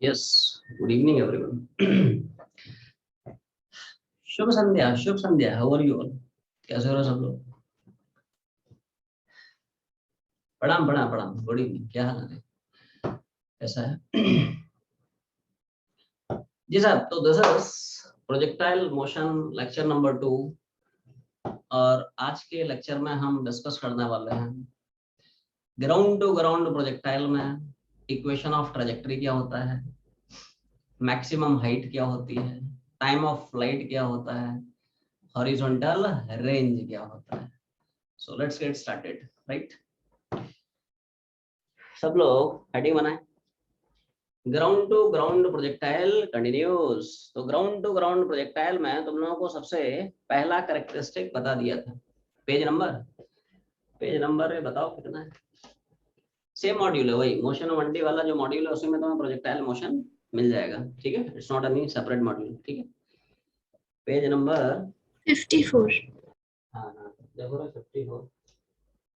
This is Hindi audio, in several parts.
Yes, good evening everyone. शुभ संध्या, शुभ संध्या। How are you all? कैसे हो सब लोग? प्रणाम प्रणाम प्रणाम, गुड इवनिंग। क्या हाल है, कैसा है? जी साहब, तो this is projectile motion lecture number 2 और आज के लेक्चर में हम डिस्कस करने वाले हैं ग्राउंड टू ग्राउंड प्रोजेक्टाइल में इक्वेशन ऑफ ट्रेजेक्टरी क्या होता है, मैक्सिमम हाइट क्या होती है, टाइम ऑफ फ्लाइट क्या होता है, हॉरिजॉन्टल रेंज क्या होता है। So let's get started, right? सब लोग हेडिंग बनाए। Ground to ground projectile continues. तो ग्राउंड टू ग्राउंड प्रोजेक्टाइल में तुम लोगों को सबसे पहला कैरेक्टरिस्टिक बता दिया था। पेज नंबर बताओ कितना है? सेम मॉड्यूल है, वही मोशन 1D वाला जो मॉड्यूल है उसी में तुम्हें प्रोजेक्टाइल मोशन मिल जाएगा। ठीक है, it's not any separate module. ठीक है, पेज नंबर 54। हाँ हाँ, देखो 54,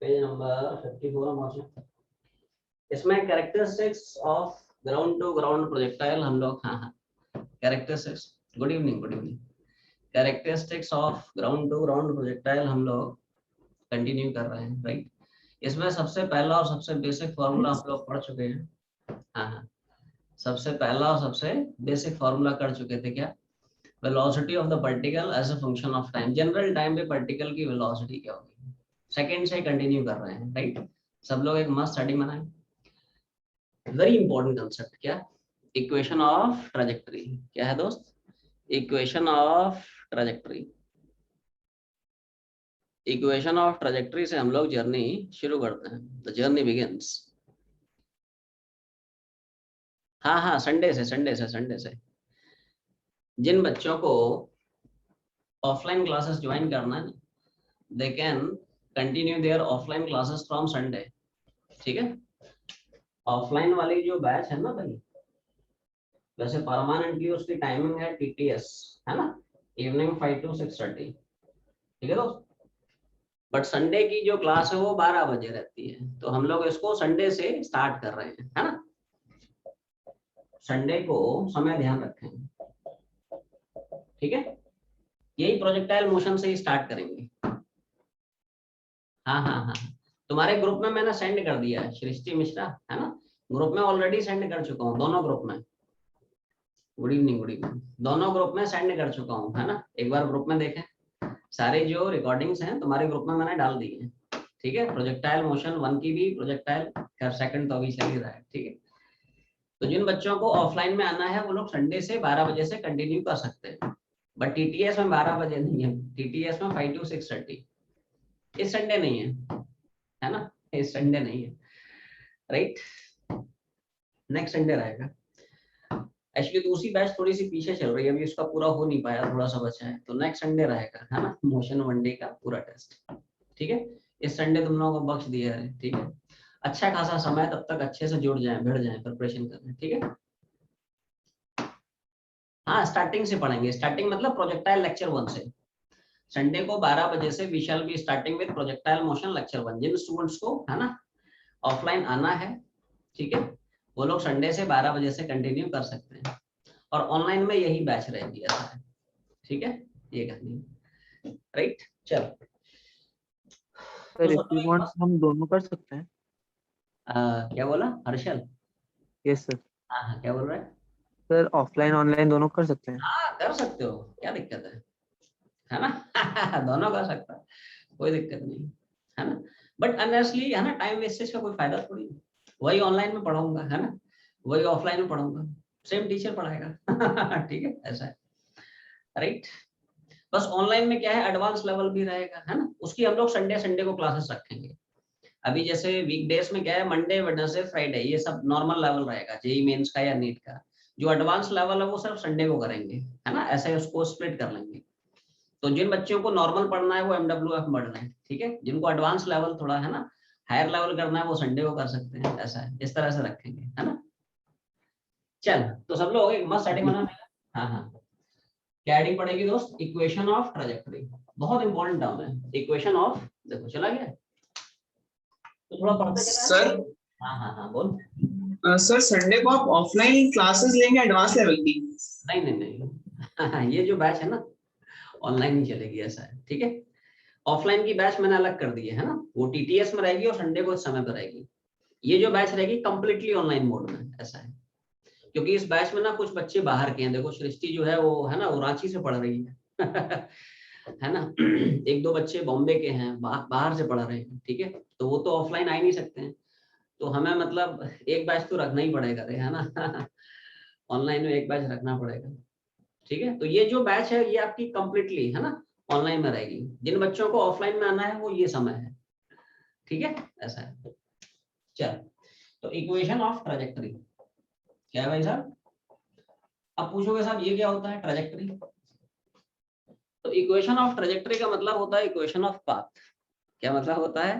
पेज नंबर 54 मोशन। इसमें characteristics of ground to ground projectile हम लोग, हाँ हाँ, characteristics, good evening good evening. Characteristics of ground to ground projectile हम लोग कंटिन्यू कर रहे हैं, राइट? इसमें सबसे पहला और सबसे बेसिक फॉर्मूला हम लोग पढ़ चुके हैं। हाँ हाँ, सबसे पहला और सबसे बेसिक फॉर्मूला कर चुके थे क्या? Velocity of the particle as a function of time. General time पे पार्टिकल की वेलोसिटी क्या होगी, सेकंड से कंटिन्यू कर रहे हैं, राइट? सब लोग एक मस्त स्टडी बनाए। वेरी इंपॉर्टेंट कंसेप्ट, क्या? Equation of trajectory. क्या है दोस्त? Equation of trajectory. Equation of trajectory से हम लोग जर्नी शुरू करते हैं। The journey begins. हाँ हाँ, संडे से जिन बच्चों को ऑफलाइन क्लासेस ज्वाइन करना है, they can continue their offline classes from Sunday. ठीक है, ऑफलाइन वाली जो बैच है ना भाई, वैसे परमानेंटली उसकी टाइमिंग है TTS, है ना, इवनिंग 5 to 6:30। ठीक है दोस्त, बट संडे की जो क्लास है वो 12 बजे रहती है, तो हम लोग इसको संडे से स्टार्ट कर रहे हैं, है ना? संडे को समय ध्यान रखें, ठीक है? यही प्रोजेक्टाइल मोशन से ही स्टार्ट करेंगे। हाँ हाँ हाँ, तुम्हारे ग्रुप में मैंने सेंड कर दिया है, सृष्टि मिश्रा, है ना? ग्रुप में ऑलरेडी सेंड कर चुका हूँ, दोनों ग्रुप में। गुड इवनिंग गुड इवनिंग, दोनों ग्रुप में सेंड कर चुका हूँ, है ना? एक बार ग्रुप में देखें, सारे जो रिकॉर्डिंग्स हैं तुम्हारे ग्रुप में मैंने डाल दी है। ठीक है, प्रोजेक्टाइल मोशन 1 की भी, प्रोजेक्टाइल कर सेकंड तो अभी चल ही रहा है। ठीक है, तो जिन बच्चों को ऑफलाइन में आना है वो लोग संडे से 12 बजे से कंटिन्यू कर सकते हैं, बट TTS में 12 बजे नहीं है, TTS में 5 to 6:30। इस संडे नहीं है ना? इस संडे नहीं है, राइट? नेक्स्ट संडे रहेगा। एक्चुअली दूसरी बैच थोड़ी सी पीछे चल रही है, अभी उसका पूरा हो नहीं पाया, थोड़ा सा बचा है, तो नेक्स्ट संडे रहेगा, है ना, मोशन 1 डे का पूरा टेस्ट। ठीक है, इस संडे तुम लोगों को बख्श दिया है। ठीक है, अच्छा खासा समय, तब तक अच्छे से जुड़ जाए, भिड़ जाए प्रिपरेशन करने। ठीक है, हाँ, स्टार्टिंग से पढ़ेंगे। स्टार्टिंग मतलब प्रोजेक्टाइल लेक्चर 1 से। संडे को 12 बजे से we shall be starting with projectile motion lecture 1। जिन स्टूडेंट्स को, है ना, ऑफलाइन आना है, ठीक है, वो लोग संडे से 12 बजे से कंटिन्यू कर सकते हैं, और ऑनलाइन में यही बैच रहेगी ऐसा है। ठीक है, ये कहानी, राइट? चलो, सर तो इफ यू वांट हम दोनों कर सकते हैं। क्या बोला हर्षल? Yes sir. हाँ हाँ, क्या बोल रहा है? सर ऑफलाइन ऑनलाइन दोनों कर सकते हैं। हाँ, कर सकते हो, क्या दिक्कत है ना? दोनों कर सकता है, कोई दिक्कत नहीं, है ना? बट अननेसली, है ना, टाइम वेस्टेज का कोई फायदा थोड़ी है। वही ऑनलाइन में पढ़ाऊंगा, है ना, वही ऑफलाइन में पढ़ाऊंगा, सेम टीचर पढ़ाएगा। ठीक है, ऐसा है, राइट? बस ऑनलाइन में क्या है, एडवांस लेवल भी रहेगा, है ना, उसकी हम लोग संडे संडे को क्लासेस रखेंगे। अभी जैसे वीकडेज में क्या है, मंडे वेडनेसडे फ्राइडे, ये सब नॉर्मल लेवल रहेगा, जेई मेंस का या नीट का। जो एडवांस लेवल है वो सिर्फ संडे को करेंगे, है ना, ऐसे उसको स्प्लिट कर लेंगे। तो जिन बच्चों को नॉर्मल पढ़ना है वो MWF पढ़ लें, ठीक है? जिनको एडवांस लेवल थोड़ा, है ना, हायर लेवल करना है, वो संडे को कर सकते हैं, ऐसा है, इस तरह से रखेंगे, है ना? चल, तो सब लोग एक मस्त हेडिंग बना। हाँ हाँ, क्या हेडिंग पड़ेगी दोस्त? Equation of trajectory. बहुत इंपॉर्टेंट टर्म है इक्वेशन ऑफ। देखो चला गया, तो थोड़ा पढ़ते चला। सर हाँ हाँ हाँ, बोल। सर संडे को आप ऑफलाइन क्लासेस लेंगे एडवांस लेवल की? नहीं नहीं नहीं ये जो बैच है ना ऑनलाइन नहीं चलेगी, ऐसा है, ठीक है। ऑफलाइन की बैच मैंने अलग कर दी है ना, वो टीटीएस में रहेगी और संडे को इस समय पर रहेगी। ये जो बैच रहेगी कंप्लीटली ऑनलाइन मोड में, ऐसा है। क्योंकि इस बैच में ना कुछ बच्चे बाहर के हैं, देखो सृष्टि जो है वो है ना, वो रांची से पढ़ रही है है ना। एक दो बच्चे बॉम्बे के हैं, बाहर से पढ़ रहे हैं, ठीक है। तो वो तो ऑफलाइन आ ही नहीं सकते हैं, तो हमें मतलब एक बैच तो रखना ही पड़ेगा रे, है ना ऑनलाइन में एक बैच रखना पड़ेगा, ठीक है। तो ये जो बैच है ये आपकी कंप्लीटली है ना ऑनलाइन में रहेगी। जिन बच्चों को ऑफलाइन में आना है वो ये समय है, ठीक है, ऐसा है। चल, तो इक्वेशन ऑफ ट्रैजेक्टरी क्या है भाई साहब? अब पूछोगे साहब ये क्या होता है ट्रैजेक्टरी? तो इक्वेशन ऑफ ट्रैजेक्टरी का मतलब होता है इक्वेशन ऑफ पाथ। क्या मतलब होता है?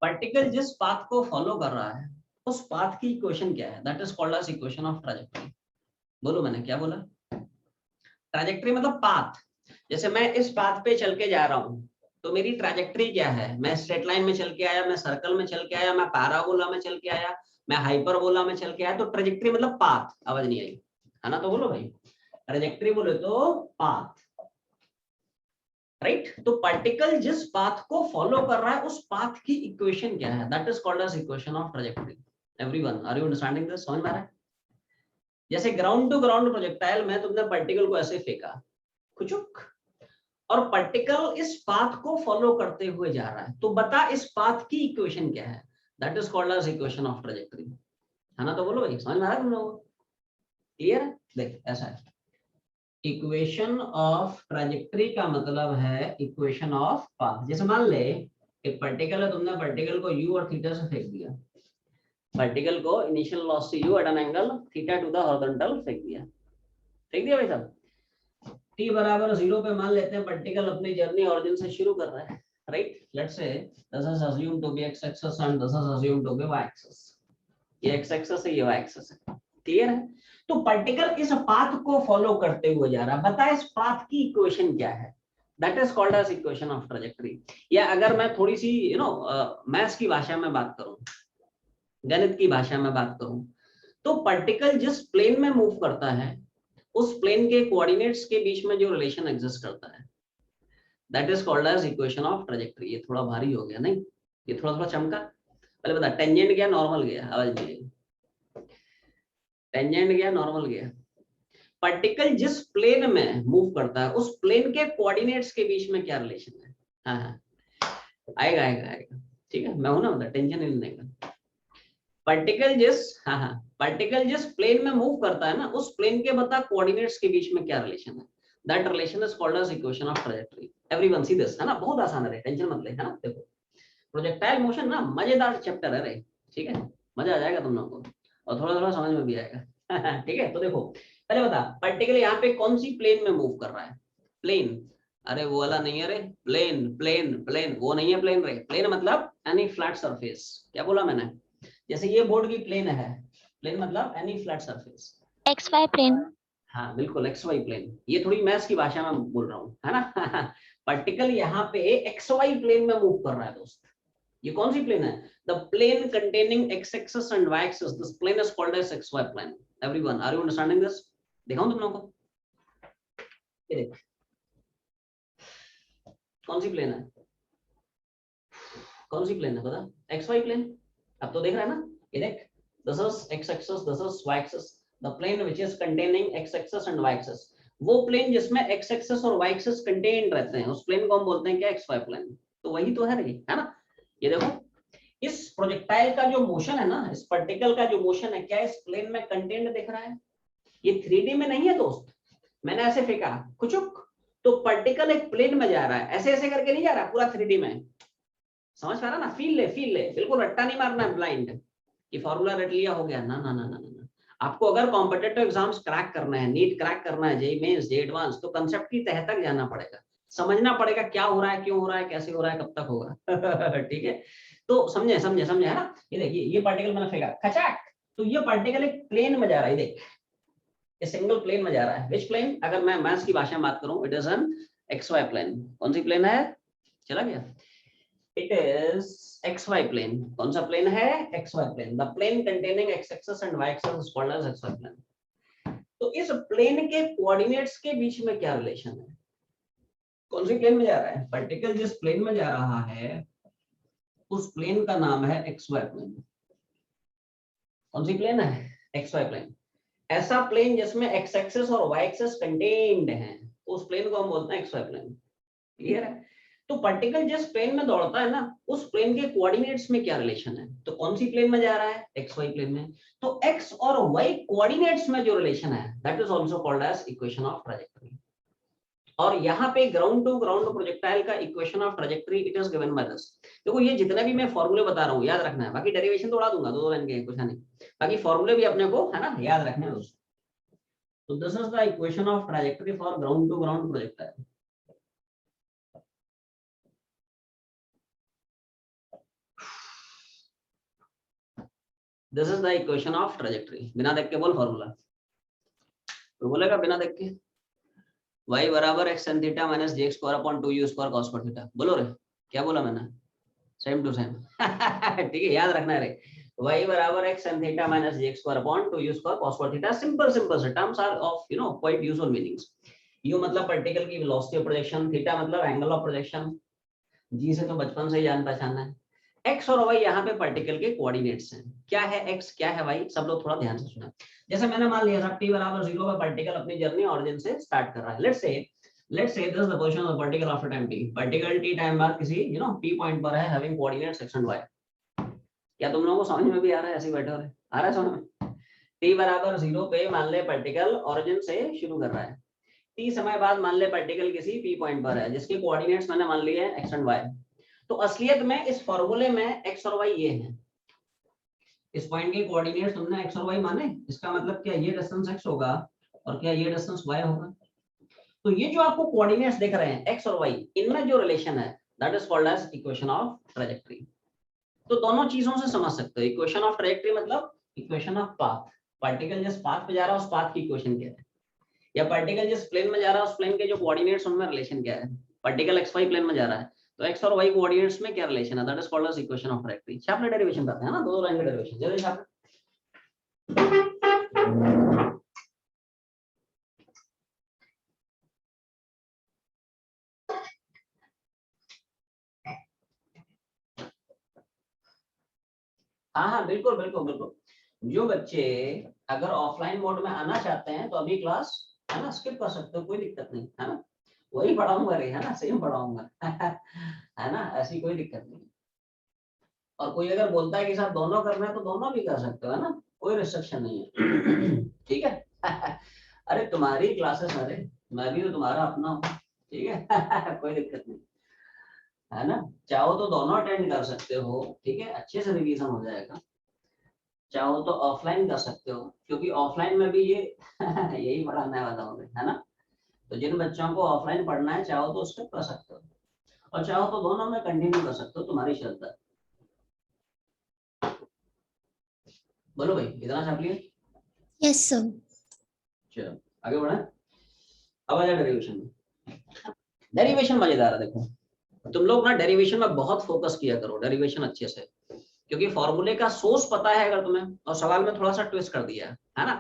पार्टिकल जिस पाथ को फॉलो कर रहा है उस पाथ की इक्वेशन क्या है, that is called as equation of trajectory. बोलो मैंने क्या बोला? ट्रैजेक्टरी मतलब पाथ। जैसे मैं इस पाथ पे चल के जा रहा हूँ तो मेरी ट्रैजेक्टरी क्या है? मैं स्ट्रेट लाइन में चल के आया, मैं सर्कल में चल के आया, मैं पैराबोला में चल के आया, मैं हाइपरबोला में चल के आया। तो ट्रैजेक्टरी मतलब पाथ। आवाज नहीं आई है ना, तो बोलो भाई ट्रैजेक्टरी बोले तो पाथ, राइट। तो पार्टिकल जिस पाथ को फॉलो कर रहा है उस पाथ की इक्वेशन क्या है, that is called as equation of trajectory. Everyone are you understanding this? समझ में आ रहा है? जैसे ग्राउंड टू ग्राउंड प्रोजेक्टाइल में तुमने पार्टिकल को ऐसे फेंका कुचुक, और पार्टिकल इस पाथ को फॉलो करते हुए जा रहा है, तो बता इस पाथ की इक्वेशन क्या है, that is called as equation of trajectory, है ना। तो बोलो भाई समझ में आ रहा है तुम लोगों को? क्लियर है? देख ऐसा है, इक्वेशन ऑफ ट्रैजेक्टरी का मतलब है इक्वेशन ऑफ पाथ। जैसे मान ले एक पार्टिकल है, तुमने पार्टिकल को u और थीटा से फेंक दिया, पार्टिकल को initial velocity u at an angle theta to the horizontal फेंक दिया भाई साहब। t बराबर 0 पे मान लेते हैं पार्टिकल अपनी जर्नी ओरिजिन से शुरू कर रहा है, right. Let's say this is assume to be x axis and this is assume to be y axis. ये x एक्सिस है, ये y एक्सिस है, क्लियर है। तो पार्टिकल इस पाथ को फॉलो करते हुए जा रहा है, बता इस पाथ की इक्वेशन क्या है, that is called as equation of trajectory. या अगर मैं थोड़ी सी मैथ्स की भाषा में बात करूं, गणित की भाषा में बात करूं, तो पार्टिकल जिस प्लेन में मूव करता है उस प्लेन के कोऑर्डिनेट्स के बीच में जो रिलेशन एग्जिस्ट करता है, that is called as equation of trajectory. ये थोड़ा भारी हो गया नहीं? ये थोड़ा थोड़ा चमका? पहले बता, टेंजेंट गया, नॉर्मल गया? आवाज नहीं आई। टेंजेंट गया, नॉर्मल गया। पार्टिकल जिस प्लेन में मूव करता है उस प्लेन के कोऑर्डिनेट्स के बीच में क्या रिलेशन है? हाँ हाँ आएगा आएगा आएगा, ठीक है, मैं हूं ना, मतलब टेंशन नहीं लेने का। पार्टिकल जिस पार्टिकल जिस प्लेन में मूव करता है ना उस प्लेन के बता कोऑर्डिनेट्स के बीच में क्या रिलेशन है, that relation is called as equation of trajectory. Everyone see this, है ना, बहुत आसान है, टेंशन मत ले, है ना। देखो प्रोजेक्टाइल मोशन ना मजेदार चैप्टर है रे, ठीक है, मजा आ जाएगा तुम लोगों को और थोड़ा थोड़ा समझ में भी आएगा ठीक है। तो देखो पहले बता, पार्टिकल यहाँ पे कौन सी प्लेन में मूव कर रहा है? प्लेन, अरे वो वाला नहीं है रे, प्लेन प्लेन प्लेन, वो नहीं है प्लेन रे। प्लेन मतलब एनी फ्लैट सरफेस। क्या बोला मैंने? जैसे ये बोर्ड की प्लेन है, प्लेन मतलब any flat surface, XY plane. हाँ बिल्कुल एक्स वाई प्लेन। ये थोड़ी मैथ्स की भाषा में बोल रहा हूँ, है ना पार्टिकल यहाँ पे एक्स वाई प्लेन में मूव कर रहा है दोस्त। ये कौन सी प्लेन है? The plane containing x axis and y axis, this plane is called as x y plane. Everyone are you understanding this? दिखाऊं तुम लोगों को? ये देख कौन सी प्लेन है, कौन सी प्लेन है पता? X y plane. अब तो देख रहा है ना, ये देख, this is x axis, this is y axis, the plane which is containing x axis and y axis. वो प्लेन जिसमें एक्स एक्सिस और वाई एक्सिस कंटेन्ड रहते हैं उस प्लेन को हम बोलते हैं क्या? X y plane. तो वही तो है रे, है ना। ये देखो इस प्रोजेक्टाइल का जो मोशन है ना, इस पार्टिकल का जो मोशन है, क्या इस प्लेन में कंटेंट दिख रहा है? ये 3D में नहीं है दोस्त, मैंने ऐसे फेंका कुचुक, तो पार्टिकल एक प्लेन में जा रहा है, ऐसे ऐसे करके नहीं जा रहा पूरा 3D में। समझ पा रहा ना? फील ले, बिल्कुल रट्टा नहीं मारना है ब्लाइंड कि फॉर्मूला रट लिया हो गया, ना ना ना ना ना। आपको अगर कॉम्पिटिटिव एग्जाम्स क्रैक करना है, नीट क्रैक करना है, जेईई मेंस, जेईई एडवांस, तो कंसेप्ट की तह तक जाना पड़ेगा, समझना पड़ेगा क्या हो रहा है, क्यों हो रहा है, कैसे हो रहा है, कब तक होगा ठीक है। तो समझे समझे समझे, है ना। ये देखिए ये पार्टिकल मैंने फेंका खचाक, तो ये पार्टिकल एक प्लेन में जा रहा है, देख ये सिंगल प्लेन में जा रहा है। Which plane? अगर मैं मैथ्स की भाषा में बात करूं, it is an x y plane. कौन सी प्लेन है? चला गया। It is XY plane. कौन सा प्लेन है? XY plane. The plane containing x axis and y axis is called as XY plane. तो इस प्लेन के कोऑर्डिनेट्स के बीच में क्या रिलेशन है? कौन सी प्लेन में जा रहा है? पार्टिकल जिस प्लेन में जा रहा है उस प्लेन का नाम है XY प्लेन। कौन सी प्लेन है? XY plane. ऐसा प्लेन जिसमें x एक्सिस और y एक्सिस कंटेन्ड है उस प्लेन को हम बोलते हैं XY प्लेन। क्लियर है? तो पार्टिकल जिस प्लेन में दौड़ता है ना उस प्लेन के कोऑर्डिनेट्स में क्या रिलेशन है? तो कौन सी प्लेन में जा रहा है? XY प्लेन में। तो x और y कोऑर्डिनेट्स में जो रिलेशन है that is also called as equation of trajectory. और यहाँ पे ग्राउंड टू ग्राउंड प्रोजेक्टाइल का equation of trajectory it is given by this. देखो ये जितने भी मैं फॉर्मूले बता रहा हूँ याद रखना है, बाकी डेरिवेशन तो उड़ा दूंगा, दो लाइन के कुछ नहीं, बाकी फॉर्मूले भी अपने को है ना याद रखने हैं दोस्तों। तो this is the equation of trajectory for ground to ground projectile. This is the equation of trajectory. बिना देख के बोल फॉर्मूला, तो बोलेगा बिना देख के y बराबर x sin theta minus g square upon 2u square cos पर थीटा। बोलो रे क्या बोला मैंने? Same to same. ठीक है याद रखना है रे, y बराबर x sin theta minus g square upon 2u square cos पर थीटा। सिंपल सिंपल से terms are of quite usual meanings. u मतलब पार्टिकल की वेलोसिटी ऑफ प्रोजेक्शन, थीटा मतलब एंगल ऑफ प्रोजेक्शन, g से तो बचपन से ही जान पहचान है। x और y यहाँ पे पार्टिकल के कोऑर्डिनेट्स हैं। क्या है x क्या है y? सब लोग थोड़ा ध्यान से सुना। जैसे मैंने मान लिया था t बराबर 0 पे पार्टिकल अपनी जर्नी ओरिजिन से स्टार्ट कर रहा है। Let's say this is the position of particle after time t। Particle t time बाद किसी p पॉइंट पर है having coordinates x and y। क्या तुम लोगों को समझ में भी आ रहा है? ऐसे बैठे हो रहे आ रहा है समझ में? t बराबर 0 पे मान ले पार्टिकल ओरिजिन से शुरू कर रहा है, t समय बाद मान ले पार्टिकल किसी p पॉइंट पर है जिसके कोऑर्डिनेट्स मैंने मान लिए हैं x एंड y। तो असलियत में इस फॉर्मूले में x और y ये हैं। इस पॉइंट के कोऑर्डिनेट्स तुमने x और y माने, इसका मतलब क्या ये डिस्टेंस x होगा और क्या ये डिस्टेंस y होगा। तो ये जो आपको कोऑर्डिनेट्स दिख रहे हैं x और y, इनमें जो रिलेशन है that is called as equation of trajectory. तो दोनों चीजों से समझ सकते हो। इक्वेशन ऑफ ट्रैजेक्टरी मतलब इक्वेशन ऑफ पाथ, पार्टिकल जिस पाथ पे जा रहा है उस पाथ की इक्वेशन क्या है, या पार्टिकल जिस प्लेन में जा रहा है उस प्लेन के जो कोऑर्डिनेट्स उनमें रिलेशन क्या है। पार्टिकल xy प्लेन में जा रहा है तो x और y कोऑर्डिनेट्स में क्या रिलेशन है that is called as equation of trajectory. छापने डेरिवेशन करते हैं ना, दो लाइन का डेरिवेशन जल्दी छाप। हाँ हाँ बिल्कुल बिल्कुल बिल्कुल। जो बच्चे अगर ऑफलाइन मोड में आना चाहते हैं तो अभी क्लास है ना स्किप कर सकते हो, कोई दिक्कत नहीं है ना, वही पढ़ाऊंगा रे है ना, सेम पढ़ाऊंगा। है ना, ऐसी कोई दिक्कत नहीं। और कोई अगर बोलता है कि साहब दोनों करना है तो दोनों भी कर सकते हो है ना, कोई रिस्ट्रिक्शन नहीं है। ठीक है। अरे तुम्हारी क्लासेस, अरे मैं भी तो तुम्हारा अपना हूँ, ठीक है। कोई दिक्कत नहीं है ना, चाहो तो दोनों अटेंड कर सकते हो, ठीक है, अच्छे से रिवीजन हो जाएगा। चाहो तो ऑफलाइन कर सकते हो क्योंकि ऑफलाइन में भी ये यही पढ़ाने वाला हूँ है ना। तो जिन बच्चों को ऑफलाइन पढ़ना है चाहो तो स्किप कर सकते हो और चाहो तो दोनों में कंटिन्यू कर सकते हो, तुम्हारी श्रद्धा। बोलो भाई इतना छाप लिया? Yes sir. चलो आगे बढ़े। अब आ जाए डेरिवेशन में। डेरिवेशन मजेदार है, देखो तुम लोग ना डेरिवेशन में बहुत फोकस किया करो, डेरिवेशन अच्छे से, क्योंकि फॉर्मूले का सोर्स पता है अगर तुम्हें, और सवाल में थोड़ा सा ट्विस्ट कर दिया है ना,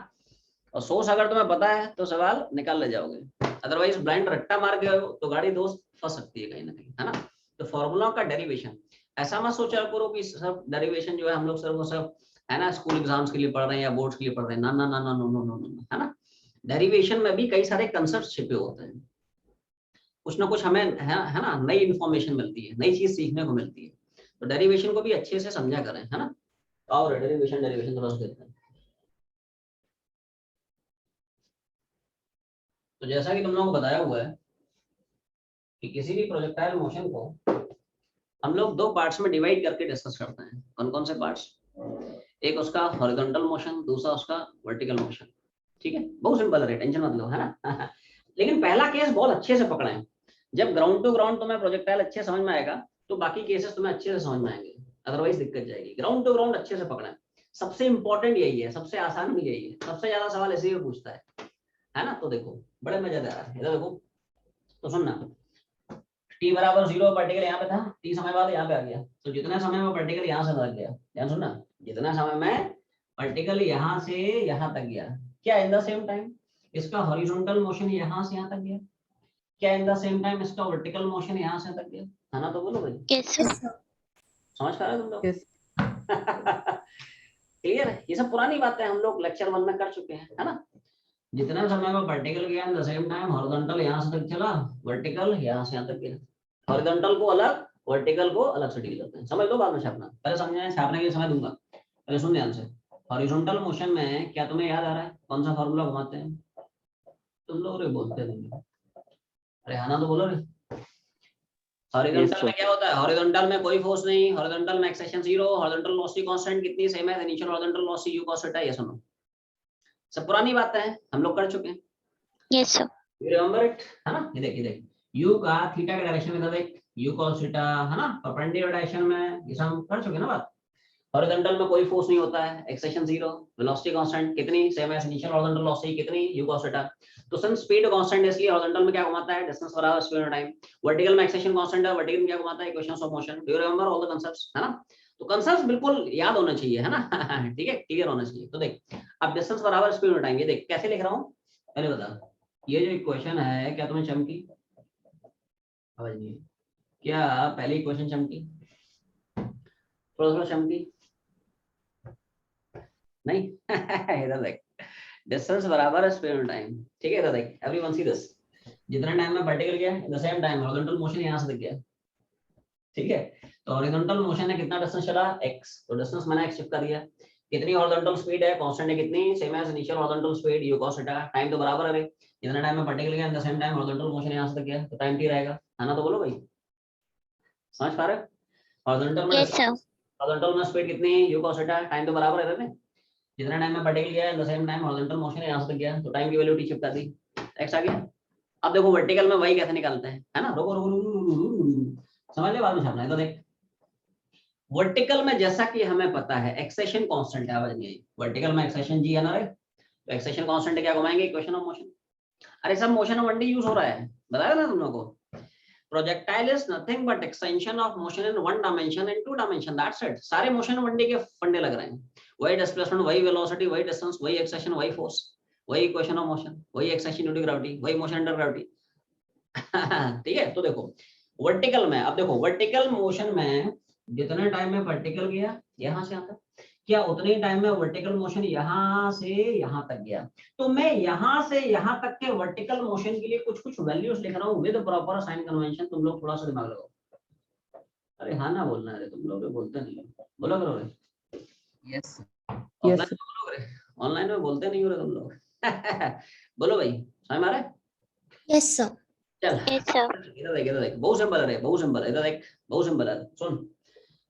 और सोर्स अगर तुम्हें पता है तो सवाल निकाल ले जाओगे। अदरवाइज ब्लाइंड रट्टा मार गए हो तो गाड़ी दोस्त फंस सकती है कहीं ना कहीं है ना। तो फॉर्मूला का डेरिवेशन ऐसा मत सोचा करो कि सब डेरिवेशन जो है हम लोग सिर्फ वो सब है ना स्कूल एग्जाम्स के लिए पढ़ रहे हैं या बोर्ड्स के लिए पढ़ रहे हैं, ना ना ना ना नो नो नो नो है ना। डेरिवेशन में भी कई सारे कंसेप्ट छिपे होते हैं, कुछ ना कुछ हमें है ना नई इन्फॉर्मेशन मिलती है, नई चीज सीखने को मिलती है। तो डेरिवेशन को भी अच्छे से समझा करें है ना। और डेरिवेशन थोड़ा सा देखते हैं। तो जैसा कि तुम लोगों को बताया हुआ है कि किसी भी प्रोजेक्टाइल मोशन को हम लोग दो पार्ट्स में डिवाइड करके डिस्कस करते हैं। कौन कौन से पार्ट्स? एक उसका हॉरिजॉन्टल मोशन, दूसरा उसका वर्टिकल मोशन। ठीक है, बहुत सिंपल है, टेंशन मत लो है ना। लेकिन पहला केस बहुत अच्छे से पकड़े, जब ग्राउंड टू ग्राउंड तुम्हें प्रोजेक्टाइल अच्छे समझ में आएगा तो बाकी केसेस तुम्हें अच्छे से समझ में आएंगे, अदरवाइज दिक्कत जाएगी। ग्राउंड टू ग्राउंड अच्छे से पकड़े, सबसे इंपॉर्टेंट यही है, सबसे आसान भी यही है, सबसे ज्यादा सवाल इसी में पूछता है ना। तो देखो बड़े मजेदार है, इधर देखो तो सुनना। t बराबर 0 पार्टिकल यहाँ पे था, t समय बाद यहाँ पे आ गया, तो जितने समय में पार्टिकल यहाँ से तक गया, ध्यान सुनना, जितना समय में पार्टिकल यहाँ से यहाँ तक गया, क्या इन द सेम टाइम इसका हॉरिजॉन्टल मोशन यहाँ से यहाँ तक गया, क्या इन द सेम टाइम इसका वर्टिकल मोशन यहाँ से तक गया, है ना? तो बोलो भाई, Yes, sir. समझ पा रहे हो तुम लोग? Yes. क्लियर है? ये सब पुरानी बातें हम लोग लेक्चर 1 में कर चुके हैं, है ना? जितना समय में पार्टिकल गया in the same time horizontal यहाँ से तक चला, वर्टिकल यहाँ से यहाँ तक गया। हॉरिजॉन्टल को अलग, वर्टिकल को अलग से डील करते हैं, समझ लो, बाद में छापना, पहले समझाएं, छापने के लिए समय दूंगा, पहले सुन ध्यान से। हॉरिजॉन्टल मोशन में क्या तुम्हें याद आ रहा है कौन सा फार्मूला घुमाते हैं? तुम लोग रे बोलते नहीं, अरे हाँ ना तो बोलो रे। हॉरिजॉन्टल में क्या होता है? हॉरिजॉन्टल में कोई फोर्स नहीं, हॉरिजॉन्टल में एक्सेशन 0, हॉरिजॉन्टल वेलोसिटी कांस्टेंट कितनी सेम है initial horizontal velocity u cos theta, ये सुनो, सब पुरानी बातें हैं, हम लोग कर चुके हैं। Yes, sir. You remember it, है ना? ये देख u का थीटा के डायरेक्शन में देख u cos थीटा, है ना, परपेंडिकुलर डायरेक्शन में, ये सब हम कर चुके हैं ना बात। हॉरिजॉन्टल में कोई फोर्स नहीं होता है, एक्सेशन 0, वेलोसिटी कांस्टेंट कितनी सेम है इनिशियल हॉरिजॉन्टल वेलोसिटी कितनी u cos थीटा, तो सिंस स्पीड कांस्टेंट है इसलिए हॉरिजॉन्टल में क्या घुमाता है, डिस्टेंस बराबर स्पीड ऑफ टाइम। वर्टिकल में एक्सेशन कांस्टेंट है, वर्टिकल में क्या घुमाता है, equations of motion. Do you remember all the concepts, है ना? तो कांसेप्ट्स बिल्कुल याद होने चाहिए, है ना? ठीक है, क्लियर होना चाहिए। तो देख अब डिस्टेंस बराबर स्पीड ऑफ टाइम, ये देख कैसे लिख रहा हूं पहले बता। ये जो इक्वेशन है क्या तुम्हें चमकी? आवाज नहीं, क्या पहली इक्वेशन चमकी? थोड़ा चमकी नहीं? इधर देख, डिस्टेंस बराबर स्पीड ऑफ टाइम, ठीक है? इधर देख, एवरीवन सी दिस, जितना टाइम में पार्टिकल गया in the same time horizontal motion यहां से तक गया, ठीक है? तो हॉरिजॉन्टल मोशन है कितना डिस्टेंस चला, x, तो डिस्टेंस मैंने x शिफ्ट कर दिया। कितनी हॉरिजॉन्टल स्पीड है, कांस्टेंट है कितनी, same as initial horizontal speed u cos theta, time तो बराबर है, जितना टाइम में पार्टिकल गया in the same time horizontal motion यहां से तक गया, तो टाइम t रहेगा, है ना? तो बोलो भाई, समझ पा रहे हो? हॉरिजॉन्टल में Yes, sir. हॉरिजॉन्टल में स्पीड कितनी, u cos थीटा, टाइम तो बराबर है ना, जितना टाइम में पार्टिकल गया in the same time horizontal motion यहां से तक गया, तो टाइम की वैल्यू t शिफ्ट कर दी, x आ गया। अब देखो वर्टिकल में y कैसे निकालते हैं, है ना? रोको रोको रोको, समझ ले, बाद में छापना है। तो देख वर्टिकल में जैसा कि हमें पता है एक्सेशन कांस्टेंट है, आवाज नहीं आई, वर्टिकल में एक्सेशन g है ना रे, तो एक्सेशन कांस्टेंट क्या घुमाएंगे, इक्वेशन ऑफ मोशन। अरे सब मोशन ऑफ 1D यूज हो रहा है, बताया ना तुम लोगों को। Projectile is nothing but extension of motion in 1 dimension and 2 dimension, that's it. सारे मोशन 1D के फंडे लग रहे हैं, वही डिस्प्लेसमेंट, वही वेलोसिटी, वही डिस्टेंस, वही एक्सेशन, वही फोर्स, वही इक्वेशन ऑफ मोशन, वही एक्सेशन ड्यू टू ग्रेविटी, वही मोशन अंडर ग्रेविटी। ठीक है? तो देखो वर्टिकल में, अब देखो वर्टिकल मोशन में जितने टाइम में पार्टिकल गया यहां से यहां तक, क्या उतने टाइम में वर्टिकल मोशन यहां से यहां तक गया, तो मैं यहां से यहां तक के वर्टिकल मोशन के लिए कुछ कुछ वैल्यूज लिख रहा हूं विद प्रॉपर साइन कन्वेंशन। तुम लोग थोड़ा सा दिमाग लगाओ, अरे हाँ ना बोलना है, तुम लोग बोलते नहीं हो, बोला करो रे। Yes Yes, sir. ऑनलाइन में बोलते नहीं हो रहे तुम लोग। बोलो भाई, समझ में आ रहा है? Yes, sir. चल Yes, sir. इधर देख बहुत सिंपल है, बहुत सिंपल है, इधर देख बहुत सिंपल है, सुन।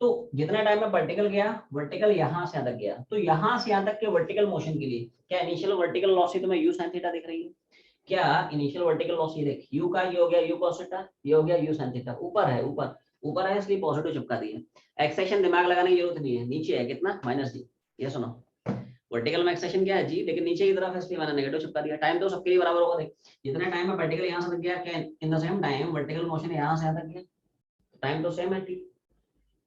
तो जितना टाइम में पार्टिकल गया, वर्टिकल यहां से यहां तक गया, तो यहां से यहां तक के वर्टिकल मोशन के लिए क्या इनिशियल वर्टिकल वेलोसिटी तुम्हें u sin थीटा दिख रही है? क्या इनिशियल वर्टिकल वेलोसिटी देख, u का ये हो गया u cos थीटा, ये हो गया u sin थीटा, ऊपर है, ऊपर है इसलिए पॉजिटिव चिपका दिया। एक्सेशन दिमाग लगाने की जरूरत नहीं है, नीचे है कितना, -g। ये सुनो, वर्टिकल में एक्सेशन क्या है g, लेकिन नीचे की तरफ है इसलिए मैंने नेगेटिव चिपका दिया। टाइम तो सबके लिए बराबर होगा, देख जितना टाइम में पार्टिकल यहां से तक गया, क्या इन the same time vertical motion यहां से यहां तक गया, टाइम तो सेम है t।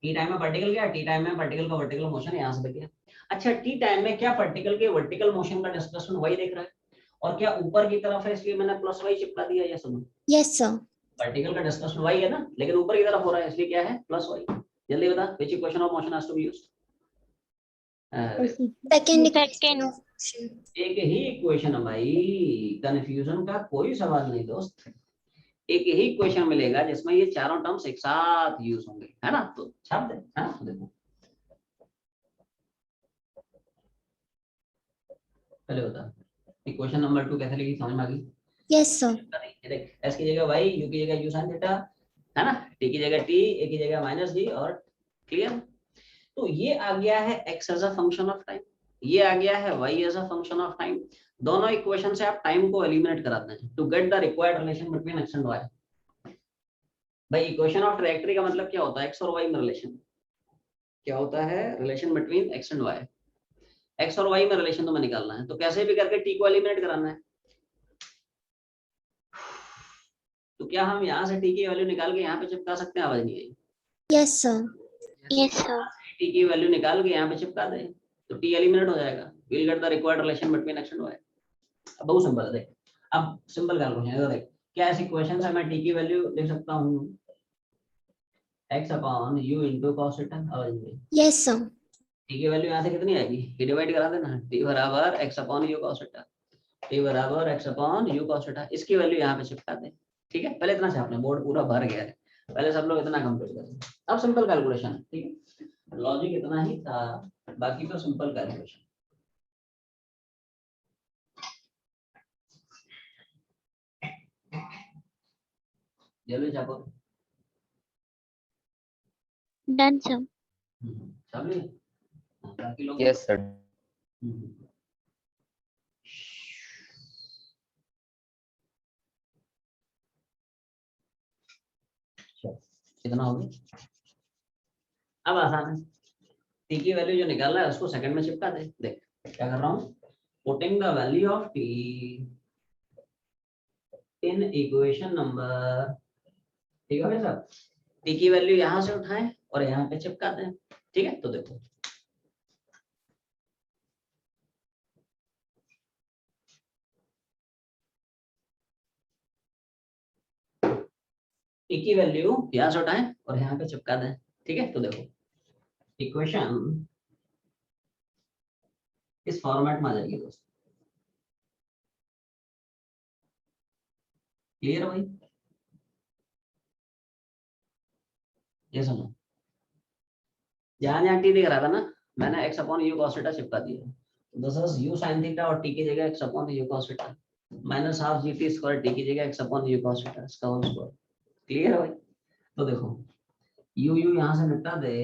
टी टाइम में पार्टिकल गया, टी टाइम में पार्टिकल का वर्टिकल मोशन यहां से तक गया। अच्छा टी टाइम में क्या पार्टिकल के वर्टिकल मोशन का डिस्प्लेसमेंट वही देख रहा है, और क्या ऊपर की तरफ है इसलिए मैंने प्लस वाई चिपका दिया। ये सुनो, Yes, sir. पार्टिकल का डिस्प्लेसमेंट वाई है ना, लेकिन ऊपर की तरफ हो रहा है इसलिए क्या है, प्लस वाई। जल्दी बता, which equation of motion has to be used? Second. एक ही इक्वेशन है भाई, कंफ्यूजन का कोई सवाल नहीं दोस्त, एक ही इक्वेशन मिलेगा जिसमें ये चारों टर्म्स एक साथ यूज होंगे, है ना? तो छाप दे, है ना? देखो पहले बता, इक्वेशन नंबर 2 कैसे लिखी, समझ में आ गई? Yes, sir. ये देख, s की जगह y, u की जगह u sin थीटा, है ना, t की जगह t, a की जगह -g, और क्लियर। तो ये आ गया है x as a function of time, ये आ गया है y as a function of time. दोनों इक्वेशन से आप टाइम को एलिमिनेट कराते हैं to get the required relation between x and y। भाई इक्वेशन ऑफ ट्रैजेक्टरी का मतलब क्या होता है, x और y में रिलेशन क्या होता है, relation between x and y। x और y में रिलेशन तुम्हें निकालना है, तो कैसे भी करके t को एलिमिनेट कराना है। तो क्या हम यहाँ से टी की वैल्यू निकाल के यहाँ पे चिपका सकते हैं? आवाज नहीं आई। Yes, sir. Yes, sir. T की वैल्यू निकाल के यहाँ पे चिपका दे तो टी एलिमिनेट हो जाएगा। Will get the required relation between x and y. अब बहुत सिंपल है, देख अब सिंपल कैलकुलेशन है। देख क्या ऐसी क्वेश्चन से मैं टी की वैल्यू लिख सकता हूँ x upon u into cos theta. आवाज नहीं आई। Yes, sir. टी की वैल्यू यहाँ से कितनी आएगी? ये डिवाइड करा देना, टी बराबर x upon u cos theta, T बराबर x upon u cos theta. इसकी वैल्यू यहाँ पे चिपका दें। ठीक है, पहले इतना छापना, बोर्ड पूरा भर गया है, पहले सब लोग इतना कंप्लीट करें। अब सिंपल कैलकुलेशन है, ठीक है, लॉजिक इतना ही था, बाकी तो सिंपल कैलकुलेशन। जल्दी छापो। Done, sir. छाप लिया? बाकी लोग Yes, sir. कितना हो गया? अब आसान है, टी की वैल्यू जो निकालना है उसको सेकंड में चिपका दे। देख क्या कर रहा हूँ, putting the value of T in equation number. ठीक है भाई साहब, टी की वैल्यू यहाँ से उठाएं और यहाँ पे चिपका दें। ठीक है, तो देखो टी की वैल्यू यहाँ से उठाएं और यहाँ पे चिपका दें। ठीक है, तो देखो इक्वेशन इस फॉर्मेट में आ जाएगी दोस्तों। क्लियर भाई? ये सुनो, जहां जहां टी दिख रहा था ना, मैंने x upon you cos theta चिपका दिया। This is u sin theta और t की जगह x upon you cos theta minus half gt square t की जगह x upon you cos theta इसका होल स्क्वायर। क्लियर है भाई? तो देखो u यहां से निपटा दे,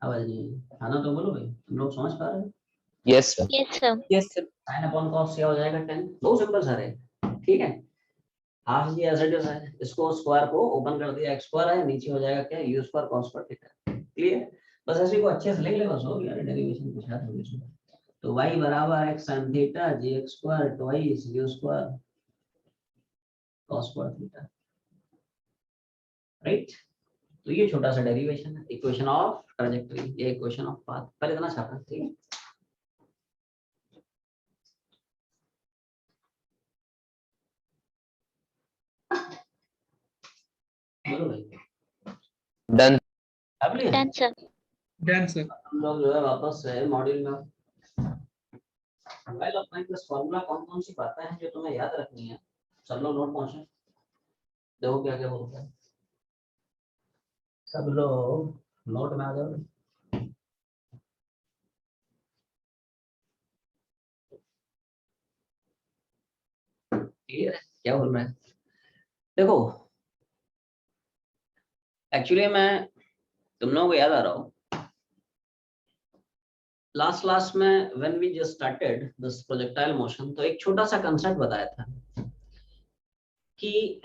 आवाज नहीं खाना तो बोलो भाई, तुम लोग समझ पा रहे हो? Yes, sir. Yes, sir. Yes, sir. sin upon cos क्या हो जाएगा 10। बहुत सिंपल सर है, ठीक है, half g as it is है, इसको स्क्वायर को ओपन कर दिया, x स्क्वायर है, नीचे हो जाएगा क्या u square cos square theta. Clear? बस ऐसे को अच्छे से लिख ले, बस हो गया, डेरिवेशन कुछ याद होगी इसमें। तो y बराबर x sin theta gx square twice u square cos square theta, right? तो ये छोटा सा डेरिवेशन है, इक्वेशन ऑफ ट्रैजेक्टरी, ये इक्वेशन ऑफ पाथ। पहले इतना छापना, ठीक है? बोलो भाई। Done. अब लिए Done, sir. Done, sir. हम लोग जो है वापस से मॉड्यूल में वेल अपना प्लस फार्मूला कौन कौन सी बातें हैं जो तुम्हें याद रखनी है, सब लोग नोट पहुंचे, देखो क्या क्या बोलता है, सब लोग नोट में आ जाओ। क्लियर है क्या बोल रहा है? देखो एक्चुअली मैं तुम लोगों को याद आ रहा हूँ, लास्ट क्लास में when we just started this projectile motion, तो एक छोटा सा कंसेप्ट बताया था कि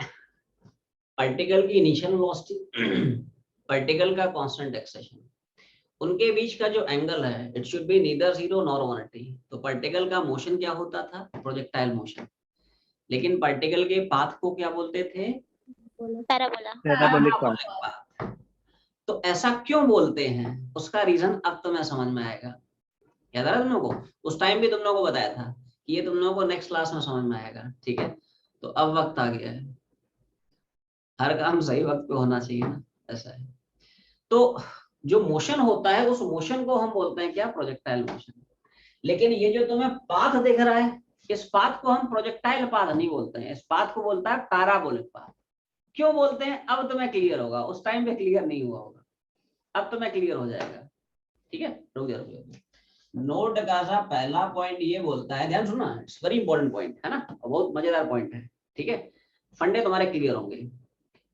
पार्टिकल की इनिशियल वेलोसिटी, पार्टिकल का कांस्टेंट एक्सेलेरेशन, उनके बीच का जो एंगल है it should B neither zero nor 180। तो पार्टिकल का मोशन क्या होता था? Projectile motion. लेकिन पार्टिकल के पाथ को क्या बोलते थे? Parabola. Parabolic path. पाथ। तो ऐसा क्यों बोलते हैं, उसका रीजन अब तुम्हें समझ में आएगा। याद आ रहा तुम लोगों को? उस टाइम भी तुम लोगों को बताया था कि ये तुम लोगों को नेक्स्ट क्लास में समझ में आएगा, ठीक है? तो अब वक्त आ गया है, हर काम सही वक्त पे होना चाहिए ना, ऐसा है। तो जो मोशन होता है उस मोशन को हम बोलते हैं क्या? Projectile motion. लेकिन ये जो तुम्हें पाथ दिख रहा है, इस पाथ को हम प्रोजेक्टाइल पाथ नहीं बोलते हैं, इस पाथ को बोलता है पैराबोलिक पाथ। क्यों बोलते हैं अब तुम्हें क्लियर होगा, उस टाइम पे क्लियर नहीं हुआ होगा, अब तुम्हें क्लियर हो जाएगा, ठीक है? रुक जाओ। नोट का सा पहला पॉइंट ये बोलता है, ध्यान सुनना, इट्स वेरी इंपॉर्टेंट पॉइंट है ना, बहुत मजेदार पॉइंट है, ठीक है? फंडे तुम्हारे क्लियर होंगे।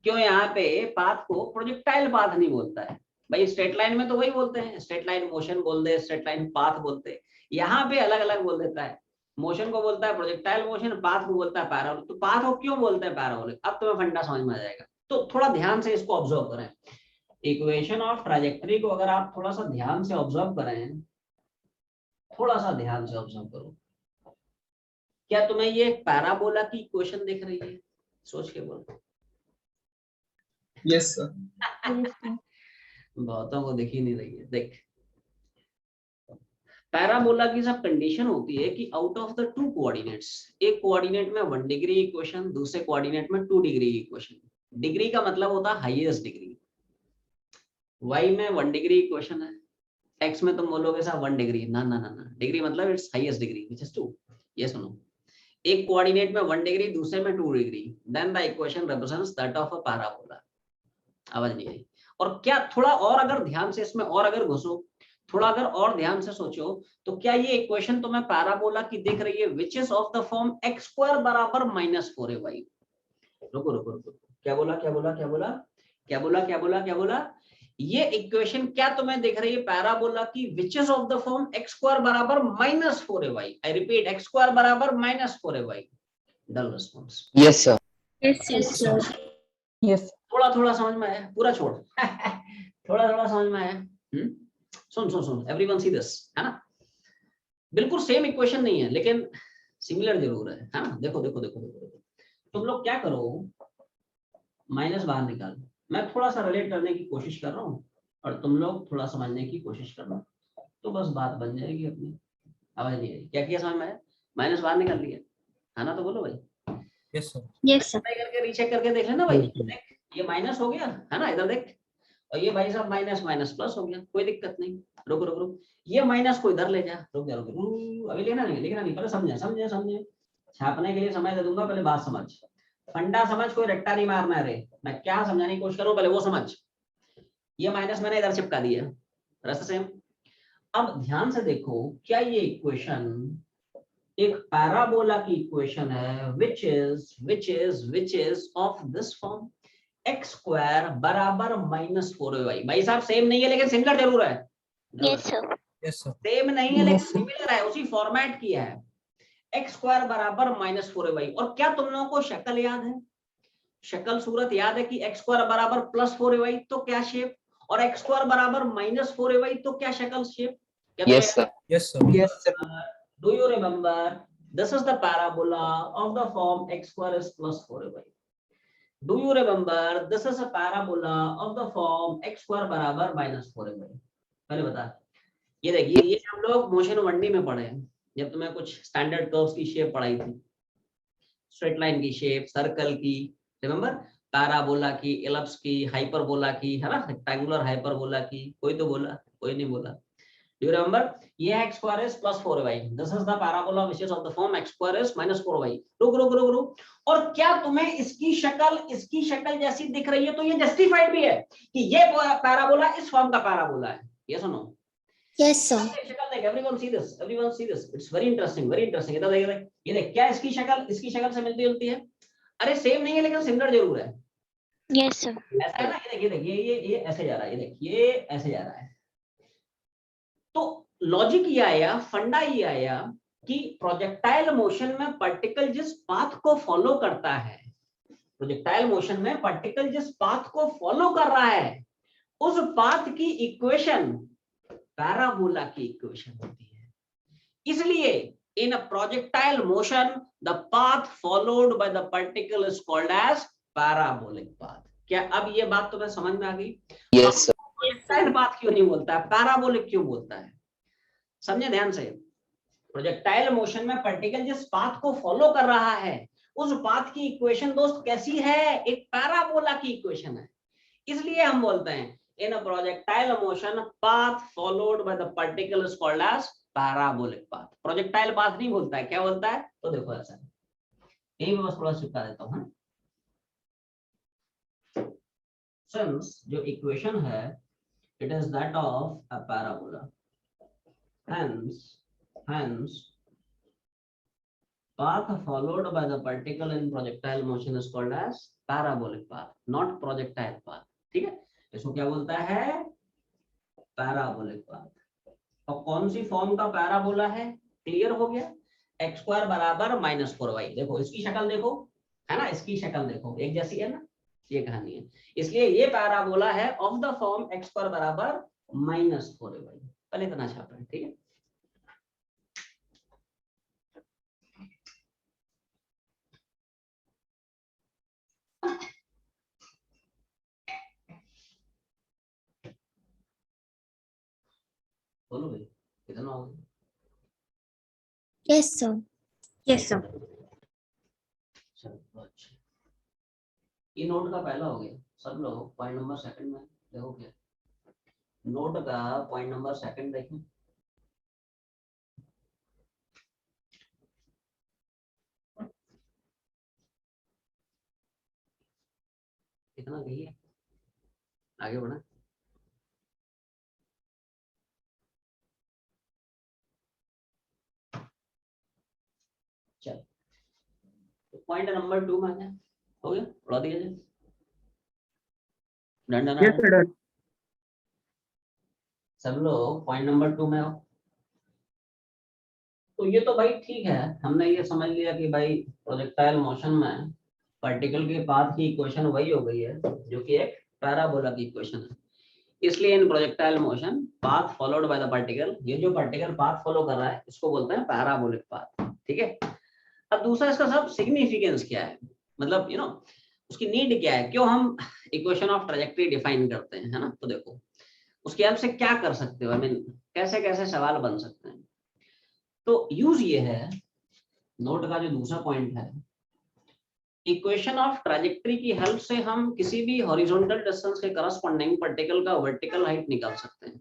क्यों यहाँ पे पाथ को प्रोजेक्टाइल पाथ नहीं बोलता है? भाई स्ट्रेट लाइन में तो वही बोलते हैं, स्ट्रेट लाइन मोशन बोल दे, स्ट्रेट लाइन पाथ बोलते हैं, यहाँ पे अलग अलग बोल देता है। मोशन को बोलता है प्रोजेक्टाइल मोशन, पाथ को बोलता है पैराबोलिक। तो पाथ को क्यों बोलते हैं पैराबोलिक, अब तुम्हें फंडा समझ में आ जाएगा। तो थोड़ा ध्यान से इसको ऑब्जर्व करें, इक्वेशन ऑफ ट्रैजेक्टरी को अगर आप थोड़ा सा ध्यान से ऑब्जर्व करें, थोड़ा सा ध्यान से ऑब्जर्व करो, क्या तुम्हें ये पैराबोला की इक्वेशन दिख रही है? सोच के बोलो। Yes sir. बहुतों को दिख ही नहीं रही है। देख, पैराबोला की सब कंडीशन होती है कि out of the two coordinates, एक कोऑर्डिनेट में 1 डिग्री इक्वेशन, दूसरे कोऑर्डिनेट में 2 डिग्री इक्वेशन। डिग्री का मतलब होता है हाईएस्ट डिग्री। y में 1 डिग्री इक्वेशन है, x में तुम बोलोगे सर 1 डिग्री, ना ना ना ना, डिग्री मतलब it's highest degree which is 2। ये सुनो, एक कोऑर्डिनेट में 1 डिग्री, दूसरे में 2 degree, then the equation represents that of a parabola. आवाज नहीं आई? और क्या थोड़ा और अगर ध्यान से इसमें और अगर घुसो, थोड़ा अगर और ध्यान से सोचो, तो क्या ये इक्वेशन तुम्हें पैराबोला की दिख रही है which is of the form x square बराबर -4ay? रुको रुको रुको, क्या बोला क्या बोला क्या बोला क्या बोला क्या बोला क्या बोला? ये इक्वेशन क्या तुम्हें दिख रही है पैराबोला की which is of the form x square बराबर -4ay? I repeat, x square बराबर -4ay। Dull response. Yes sir. Yes, sir. Yes. थोड़ा थोड़ा समझ में आया? पूरा छोड़। थोड़ा थोड़ा समझ में आया? सुन सुन सुन, एवरीवन सी दिस, है ना? बिल्कुल सेम इक्वेशन नहीं है लेकिन सिमिलर जरूर है ना? देखो देखो देखो देखो देखो, तुम लोग क्या करो, माइनस बाहर निकालो। मैं थोड़ा सा रिलेट करने की कोशिश कर रहा हूँ और तुम लोग थोड़ा समझने की कोशिश करना, तो बस बात बन जाएगी अपनी। आवाज नहीं आई? क्या किया समझ में आया? माइनस बाहर निकाल लिया, है ना? तो बोलो भाई। Yes sir. Yes, sir. करके रीचेक करके देख लेना भाई। देख, ये माइनस हो गया है ना, इधर देख, और ये भाई साहब माइनस माइनस प्लस हो गया, कोई दिक्कत नहीं। रुक रुक रुक, ये माइनस को इधर ले जा, रुक जा रुक जा, अभी लिखना नहीं, पहले समझे समझे समझे। छापने के लिए समय दे दूंगा, पहले बात समझ, फंडा समझ, कोई रट्टा नहीं मारना है रे। मैं क्या समझाने की कोशिश करूं, पहले वो समझ। ये माइनस मैंने इधर चिपका दिया, रस्ट सेम। अब ध्यान से देखो, क्या ये इक्वेशन एक पैराबोला की इक्वेशन है which is of this form x square बराबर -4ay? भाई साहब सेम नहीं है लेकिन सिमिलर जरूर है। Yes, sir. Yes sir. Same नहीं है लेकिन सिमिलर है, उसी फॉर्मेट किया है। x स्क्वायर बराबर -4ay। और क्या तुम लोगों को शक्ल याद है, शक्ल सूरत याद है कि x स्क्वायर बराबर +4ay तो क्या शेप, और x स्क्वायर बराबर -4ay तो क्या शक्ल shape? Yes sir. Yes sir. Yes sir. Do you remember this is the parabola of the form x square is +4ay? Do you remember this is a parabola of the form x square बराबर -4ay? पहले बता। ये देखिए, ये हम लोग मोशन 1D में पढ़े हैं, जब तुम्हें कुछ स्टैंडर्ड कर्व्स की शेप पढ़ाई थी, स्ट्रेट लाइन की शेप, सर्कल की, रिमेंबर, पैराबोला की, एलिप्स की, हाइपरबोला की, है ना, रेक्टेंगुलर हाइपरबोला की। कोई तो बोला, कोई नहीं बोला। Do you remember? ये x square is +4y. This is the parabola which is of the form x square is -4y. रुक रुक रुक रुक। और क्या तुम्हें इसकी शक्ल जैसी दिख रही है? तो ये जस्टिफाइड भी है कि ये पैराबोला इस फॉर्म का पैराबोला है। ये सुनो। Yes, sir. शक्ल देख, everyone see this, everyone see this. It's very interesting, very interesting. इधर देख, ये देख, क्या इसकी शक्ल से मिलती जुलती है? अरे सेम नहीं है लेकिन सिमिलर जरूर है। Yes, sir. ऐसा है ना? ये देख, ये ऐसे जा रहा है, ये देख, ये ऐसे जा रहा है। तो लॉजिक ये आया, फंडा ये आया कि प्रोजेक्टाइल मोशन में पार्टिकल जिस पाथ को फॉलो करता है, प्रोजेक्टाइल मोशन में पार्टिकल जिस पाथ को फॉलो कर रहा है, उस पाथ की इक्वेशन पैराबोला की इक्वेशन होती है। इसलिए in a projectile motion the path followed by the particle is called as parabolic path. क्या अब ये बात तुम्हें समझ में आ गई? Yes sir. प्रोजेक्टाइल पाथ क्यों नहीं बोलता है, पैराबोलिक क्यों बोलता है? समझे ध्यान से। प्रोजेक्टाइल मोशन में पार्टिकल जिस पाथ को फॉलो कर रहा है, उस पाथ की इक्वेशन दोस्त कैसी है? एक पैराबोला की इक्वेशन है। इसलिए हम बोलते हैं in a projectile motion path followed by the particle is called as parabolic path. Projectile path नहीं बोलता है, क्या बोलता है? तो देखो ऐसा, यही मैं बस थोड़ा चिपका देता हूं। सिंस जो इक्वेशन है it is that of a parabola, hence path followed by the particle in projectile motion is called as parabolic path, not projectile path। ठीक है, इसको क्या बोलता है? Parabolic path. और कौन सी फॉर्म का पैराबोला है? क्लियर हो गया, x स्क्वायर बराबर -4y। देखो इसकी शक्ल देखो, है ना, इसकी शक्ल देखो, एक जैसी है ना, ये कहानी है। इसलिए ये पैराबोला है of the form x square बराबर -4y। पहले इतना छापा है, ठीक है। बोलो भाई कितना हो गया? Yes, sir. Yes, sir. चलो अच्छा, ये नोट का पहला हो गया। सब लोग पॉइंट नंबर सेकंड में देखो क्या, नोट का पॉइंट नंबर सेकंड देखें। कितना गई है, आगे बढ़ा। चल तो पॉइंट नंबर 2 में आ गया, हो गया, उड़ा दिया जाए। Done done Yes, done. sir. Done. सब लोग पॉइंट नंबर 2 में हो। तो ये तो भाई ठीक है, हमने ये समझ लिया कि भाई प्रोजेक्टाइल मोशन में पार्टिकल के पाथ की इक्वेशन वही हो गई है जो कि एक पैराबोला की इक्वेशन है। इसलिए in projectile motion path followed by the particle, ये जो पार्टिकल पाथ फॉलो कर रहा है इसको बोलते हैं पैराबोलिक पाथ। ठीक है, अब दूसरा इसका सब सिग्निफिकेंस क्या है, मतलब यू नो उसकी नीड क्या है, क्यों हम इक्वेशन ऑफ ट्रैजेक्टरी डिफाइन करते हैं, है ना। तो देखो उसकी हेल्प से क्या कर सकते हो, आई मीन कैसे कैसे सवाल बन सकते हैं। तो यूज ये है, नोट का जो दूसरा पॉइंट है, इक्वेशन ऑफ ट्रैजेक्टरी की हेल्प से हम किसी भी हॉरिजॉन्टल डिस्टेंस के करस्पॉन्डिंग पार्टिकल का वर्टिकल हाइट निकाल सकते हैं।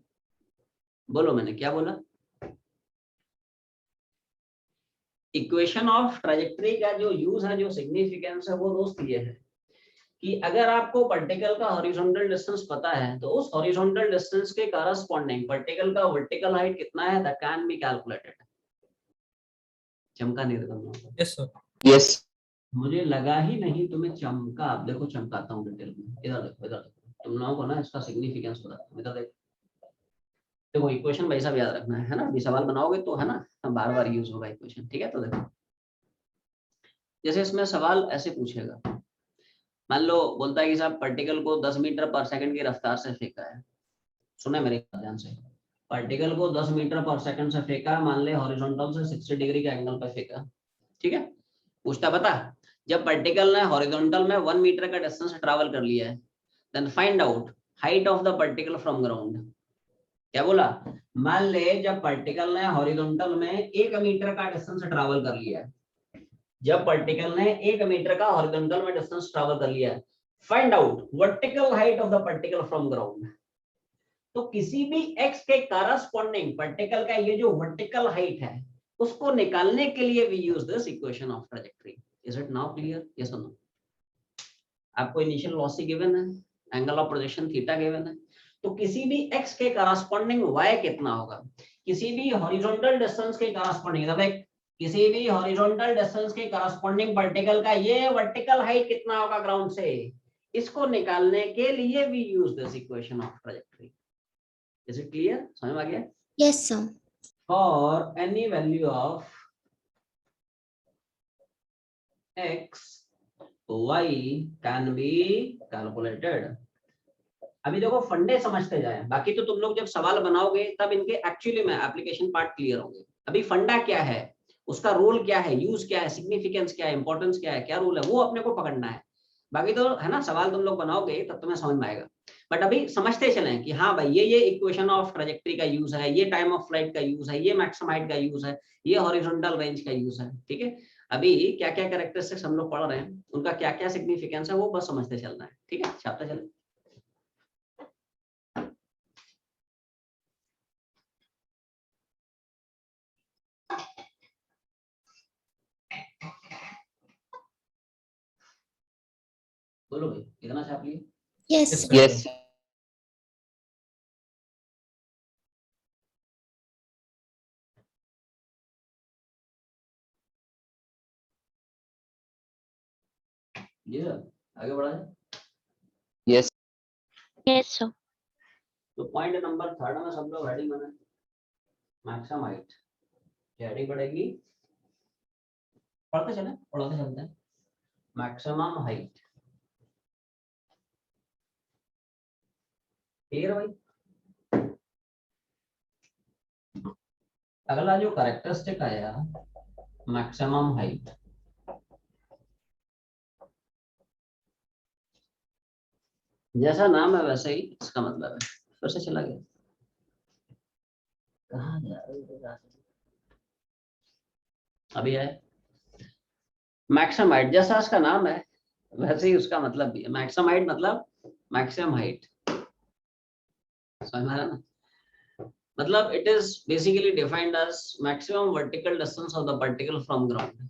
बोलो मैंने क्या बोला, इक्वेशन ऑफ ट्रैजेक्टरी का जो यूज है, जो सिग्निफिकेंस है, वो दोस्त ये है कि अगर आपको पार्टिकल का हॉरिजॉन्टल डिस्टेंस पता है तो उस हॉरिजॉन्टल डिस्टेंस के करस्पॉन्डिंग पार्टिकल का वर्टिकल हाइट कितना है दैट कैन बी कैलकुलेटेड। चमका नहीं करना। Yes, sir. Yes. मुझे लगा ही नहीं तुम्हें चमका, अब देखो चमकाता हूँ डिटेल में। इधर देखो, इधर देखो, तुम लोगों को ना इसका सिग्निफिकेंस बताता हूँ। इधर देखो, देखो इक्वेशन भाई साहब याद रखना है ना, अभी सवाल बनाओगे तो है ना बार बार यूज होगा इक्वेशन। ठीक है, तो देखो जैसे इसमें सवाल ऐसे पूछेगा, मान लो बोलता है कि साहब पार्टिकल को 10 मीटर पर सेकंड की रफ्तार से फेंका है। सुने मेरी बात ध्यान से, पार्टिकल को 10 मीटर पर सेकंड से फेंका, मान ले हॉरिजॉन्टल से 60 डिग्री के एंगल पर फेंका। ठीक है, पूछता बता जब पार्टिकल ने हॉरिजॉन्टल में 1 मीटर का डिस्टेंस ट्रैवल कर लिया है, then find out height of the particle from ground. क्या बोला, मान ले जब पार्टिकल ने हॉरिजॉन्टल में 1 मीटर का डिस्टेंस ट्रैवल कर लिया है, जब पार्टिकल ने 1 मीटर का हॉरिजॉन्टल में डिस्टेंस ट्रैवल कर लिया है, find out vertical height of the particle from ground. तो किसी भी x के करस्पॉन्डिंग पार्टिकल का ये जो वर्टिकल हाइट है उसको निकालने के लिए we use this equation of trajectory. Is it now clear, yes और नो। आपको इनिशियल वेलोसिटी गिवन है, angle of projection theta given है, तो किसी भी x के करस्पॉन्डिंग y कितना होगा, किसी भी हॉरिजॉन्टल डिस्टेंस के करस्पॉन्डिंग, किसी भी हॉरिजॉन्टल डिस्टेंस के करस्पॉन्डिंग पार्टिकल का ये वर्टिकल हाइट कितना होगा ग्राउंड से, इसको निकालने के लिए we use this equation of trajectory. Is it clear, समझ में आ गया। Yes, sir. For any value of x, y can be calculated। अभी देखो फंडे समझते जाए, बाकी तो तुम लोग जब सवाल बनाओगे तब इनके एक्चुअली में एप्लीकेशन पार्ट क्लियर होंगे। अभी फंडा क्या है, उसका रोल क्या है, यूज क्या है, सिग्निफिकेंस क्या है, इंपॉर्टेंस क्या है, क्या रोल है, वो अपने को पकड़ना है। बाकी तो है ना, सवाल तुम लोग बनाओगे तब तुम्हें समझ में आएगा। बट अभी समझते चलें कि हाँ भाई ये इक्वेशन ऑफ ट्रैजेक्टरी का यूज है, ये टाइम ऑफ फ्लाइट का यूज है, ये मैक्सिमम हाइट का यूज है, ये हॉरिजॉन्टल रेंज का यूज है। ठीक है, अभी क्या क्या कैरेक्टरिस्टिक्स हम लोग पढ़ रहे हैं, उनका क्या क्या सिग्निफिकेंस है, वो बस समझते चलना है। ठीक है, छापते चले। बोलो भाई कितना छाप लिए। Yes, sir. Yes. जी सर, आगे बढ़ा जाए। Yes. Yes, sir. तो पॉइंट नंबर 3 में सब लोग हेडिंग बना, मैक्सिमम हाइट। हेडिंग बढ़ेगी, पढ़ते चलते हैं। मैक्सिमम हाइट, क्लियर भाई। अगला जो कैरेक्टरिस्टिक आया मैक्सिमम हाइट, जैसा नाम है वैसे ही इसका मतलब है। फिर से चला गया, कहाँ जा रहे हो? अभी है मैक्सिमम हाइट, जैसा उसका नाम है वैसे ही उसका मतलब भी है। मैक्सिमम हाइट मतलब मैक्सिमम हाइट, समझ में आया ना? मतलब it is basically defined as maximum vertical distance of the particle from ground.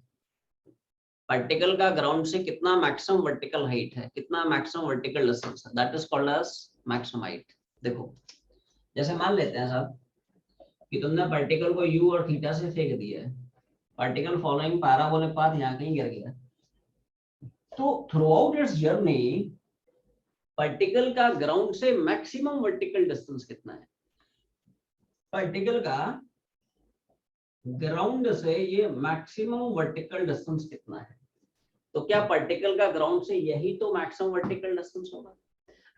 Particle का ग्राउंड से कितना मैक्सिमम वर्टिकल हाइट है, कितना मैक्सिमम वर्टिकल डिस्टेंस है, that is called as maximum height. देखो जैसे मान लेते हैं साहब कि तुमने पार्टिकल को u और थीटा से फेंक दिया है, पार्टिकल फॉलोइंग पैराबोलिक पाथ यहाँ कहीं गिर गया, तो through out it's journey particle का ग्राउंड से मैक्सिमम वर्टिकल डिस्टेंस कितना है, पार्टिकल का ग्राउंड से ये मैक्सिमम वर्टिकल डिस्टेंस कितना है। तो क्या पार्टिकल का ग्राउंड से यही तो मैक्सिमम वर्टिकल डिस्टेंस होगा,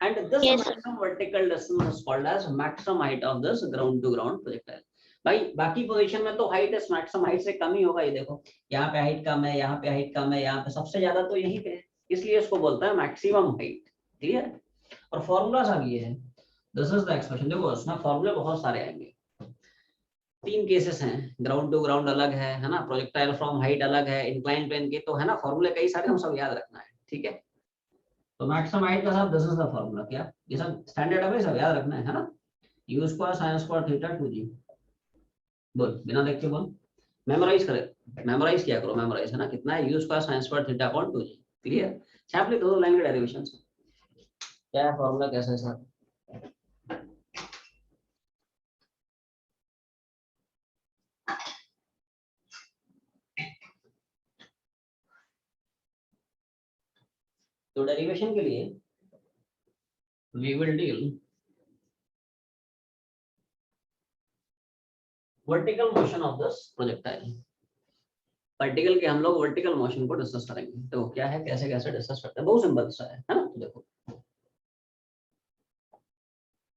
and this Yes, sir. maximum vertical distance is called as maximum height of this ground to ground projectile। भाई बाकी पोजीशन में तो हाइट इस मैक्सिमम हाइट से कम ही होगा, ये देखो यहाँ पे हाइट कम है, यहाँ पे हाइट कम है, यहाँ पे सबसे ज्यादा तो यहीं पे है, इसलिए इसको बोलता है मैक्सिमम हाइट। क्लियर? और फॉर्मूला सब ये है, दिस इज द एक्सप्रेशन। देखो इसमें फॉर्मूले बहुत सारे आएंगे, 3 केसेस हैं, ग्राउंड टू ग्राउंड अलग है ना, प्रोजेक्टाइल फ्रॉम हाइट अलग है, इंक्लाइन प्लेन के तो है ना, फॉर्मूले कई सारे, हम सब याद रखना है। ठीक है, तो मैक्सिमम हाइट का साहब दिस इज द फॉर्मूला। क्या ये सब स्टैंडर्ड है, सब याद रखना है ना। u square sin square theta 2g। बोल बिना देख के बोल, मेमोराइज करे, मेमोराइज किया करो, मेमोराइज है ना, कितना है u square sin square theta upon 2g। Clear? छाप ले दो लाइन के डेरिवेशन क्या है फॉर्मूला, कैसे है सर? तो डेरिवेशन के लिए we will deal vertical motion of this projectile। Particle के हम लोग वर्टिकल मोशन को डिस्कस करेंगे। तो क्या है, कैसे कैसे डिस्कस करते हैं, बहुत सिंपल सा है ना। तो देखो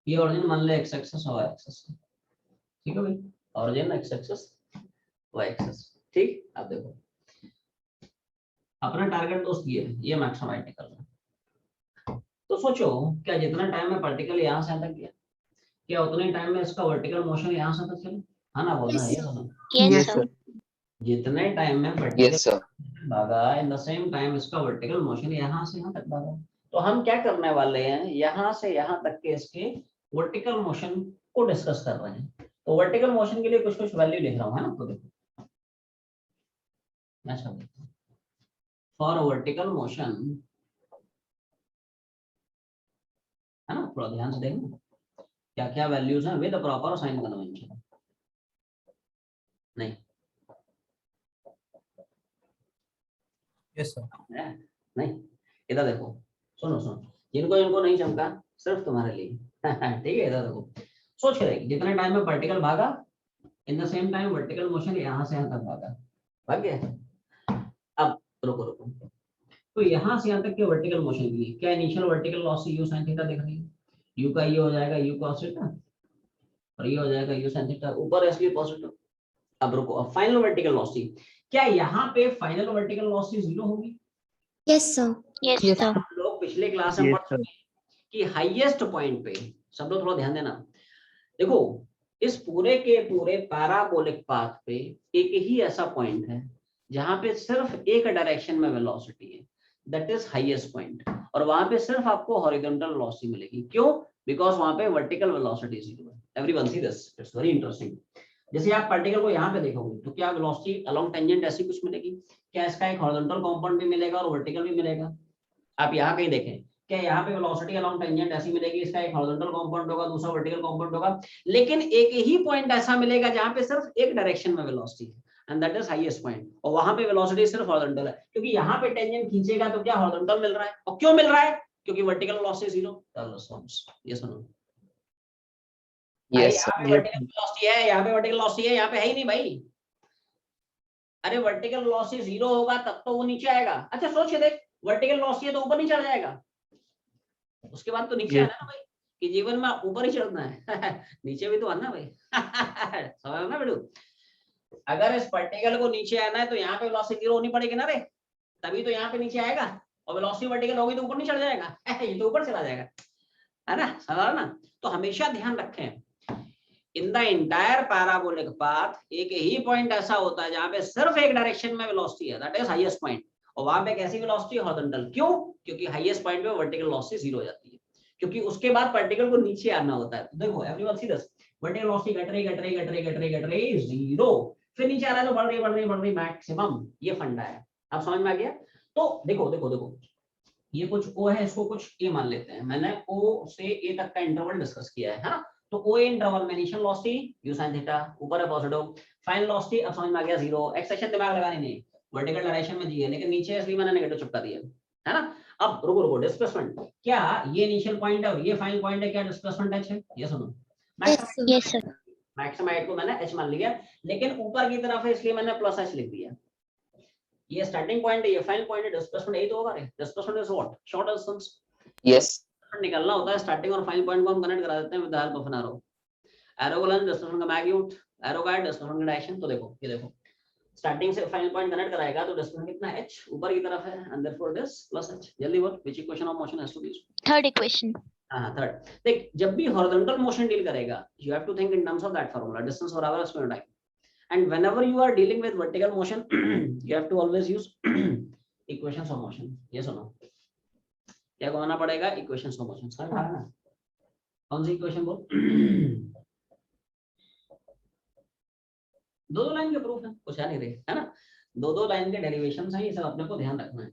ये ओरिजिन मान ले x एक्सिस और y एक्सिस, ठीक है भाई, origin x axis y axis. ठीक, अब देखो अपना टारगेट दोस्त ये मैक्सिमम हाइट निकलना। तो सोचो क्या जितना टाइम में पार्टिकल यहाँ से तक गया, क्या उतने टाइम में इसका वर्टिकल मोशन यहाँ से तक चले? हाँ ना, बोलना है, Yes, ये बोलना। yes, Yes, sir. sir. जितने टाइम में Yes, पार्टिकल sir. भागा, इन द सेम टाइम इसका वर्टिकल मोशन यहाँ से यहाँ तक भागा। तो हम क्या करने वाले हैं, यहाँ से यहाँ तक के इसके वर्टिकल मोशन को डिस्कस कर रहे हैं। तो वर्टिकल मोशन के लिए कुछ कुछ वैल्यू लिख रहा हूँ, है ना। तो देखो अच्छा, फॉर वर्टिकल मोशन, है ना, थोड़ा ध्यान से देखना क्या क्या वैल्यूज हैं विद प्रॉपर साइन कन्वेंशन। नहीं यस सर। नहीं, इधर देखो, सुनो सुनो, जिनको जिनको नहीं चमका सिर्फ तुम्हारे लिए ठीक है, इधर देखो, सोच के देखिए जितने टाइम में पार्टिकल भागा, इन the same time vertical motion यहाँ से यहाँ तक भागा, भाग गया। अब रुको रुको, तो यहाँ से यहाँ तक के वर्टिकल मोशन के लिए क्या initial vertical loss you sin theta देख रही है, u का ये हो जाएगा u cos थीटा और ये हो जाएगा u sin थीटा, ऊपर इसलिए पॉजिटिव। अब रुको, अब फाइनल वर्टिकल लॉस, क्या यहाँ पे फाइनल वर्टिकल लॉस 0 होगी? Yes, sir. Yes, Yes, sir. sir. हम लोग पिछले क्लास में Yes, पढ़ चुके हैं कि हाईएस्ट पॉइंट पे, सब लोग थोड़ा ध्यान देना, देखो इस पूरे के पूरे पैराबोलिक पाथ पे एक ही ऐसा पॉइंट है जहां पे सिर्फ एक डायरेक्शन में वेलोसिटी है, दैट इज हाईएस्ट पॉइंट, और वहां पे सिर्फ आपको हॉरिजॉन्टल वेलोसिटी मिलेगी। क्यों? बिकॉज वहां पे वर्टिकल वेलोसिटी 0 है। Everyone see this, it's very interesting. जैसे आप पार्टिकल को यहाँ पे देखोगे तो क्या वेलोसिटी अलोंग टेंजेंट ऐसी कुछ मिलेगी? क्या इसका एक हॉरिजॉन्टल कंपोनेंट भी मिलेगा और वर्टिकल भी मिलेगा? आप यहाँ कहीं देखें, क्या यहाँ पे वेलोसिटी अलोंग टेंजेंट ऐसी मिलेगी, इसका एक हॉरिजॉन्टल कंपोनेंट होगा, दूसरा वर्टिकल कंपोनेंट होगा, लेकिन एक ही पॉइंट ऐसा मिलेगा जहां पे सिर्फ एक डायरेक्शन में वेलोसिटी है, and that is highest point, और वहां पे वेलोसिटी सिर्फ हॉरिजॉन्टल है, क्योंकि यहाँ पे टेंजेंट खींचेगा तो क्या हॉरिजॉन्टल मिल रहा है, और क्यों मिल रहा है? क्योंकि वर्टिकल वेलोसिटी 0। ये सुनो, Yes, यहाँ sir. पे वर्टिकल वेलोसिटी है, यहाँ पे वर्टिकल वेलोसिटी है, यहाँ पे है ही नहीं भाई। अरे वर्टिकल वेलोसिटी 0 होगा तब तो वो नीचे आएगा। अच्छा सोच के देख, वर्टिकल वेलोसिटी है तो ऊपर नहीं चढ़ जाएगा, उसके बाद तो नीचे Yes. आना ना भाई, कि जीवन में ऊपर ही चढ़ना है नीचे भी तो आना भाई समझ ना बेटू, अगर इस पार्टिकल को नीचे आना है तो यहाँ पे वेलोसिटी 0 होनी पड़ेगी ना रे, तभी तो यहाँ पे नीचे आएगा, और वेलोसिटी वर्टिकल होगी तो ऊपर नहीं चढ़ जाएगा ये तो ऊपर चला जाएगा, है ना, समझ ना। तो हमेशा ध्यान रखें, in the entire parabolic path एक ही पॉइंट ऐसा होता है जहां पे सिर्फ एक डायरेक्शन में वेलोसिटी है, दैट इज हाईएस्ट पॉइंट, और वहां पे कैसी वेलोसिटी हॉरिजॉन्टल। क्यों? क्योंकि हाईएस्ट पॉइंट पे वर्टिकल वेलोसिटी जीरो हो जाती है, क्योंकि उसके बाद पार्टिकल को नीचे आना होता है। तो देखो everyone see this, vertical velocity घट रही जीरो, फिर नीचे आ रहा है तो बढ़ रही मैक्सिमम। ये फंडा है, अब समझ में आ गया। तो देखो देखो देखो, ये कुछ O है, इसको कुछ A मान लेते हैं। मैंने O से A तक का इंटरवल डिस्कस किया है ना, तो OA इंटरवल में initial velocity u sin theta, ऊपर है पॉजिटिव, फाइनल वेलोसिटी अब समझ में आ गया जीरो। एक्स सेक्शन दिमाग लगानी नहीं, वर्टिकल डायरेक्शन में जी है, लेकिन नीचे इसलिए मैंने नेगेटिव चिपका दिया है ना। अब रुको डिस्प्लेसमेंट, क्या ये इनिशियल पॉइंट है और ये फाइनल पॉइंट है, क्या डिस्प्लेसमेंट h है? ये सुनो, Yes, sir. मैक्सिमम हाइट को मैंने h मान लिया, लेकिन ऊपर की तरफ है इसलिए मैंने प्लस h लिख दिया। ये स्टार्टिंग पॉइंट है, ये फाइनल पॉइंट है, डिस्प्लेसमेंट यही तो होगा रे। Displacement is what? Short distance. Yes. निकलना होता है, स्टार्टिंग और फाइनल पॉइंट को हम कनेक्ट करा देते हैं with the help of an arrow. Arrow का लेंथ, डिस्प्लेसमेंट का मैग्नीट्यूड, एरो का डिस्प्लेसमेंट का डायरेक्शन। तो देखो ये देखो, स्टार्टिंग से फाइनल पॉइंट कनेक्ट कराएगा तो डिस्प्लेसमेंट कितना है? h, ऊपर की तरफ है, and therefore this plus h। जल्दी बोल, which equation of motion has to be? Third equation. हां थर्ड। देख, जब भी हॉरिजॉन्टल मोशन डील करेगा, you have to think in terms of that formula, distance बराबर square time. And whenever you are dealing with vertical motion, you have to always use equations of motion. Yes or no? क्या करना पड़ेगा? Equations of motion. समझ आ रहा है ना? कौन सी इक्वेशन बोल? दो लाइन के प्रूफ है, कुछ है नहीं रे, है ना। दो लाइन के डेरिवेशंस हैं, ये सब अपने को ध्यान रखना है।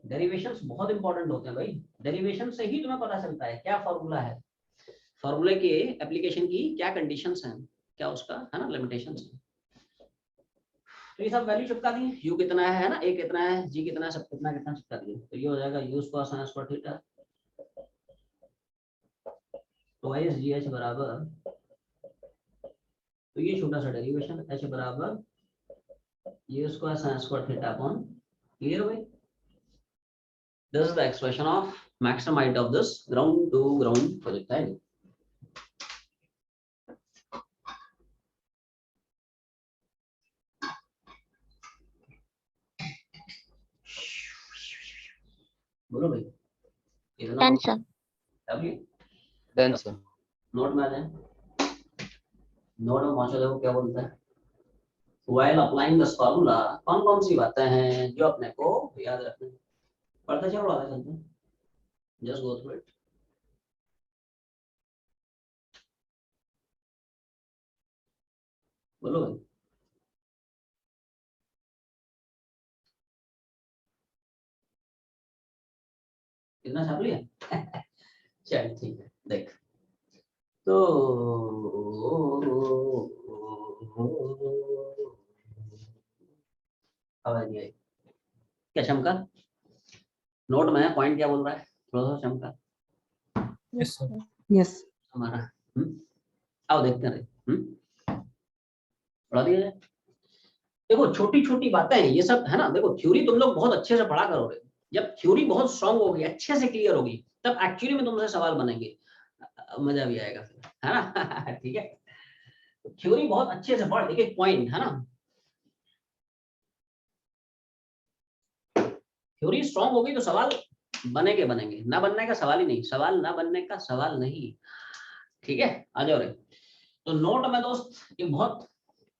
डेरिवेशंस बहुत इंपॉर्टेंट होते हैं भाई, डेरिवेशन से ही तुम्हें पता चलता है क्या फॉर्मूला है, फॉर्मूले के एप्लीकेशन की क्या कंडीशंस हैं, क्या उसका है ना लिमिटेशंस है। तो ये सब वैल्यू चिपका दी, u कितना है ना, a कितना है, g कितना है, सब कितना कितना चिपका दिए। तो ये हो जाएगा u square sin square theta twice gh बराबर, तो ये छोटा सा डेरिवेशन h बराबर u square sin square theta upon, clear हो गई। This is the expression of maximum height of this ground to ground projectile. बोलो भाई, Done, sir. Done, sir. Note में आ जाए, नोट में पहुंचा देखो क्या बोलता है। While applying this formula, कौन कौन सी बातें हैं जो अपने को याद रखनी, पढ़ते चलो आगे चलते हैं, just go through it। बोलो भाई, कितना छाप लिया? चल ठीक है, देख तो आवाज नहीं आई क्या? चमका नोट में पॉइंट क्या बोल रहा है, थोड़ा सा चमका Yes, sir. Yes. हमारा। आओ देखते हैं, पढ़ा दिया जाए। देखो छोटी छोटी बातें हैं ये सब, है ना। देखो थ्योरी तुम लोग बहुत अच्छे से पढ़ा करोगे, जब थ्योरी बहुत स्ट्रांग होगी, अच्छे से क्लियर होगी, तब एक्चुअली में तुमसे सवाल बनेंगे, मजा भी आएगा फिर, है ना। ठीक है, थ्योरी बहुत अच्छे से पढ़, एक एक पॉइंट, है ना। थ्योरी स्ट्रांग होगी तो सवाल बनेंगे, ना बनने का सवाल ही नहीं, सवाल ना बनने का सवाल नहीं। ठीक है, आ जाओ रे। तो नोट में दोस्त एक बहुत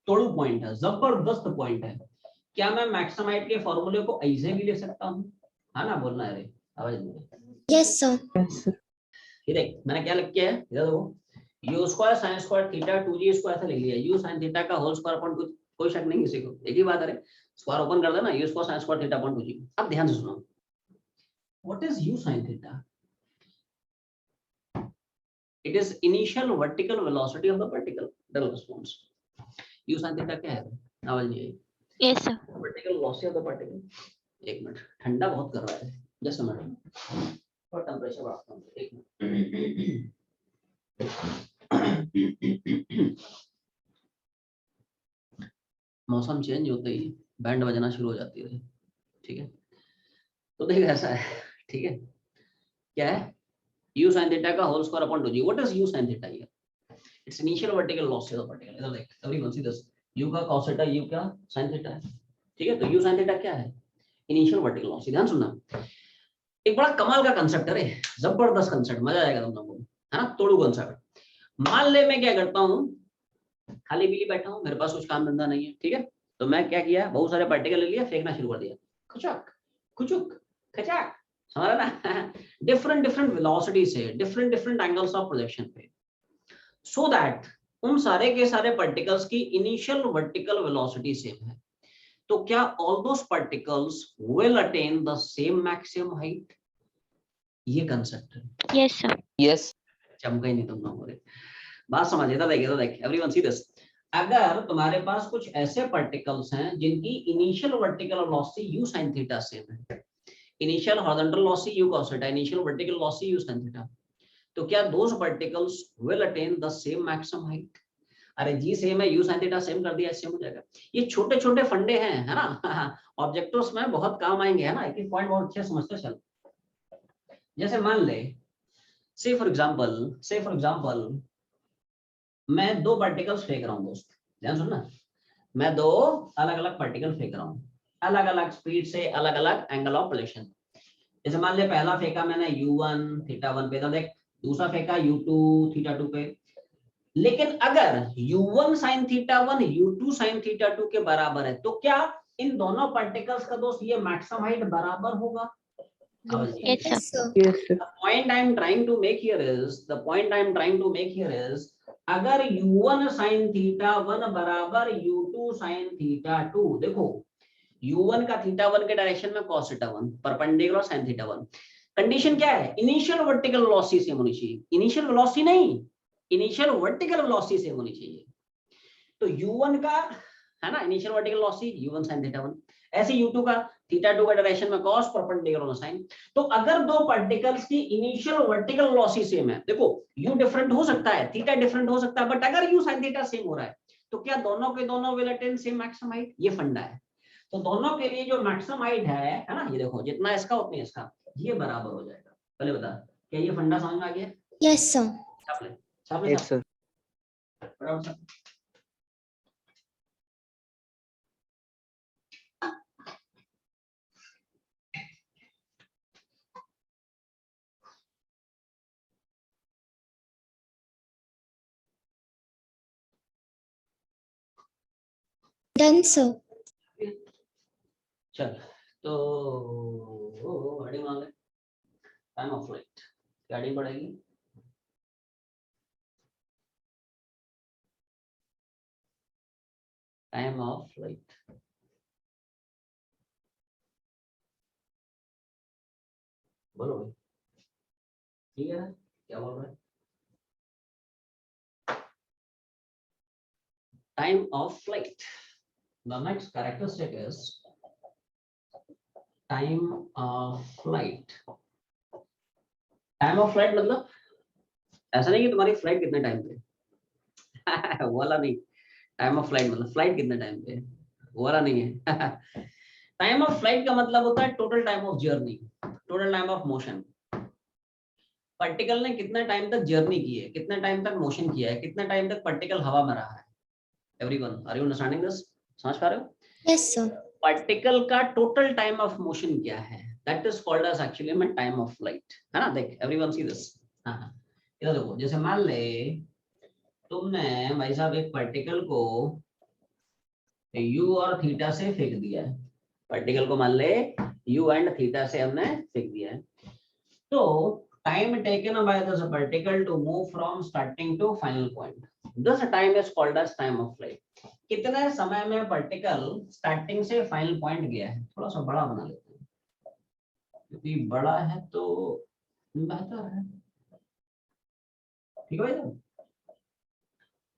तोड़ू पॉइंट है, जबरदस्त पॉइंट है। क्या मैं मैक्सिमम हाइट के फॉर्मूले को ऐसे भी ले सकता हूँ, है ना। बोलना है रे, आवाज नहीं। Yes, sir. ये देख मैंने क्या लिख किया है, इधर देखो, u square sin square theta 2g square से लिख लिया, u sin थीटा का होल स्क्वायर अपॉन, कोई शक नहीं किसी को, एक ही बात है, स्क्वायर ओपन कर देना, u square sin square theta upon 2g। अब ध्यान से सुनो, what is u sin theta? It is initial vertical velocity of the particle, the response. u sin theta क्या है? आवाज नहीं आई। Yes, sir. Vertical velocity of the particle. एक मिनट, ठंडा बहुत कर रहा है, जस्ट अ मिनट, और टेंपरेचर बढ़ाता हूं, एक मिनट। मौसम चेंज होते ही बैंड बजना शुरू हो जाती है, ठीक है। तो देख ऐसा है, ठीक है, क्या है, u sin थीटा का whole square upon 2g। What is u sin theta here? It's initial vertical velocity of the particle. इधर देख, एवरीवन सी दिस, u का cos थीटा, u का sin थीटा है, ठीक है। तो u sin थीटा क्या है? Initial vertical velocity. ध्यान सुनना, एक बड़ा कमाल का कांसेप्ट है रे, जबरदस्त कांसेप्ट, मजा आएगा तुम लोगों को, है ना। तोड़ू कांसेप्ट। मान ले मैं क्या करता हूँ, खाली बिली बैठा हूँ, मेरे पास कुछ काम धंधा नहीं है, ठीक है, तो मैं क्या किया, बहुत सारे पार्टिकल ले लिया, फेंकना शुरू कर दिया, खुचक खुचुक खचाक, समझ ना, डिफरेंट डिफरेंट वेलोसिटी से, different different angles of projection पे, सो दैट उन सारे के सारे पार्टिकल्स की इनिशियल वर्टिकल वेलोसिटी सेम है। तो क्या all those particles will attain the same maximum height? ये कंसेप्ट है। Yes, sir. Yes. चमका ही नहीं तुम लोगों ने, बात समझिए। तो देखिए एवरीवन सी दिस, अगर तुम्हारे पास कुछ ऐसे पार्टिकल्स हैं जिनकी initial vertical velocity u sin theta same है, initial horizontal velocity u cos theta, initial vertical velocity u sin theta, तो क्या those particles will attain the same maximum height? अरे जी सेम है, u sin थीटा सेम कर दिया, सेम हो जाएगा। ये छोटे छोटे फंडे हैं, है ना, ऑब्जेक्टिव्स में बहुत काम आएंगे, है ना, एक एक पॉइंट बहुत अच्छे समझते चल। जैसे मान ले, से फॉर एग्जांपल मैं दो पार्टिकल्स फेंक रहा हूँ दोस्त, ध्यान सुनना, मैं दो अलग अलग पार्टिकल फेंक रहा हूँ, अलग अलग स्पीड से, अलग अलग एंगल ऑफ पोजीशन। जैसे मान ले पहला फेंका मैंने u1 थीटा 1 पे, तो देख दूसरा फेंका u2 थीटा 2 पे। लेकिन अगर u1 sin theta 1 u2 sin theta 2 के बराबर है, तो क्या इन दोनों पार्टिकल्स का दोस्त ये मैक्सिमम हाइट बराबर होगा? Yes, sir. Yes, sir. The point I am trying to make here is, अगर u1 sin थीटा 1 बराबर u2 sin थीटा 2, देखो u1 का थीटा 1 के डायरेक्शन में cos theta 1 perpendicular sin theta 1, condition क्या है, इनिशियल वर्टिकल वेलोसिटी सेम होनी चाहिए, इनिशियल वेलोसिटी नहीं, इनिशियल वर्टिकल वेलोसिटी सेम होनी चाहिए। तो u1 का, है ना, initial vertical velocity u1 sin theta 1, ऐसे u2 का थीटा 2 का डायरेक्शन में cos परपेंडिकुलर sin। तो अगर दो पार्टिकल्स की इनिशियल वर्टिकल वेलोसिटी सेम है, देखो u डिफरेंट हो सकता है, थीटा डिफरेंट हो सकता है, बट अगर u sin थीटा सेम हो रहा है, तो क्या दोनों के दोनों will attain same maximum height? ये फंडा है। तो दोनों के लिए जो मैक्सिमम हाइट है ना, ये देखो जितना इसका उतना इसका, ये बराबर हो जाएगा। पहले बता, क्या ये फंडा समझ में आ गया? Yes, sir. छाप ले, छाप ले, Yes, sir. बराबर छाप। Done, sir. चल, तो हेडिंग मान ले, टाइम ऑफ फ्लाइट, क्या हेडिंग पड़ेगी? Time of flight. बोलो भाई, ठीक है ना, क्या बोल रहे हैं? Time of flight, the next characteristic is time of flight. Time of flight मतलब ऐसा नहीं कि तुम्हारी फ्लाइट कितने टाइम पे वो वाला नहीं, टाइम ऑफ फ्लाइट मतलब फ्लाइट कितने टाइम पे, वो वाला नहीं है। टाइम ऑफ फ्लाइट का मतलब होता है total time of journey, total time of motion. Particle ने कितने टाइम तक जर्नी की है, कितने टाइम तक मोशन किया है, कितने टाइम तक पार्टिकल हवा में रहा है। Everyone, are you understanding this? समझ पा रहे हो? Yes, sir. पार्टिकल का टोटल टाइम ऑफ मोशन क्या है, that is called as actually में टाइम ऑफ फ्लाइट, है ना। देख एवरीवन सी दिस, हाँ इधर देखो, जैसे मान ले तुमने भाई साहब एक पार्टिकल को u और थीटा से फेंक दिया है, पार्टिकल को मान ले u एंड थीटा से हमने फेंक दिया है, तो time taken by this particle to move from starting to final point, this time is called as time of flight. कितने समय में पार्टिकल स्टार्टिंग से फाइनल पॉइंट गया है, थोड़ा सा बड़ा बना लेते हैं क्योंकि बड़ा है तो बेहतर है, ठीक है भाई।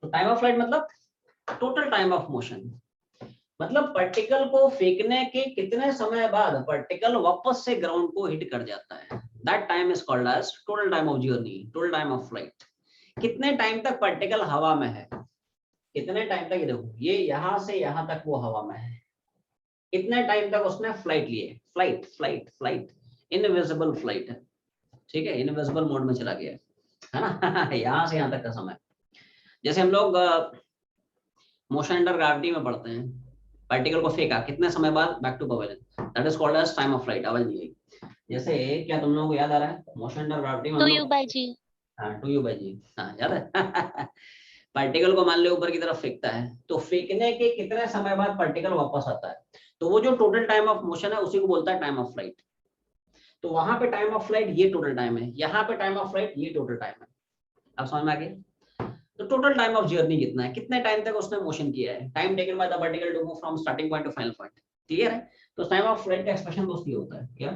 तो टाइम ऑफ फ्लाइट मतलब टोटल टाइम ऑफ मोशन, मतलब पार्टिकल को फेंकने के कितने समय बाद पार्टिकल वापस से ग्राउंड को हिट कर जाता है, that time is called as total time of journey, total time of flight. कितने टाइम तक पार्टिकल हवा में है, कितने टाइम तक, ये देखो ये यहां से यहां तक वो हवा में है, कितने टाइम तक उसने फ्लाइट लिए, flight flight flight, invisible flight है, ठीक है, इनविजिबल मोड में चला गया है ना। यहां से यहां तक का समय, जैसे हम लोग मोशन अंडर ग्रेविटी में पढ़ते हैं, पार्टिकल को फेंका कितने समय बाद back to pavilion, that is called as time of flight. आवाज नहीं आई। जैसे क्या तुम लोगों को याद आ रहा है मोशन अंडर ग्रेविटी में 2u by g. हाँ, टू यू बाई जी, हाँ याद है। पार्टिकल को मान लो ऊपर की तरफ फेंकता है, तो फेंकने के कितने समय बाद पार्टिकल वापस आता है, तो वो जो टोटल टाइम ऑफ मोशन है उसी को बोलता है टाइम ऑफ फ्लाइट। तो वहां पे टाइम ऑफ फ्लाइट ये टोटल टाइम है, यहाँ पे टाइम ऑफ फ्लाइट ये टोटल टाइम है। अब समझ में आ गया? तो टोटल टाइम ऑफ जर्नी कितना है, कितने टाइम तक उसने मोशन किया है, time taken by the particle to move from starting point to final point. Clear है? तो टाइम ऑफ फ्लाइट का एक्सप्रेशन दोस्त ये होता है क्या,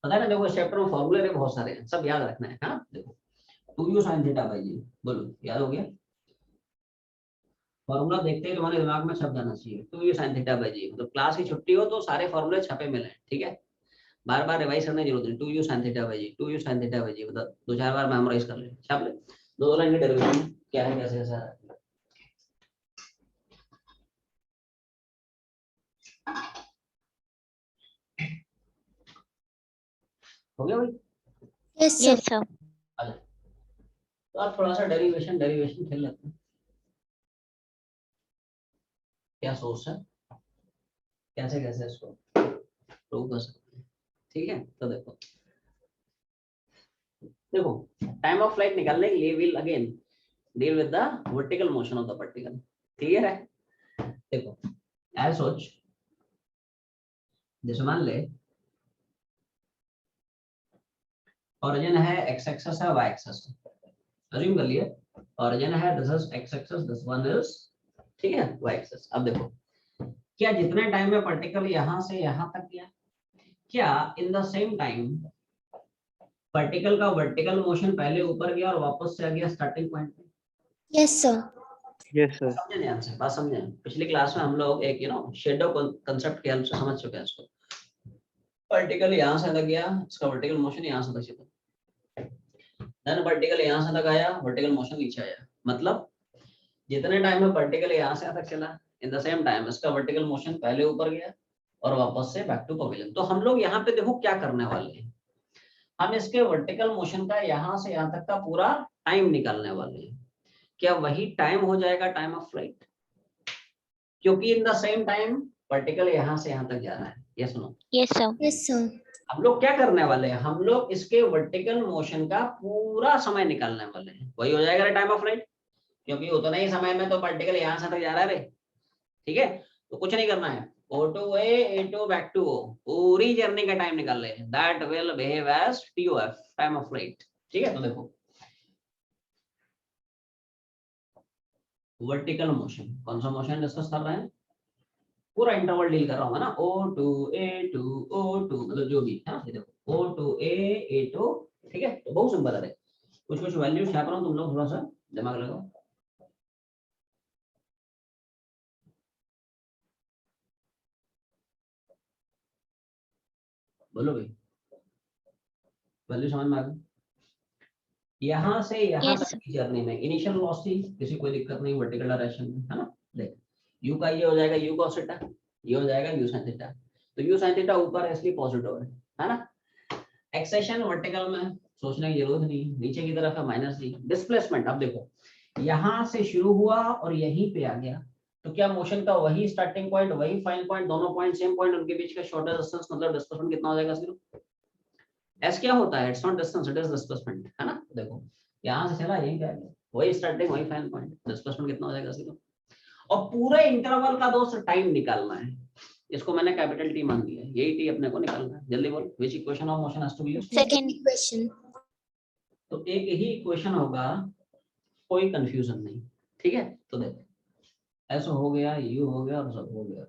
पता है ना? देखो इस चैप्टर में फॉर्मूले बहुत सारे हैं, सब याद रखना है ना। देखो 2u sin थीटा बाई जी, बोलो याद हो गया? फॉर्मूला देखते ही तुम्हारे दिमाग में छप जाना चाहिए, 2u sin theta by g. मतलब क्लास की छुट्टी हो तो सारे फॉर्मूले छपे मिले, ठीक है? बार बार रिवाइज करने की जरूरत नहीं। 2u sin theta by g, 2u sin theta by g, मतलब 2-4 बार मेमोराइज कर ले, छाप ले। दो लाइन की डेरिवेशन क्या है, कैसे कैसा है। हो गया भाई? Yes, sir. Yes, sir. आ जाओ। तो आप थोड़ा सा डेरिवेशन डेरिवेशन खेल लेते हैं, क्या सोच है, कैसे कैसे इसको प्रूव कर सकते हैं। ठीक है, तो देखो देखो टाइम ऑफ फ्लाइट निकालने के लिए will again deal with the vertical motion of the particle. Clear है? देखो एज सोच, जैसे मान ले ओरिजिन है x एक्सिस है y एक्सिस है, अज्यूम कर लिए ओरिजिन है this is x axis, this one is, ठीक है, y एक्सिस। अब देखो क्या जितने टाइम में पार्टिकल यहां से यहां तक गया, क्या इन द सेम टाइम पार्टिकल का वर्टिकल मोशन पहले ऊपर गया और वापस से आ गया स्टार्टिंग पॉइंट पे? Yes, sir. Yes, sir. समझे ध्यान से, बात समझे? पिछली क्लास में हम लोग एक शेडो कांसेप्ट के हेल्प से समझ चुके हैं इसको। पार्टिकल यहाँ से तक गया, इसका वर्टिकल मोशन यहाँ से तक चला, देन पार्टिकल यहाँ से तक आया, वर्टिकल मोशन नीचे आया। मतलब जितने टाइम में पार्टिकल यहाँ से तक चला, इन द सेम टाइम इसका वर्टिकल मोशन पहले ऊपर गया और वापस से बैक टू पवेलियन। तो हम लोग यहाँ पे देखो क्या करने वाले हैं, हम इसके वर्टिकल मोशन का यहाँ से यहाँ तक का पूरा टाइम निकालने वाले हैं। क्या वही टाइम हो जाएगा टाइम ऑफ फ्लाइट? क्योंकि in the same time particle यहाँ से यहाँ तक जा रहा है। ये सुनो, Yes, sir. Yes, sir. हम लोग क्या करने वाले हैं, हम लोग इसके वर्टिकल मोशन का पूरा समय निकालने वाले हैं, वही हो जाएगा टाइम ऑफ फ्लाइट। क्योंकि उतना ही समय में तो पार्टिकल यहाँ से तक जा रहा है रे, ठीक है? तो कुछ नहीं करना है, O to A, A to back to O, पूरी जर्नी का टाइम निकाल ले, that will behave as TOF, time of flight. ठीक है, तो देखो वर्टिकल मोशन, कौन सा मोशन डिस्कस कर रहे हैं, पूरा इंटरवल डील कर रहा हूँ ना, O to A to O to, मतलब जो भी है ना, ये देखो O to A, A to, ठीक है? तो बहुत सिंपल है, कुछ कुछ वैल्यूज छाप रहा हूँ, तुम लोग थोड़ा सा दिमाग लगाओ। बोलो भाई, वैल्यू समझ में आ गई? यहाँ से यहाँ Yes, तक sir. की जर्नी में इनिशियल लॉस थी, किसी कोई दिक्कत नहीं, वर्टिकल डायरेक्शन में, है ना? देख u का ये हो जाएगा u cos थीटा, ये हो जाएगा u sin थीटा। तो u sin थीटा ऊपर है इसलिए पॉजिटिव है ना? एक्सेशन वर्टिकल में सोचने की जरूरत नहीं, नीचे की तरफ है माइनस जी। डिस्प्लेसमेंट, अब देखो यहाँ से शुरू हुआ और यहीं पे आ गया, तो क्या मोशन का वही स्टार्टिंग पॉइंट वही फाइनल पॉइंट, दोनों पॉइंट सेम पॉइंट, उनके बीच का शॉर्टेस्ट डिस्टेंस, मतलब डिस्प्लेसमेंट कितना हो जाएगा? सिर्फ एस क्या होता है, it's not distance, it is displacement, है ना? देखो यहाँ से चला यहीं पे आ गया, वही स्टार्टिंग वही फाइनल पॉइंट, डिस्प्लेसमेंट कितना हो जाएगा? सिर्फ। और पूरे इंटरवल का दोस्त टाइम निकालना है, इसको मैंने कैपिटल टी मान दिया है, यही टी अपने को निकालना है। जल्दी बोल, which equation of motion has to be used? Second. Equation. तो एक ही इक्वेशन होगा, कोई कंफ्यूजन नहीं, ठीक है? तो देखो ऐसा हो गया, यू हो गया और सब हो गया,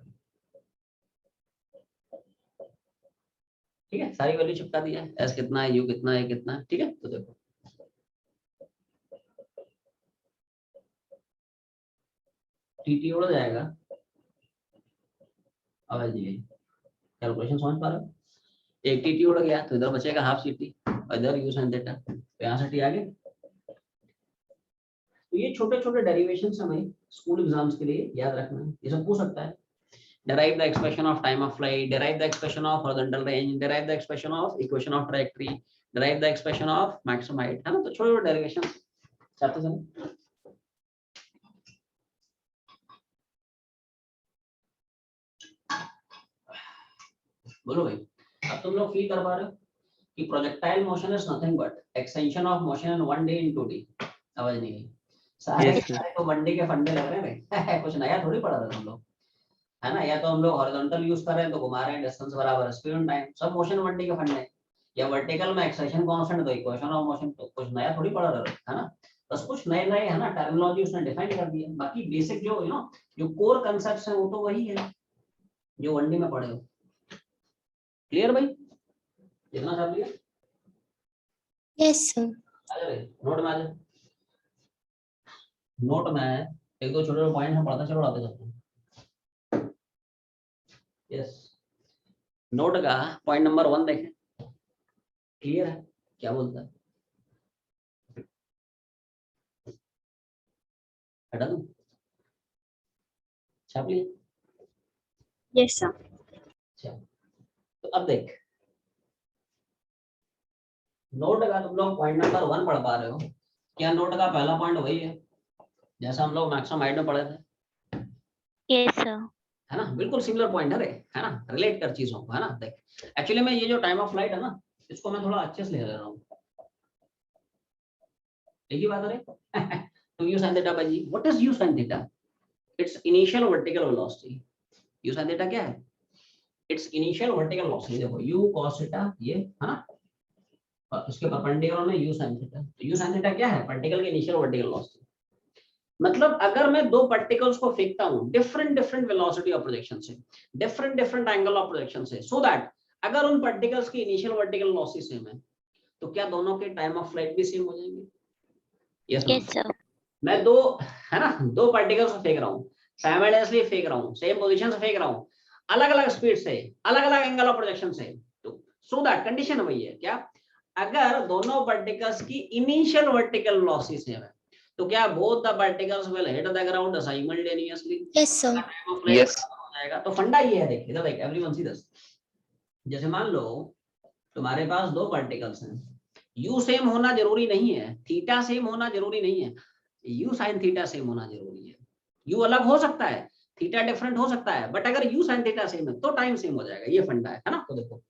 ठीक है? सारी वैल्यू चिपका दिया है, एस कितना है, यू कितना है, कितना है, ठीक है? तो देखो टी उड़ जाएगा, अब जी कैलकुलेशन समझ पा रहे हो? एक टी उड़ गया तो इधर बचेगा हाफ सी टी, और इधर यू sin थीटा, तो यहाँ से टी आ गया। तो ये छोटे छोटे डेरिवेशन हमें स्कूल एग्जाम्स के लिए याद रखना है, ये सब पूछ सकता है। derive the expression of time of flight, derive the expression of horizontal range, derive the expression of equation of trajectory, derive the expression of maximum height, है ना? तो छोटे छोटे डेरिवेशन चाहते समय बोलो भाई, अब तुम लोग फील कर पा रहे हो कि projectile motion is nothing but extension of motion in 1D in 2D। समझ नहीं सारे Yes, sir. सारे तो 1D के फंडे लग रहे हैं कुछ नया थोड़ी पढ़ा था हम लोग, है ना। या तो हम लोग हॉरिजॉन्टल यूज कर रहे हैं तो घुमा रहे हैं, डिस्टेंस बराबर स्पीड एंड टाइम, सब मोशन 1D के फंडे। या वर्टिकल में एक्सेलेरेशन कांस्टेंट तो इक्वेशन ऑफ मोशन, तो कुछ नया थोड़ी पढ़ा रहे है ना। बस कुछ नए नए है ना टर्मिनोलॉजी उसने डिफाइन कर दिया, बाकी बेसिक जो यू नो जो कोर कांसेप्ट्स हैं वो तो वही है जो 1D में पढ़े हो। क्लियर भाई, जितना सब लिया Yes, sir. अरे नोट में आ जाओ। नोट में एक दो छोटे छोटे पॉइंट हम पढ़ते चलो आते चलते हैं। यस, नोट का पॉइंट नंबर 1 देखें, क्लियर है क्या बोलता है, हटा दूं, छाप लिया। Yes, sir. अच्छा तो अब देख, नोट का तुम लोग पॉइंट नंबर 1 पढ़ पा रहे हो क्या? नोट का पहला पॉइंट वही है जैसा हम लोग मैक्सिमम हाइट में पढ़े थे, Yes, sir. है ना। बिल्कुल सिमिलर पॉइंट है रे, है ना, रिलेट कर चीजों को, है ना। देख एक्चुअली में ये जो टाइम ऑफ फ्लाइट है ना, इसको मैं थोड़ा अच्छे से ले रहा हूँ। एक ही बात है तो u sin theta by g, what is u sin theta? Its initial vertical velocity। u sin theta क्या है? Its initial vertical velocity। देखो u cos theta ये, है ना, और इसके परपेंडिकुलर में u sin theta। तो u sin theta क्या है? पार्टिकल की इनिशियल वर्टिकल वेलोसिटी। मतलब अगर मैं दो पार्टिकल्स को फेंकता हूं different different velocity of projection से, different different angle of projection से, सो दैट अगर उन पार्टिकल्स की इनिशियल वर्टिकल वेलोसिटी सेम है तो क्या दोनों के टाइम ऑफ फ्लाइट भी सेम हो जाएंगे? Yes Yes, sir. मैं दो, है ना, दो पार्टिकल्स को फेंक रहा हूँ, साइमल्टेनियसली फेंक रहा हूँ, सेम पोजीशन से फेंक रहा हूँ, अलग अलग स्पीड से, अलग अलग एंगल ऑफ प्रोजेक्शन से, तो सो दैट कंडीशन वही है क्या? अगर दोनों पार्टिकल्स की इनिशियल वर्टिकल वेलोसिटी सेम है तो क्या both the particles will hit the ground simultaneously? Yes, sir. Time of flight Yes. हो जाएगा। तो फंडा ये है, देख इधर देख, एवरीवन सी दिस। जैसे मान लो तुम्हारे पास दो पार्टिकल्स हैं, u सेम होना जरूरी नहीं है, थीटा सेम होना जरूरी नहीं है, u sin थीटा सेम होना जरूरी है। u अलग हो सकता है, थीटा डिफरेंट हो सकता है, बट अगर u sin थीटा सेम है तो टाइम सेम हो जाएगा, ये फंडा है ना। तो देखो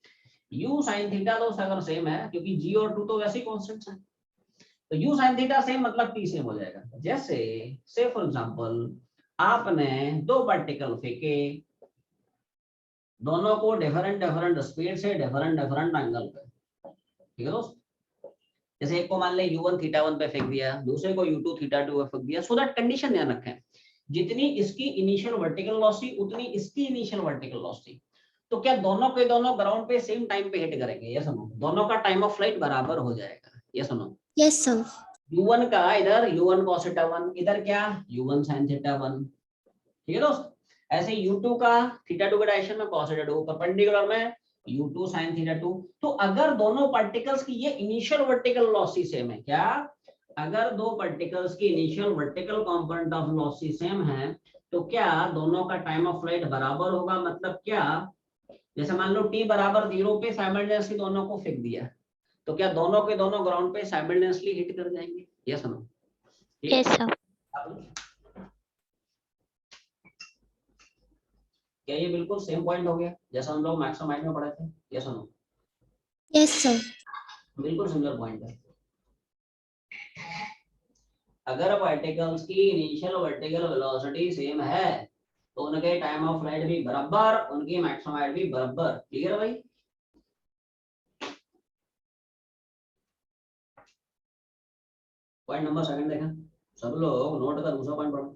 u sin थीटा तो अगर सेम है, क्योंकि g और 2 तो वैसे ही कांस्टेंट्स हैं, तो u sin थीटा सेम मतलब t सेम हो जाएगा। जैसे से फॉर एग्जांपल आपने दो पार्टिकल फेंके, दोनों को डिफरेंट डिफरेंट स्पीड से डिफरेंट डिफरेंट एंगल पे, ठीक है दोस्त। जैसे एक को मान ले u1 थीटा 1 पे फेंक दिया, दूसरे को u2 थीटा 2 पे फेंक दिया, सो दैट कंडीशन ध्यान रखें, जितनी इसकी इनिशियल वर्टिकल वेलोसिटी उतनी इसकी इनिशियल वर्टिकल वेलोसिटी। तो क्या दोनों के दोनों ग्राउंड पे सेम टाइम पे हिट करेंगे? ये सुनो, दोनों का टाइम ऑफ फ्लाइट बराबर हो जाएगा। ये सुनो, Yes, sir. u1 का इधर u1 cos थीटा 1, इधर क्या u1 sin थीटा 1, ठीक है दोस्त। ऐसे u2 का थीटा 2 के डायरेक्शन में cos थीटा 2, परपेंडिकुलर में u2 sin थीटा 2। तो अगर दोनों पार्टिकल्स की ये इनिशियल वर्टिकल वेलोसिटी सेम है, क्या अगर दो पार्टिकल्स की initial vertical component of velocity same है तो क्या दोनों का टाइम ऑफ फ्लाइट बराबर होगा? मतलब क्या, जैसे मान लो t बराबर 0 पे साइमल्टेनियसली दोनों को फेंक दिया, तो क्या दोनों के दोनों ग्राउंड पे साइमल्टेनियसली हिट कर जाएंगे? ये सुनो, Yes, sir. क्या ये बिल्कुल सेम पॉइंट हो गया जैसा हम लोग मैक्सिमम हाइट में पढ़े थे? ये सुनो, Yes, sir. बिल्कुल सिमिलर पॉइंट है। अगर पार्टिकल्स की इनिशियल वर्टिकल वेलोसिटी सेम है तो उनके टाइम ऑफ फ्लाइट भी बराबर, उनकी मैक्सिमम हाइट भी बराबर। क्लियर है भाई? पॉइंट नंबर 2 देखें, सब लोग नोट का दूसरा पॉइंट पढ़ो।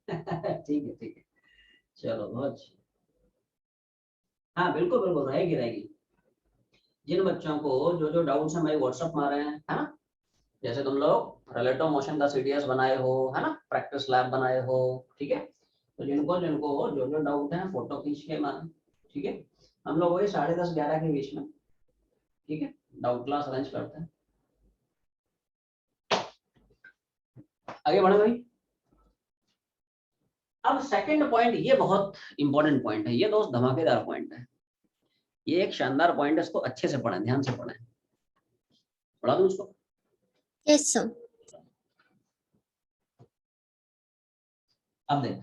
ठीक है ठीक है, चलो बहुत अच्छी। हाँ बिल्कुल बिल्कुल, रहेगी रहेगी। जिन बच्चों को जो जो डाउट्स है, मैं व्हाट्सएप में आ रहे हैं, है ना। जैसे तुम लोग रिलेटिव मोशन का सीडीएस बनाए हो, है ना, प्रैक्टिस लैब बनाए हो, ठीक है। तो जिनको जिनको जो जो डाउट है फोटो खींच के मारे, ठीक है। हम लोग वही 10:30 11 के बीच में, ठीक है, डाउट क्लास अरेंज करते हैं। आगे बढ़े भाई। अब सेकंड पॉइंट, ये बहुत इंपॉर्टेंट पॉइंट है, ये दोस्त धमाकेदार पॉइंट है, ये एक शानदार पॉइंट है, इसको अच्छे से पढ़ें, ध्यान से पढ़ें। पढ़ा दूं उसको? Yes, sir. अब देख,